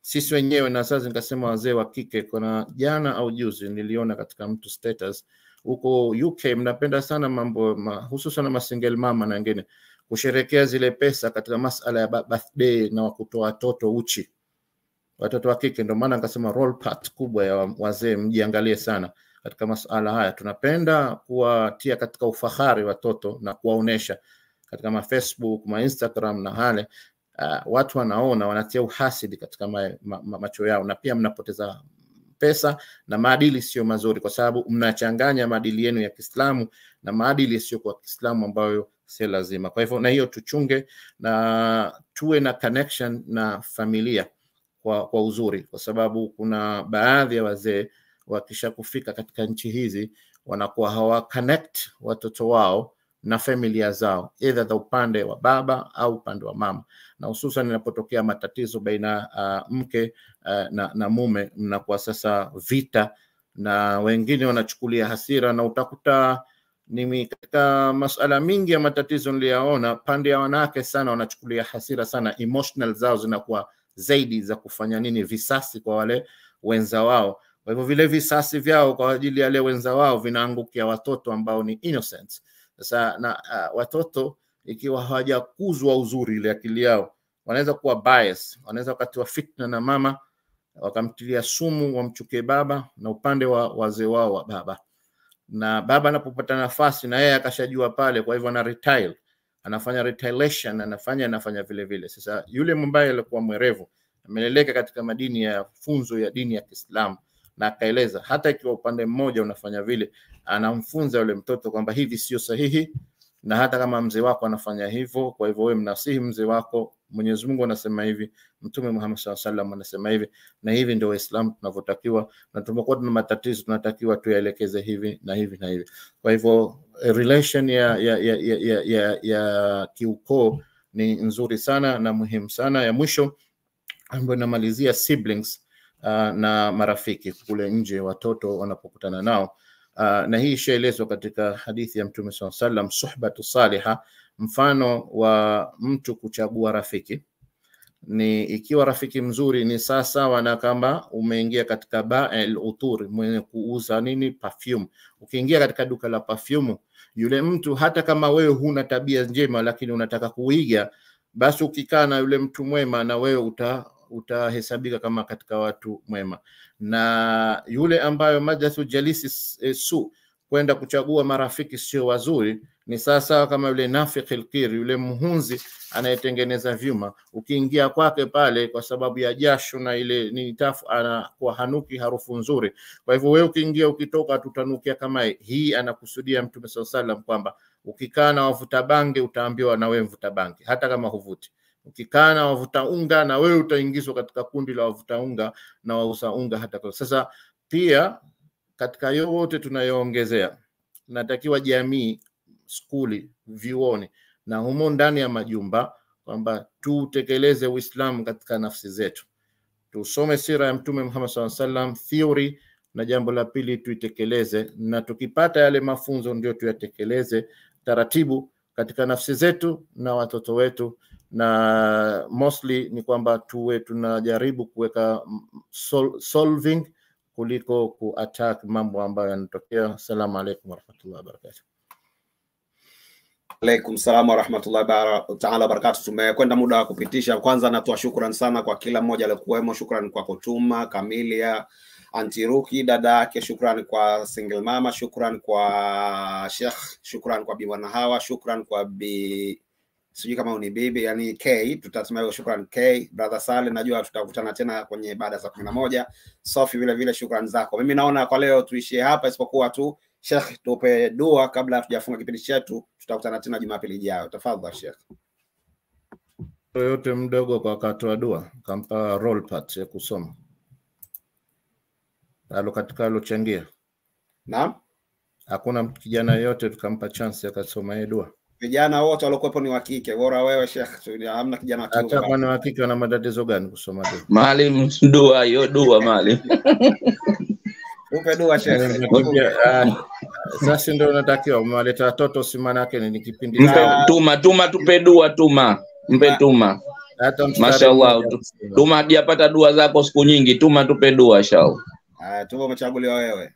Sisi wenyewe, na sasa nikasema wazee wa kike, kuna jana au juzi niliona katika mtu status huko UK, mnapenda sana mambo hususan masingle mama na wengine kusherekea zile pesa katika masala ya birthday na wakutoa watoto uchi, watoto wa kike. Ndio maana nikasema role part kubwa ya wazee, mjiangalie sana katika masuala haya. Tunapenda kuwatia katika ufahari watoto na kuwaonesha katika Facebook, Instagram na hale. Watu wanaona, wanatia uhasidi katika macho yao, na pia mnapoteza pesa na maadili sio mazuri, kwa sababu mnachanganya maadili yenu ya Kiislamu na maadili sio kwa Kiislamu ambayo si lazima. Kwa hivyo na hiyo tuchunge na tuwe na connection na familia kwa uzuri, kwa sababu kuna baadhi ya wazee wakisha kufika katika nchi hizi wanakuwa hawa connect watoto wao na familia zao, either the upande wa baba au upande wa mama, na hususan inapotokea matatizo baina mke na mume, mnakuwa sasa vita, na wengine wanachukulia hasira, na utakuta ni katika masuala mingi ya matatizo niliyaona, pande ya wanawake sana wanachukulia hasira sana, emotional zao zinakuwa zaidi za kufanya nini, visasi kwa wale wenza wao. Kwa hivyo vile visasi vyao kwa ajili ya wale wenza wao vinaangukia watoto ambao ni innocent. Sasa na watoto ikiwa hawajakuzwa uzuri ile akili yao, wanaweza kuwa bias, wanaweza wakati wa fitna na mama wakamtilia sumu, wamchukie baba na upande wa wazee wao wa baba, na baba anapopata nafasi na yeye akashajua pale, kwa hivyo ana retile, anafanya retaliation, anafanya vile vile. Sasa yule ambaye alikuwa mwerevu, ameleleka katika madini ya funzo ya dini ya Kiislamu, na akaeleza hata ikiwa upande mmoja unafanya vile, anamfunza yule mtoto kwamba hivi sio sahihi, na hata kama mzee wako anafanya hivyo, kwa hivyo wewe mnasihi mzee wako, Mwenyezi Mungu anasema hivi, Mtume Muhammad sallallahu alaihi wasallam anasema hivi, na hivi ndio Uislamu tunavyotakiwa, na tunapokuwa tuna matatizo tunatakiwa tuyaelekeze hivi na hivi na hivi. Kwa hivyo relation ya kiukoo ni nzuri sana na muhimu sana. Ya mwisho ambayo namalizia, siblings na marafiki kule nje, watoto wanapokutana nao, na hii ishaelezwa katika hadithi ya Mtume sallallahu alaihi wasallam, suhbatu saliha. Mfano wa mtu kuchagua rafiki ni ikiwa rafiki mzuri ni sawa na kama umeingia katika ba'il utur, mwenye kuuza nini, perfume. Ukiingia katika duka la perfume, yule mtu hata kama wewe huna tabia njema lakini unataka kuiga, basi ukikaa na yule mtu mwema na wewe utahesabika kama katika watu mwema. Na yule ambayo majlisu jalisi su, kwenda kuchagua marafiki sio wazuri, ni sawa kama yule nafiqil kir, yule muhunzi anayetengeneza vyuma. Ukiingia kwake pale kwa sababu ya jasho na ile ni tafu, anakuwa hanuki harufu nzuri. Kwa hivyo wewe ukiingia ukitoka tutanukia kama hii. Anakusudia Mtume sallallahu alaihi wasallam kwamba ukikaa na wavuta bangi utaambiwa na wewe mvuta bangi hata kama huvuti. Ukikaa na wavuta unga na wewe utaingizwa katika kundi la wavuta unga na wauza unga hata kwa. Sasa pia katika yote tunayoongezea, natakiwa jamii, skuli, vyuoni na humo ndani ya majumba, kwamba tutekeleze Uislamu katika nafsi zetu. Tusome sira ya Mtume Muhammad sallallahu alaihi wasallam theory, na jambo la pili tuitekeleze, na tukipata yale mafunzo ndio tuyatekeleze taratibu. katika nafsi zetu na watoto wetu, na mostly ni kwamba tuwe tunajaribu kuweka solving kuliko ku-attack mambo ambayo yanatokea. Assalamu alaykum warahmatullahi wabarakatuh. Alaikum salam wa rahmatullahi ta'ala wabarakatuh. Tumekwenda muda wa kupitisha. Kwanza natoa shukrani sana kwa kila mmoja aliyekuwemo. Shukrani kwa Kutuma, Kamilia, Antiruki, dada yake, shukrani kwa single mama, shukrani kwa Sheikh, shukrani kwa Biwana Hawa, shukrani kwa sijui kama ni bibi, yani K, tutasema hiyo shukrani K, brother Sale, najua tutakutana tena kwenye baada ya saa 11. Sofi vile vile shukrani zako. Mimi naona kwa leo tuishie hapa, isipokuwa tu Sheikh tupe dua kabla hatujafunga kipindi chetu. Tutakutana tena Jumapili ijayo. Tafadhali Sheikh. Yote mdogo kwa wakati wa dua kampa role part ya kusoma. Katika alochangia. Naam. Hakuna kijana yote tukampa chance akasoma yeye dua. Vijana wote waliokuwepo ni wa kike. Bora wewe Sheikh, hamna kijana wa kiume. Hata kama wa kike wana matatizo gani kusoma dua? Maalim dua hiyo dua maalim. Upe dua Sheikh. Sasa ndio unatakiwa umeleta watoto, si maana yake ni kipindi tuma tupe dua tuma. Mpe tuma. Mashaallah. Tuma hajapata dua zako siku nyingi, tuma tupe dua inshallah. Tupo umechaguliwa wewe.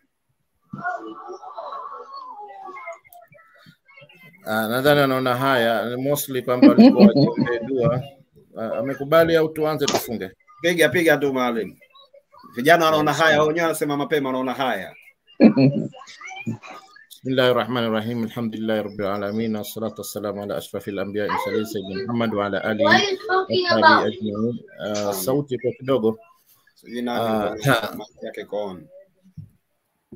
Nadhani anaona haya mostly kwamba alikuwa dua. Amekubali au tuanze tufunge? Piga tu Maalim. Vijana wanaona haya, wenyewe wanasema mapema wanaona haya. Bismillahirrahmanirrahim. Alhamdulillahi rabbil alamin. Wassalatu wassalamu ala ashrafil anbiya'i wa sayyidina Muhammad wa ala alihi wa sahbihi ajma'in. Sauti kwa kidogo. Yake kon.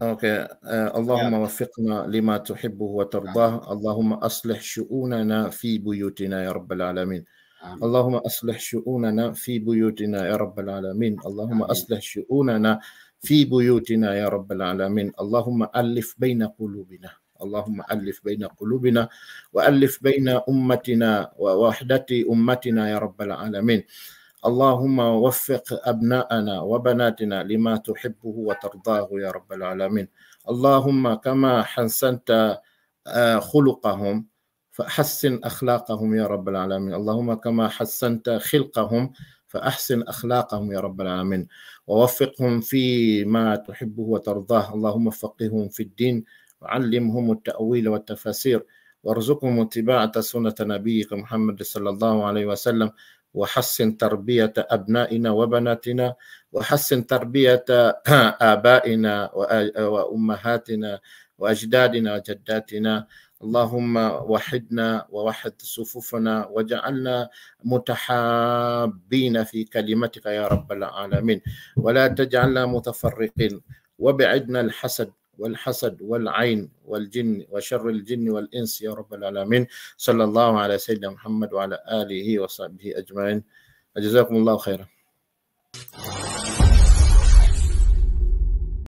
Okay. اللهم وفقنا لما تحبه وترضاه. اللهم أصلح شؤوننا في بيوتنا يا رب العالمين. اللهم أصلح شؤوننا في بيوتنا يا رب العالمين. اللهم أصلح شؤوننا في بيوتنا يا رب العالمين. اللهم ألف بين قلوبنا. اللهم ألف بين قلوبنا وألف بين أمتنا ووحدة أمتنا يا رب العالمين. اللهم وفق أبناءنا وبناتنا لما تحبه وترضاه يا رب العالمين. اللهم كما حسنت خلقهم فأحسن أخلاقهم يا رب العالمين. اللهم كما حسنت خلقهم فأحسن أخلاقهم يا رب العالمين. ووفقهم فيما تحبه وترضاه. اللهم فقههم في الدين وعلمهم التأويل والتفاسير وارزقهم اتباع سنة نبيك محمد صلى الله عليه وسلم. وحسن تربية أبنائنا وبناتنا وحسن تربية آبائنا وأمهاتنا وأجدادنا وجداتنا. اللهم وحدنا ووحد صفوفنا وجعلنا متحابين في كلمتك يا رب العالمين، ولا تجعلنا متفرقين، وبعدنا الحسد والعين والجن وشر الجن والإنس يا رب العالمين. صلى الله على سيدنا محمد وعلى آله وصحبه أجمعين. جزاكم الله خيرا.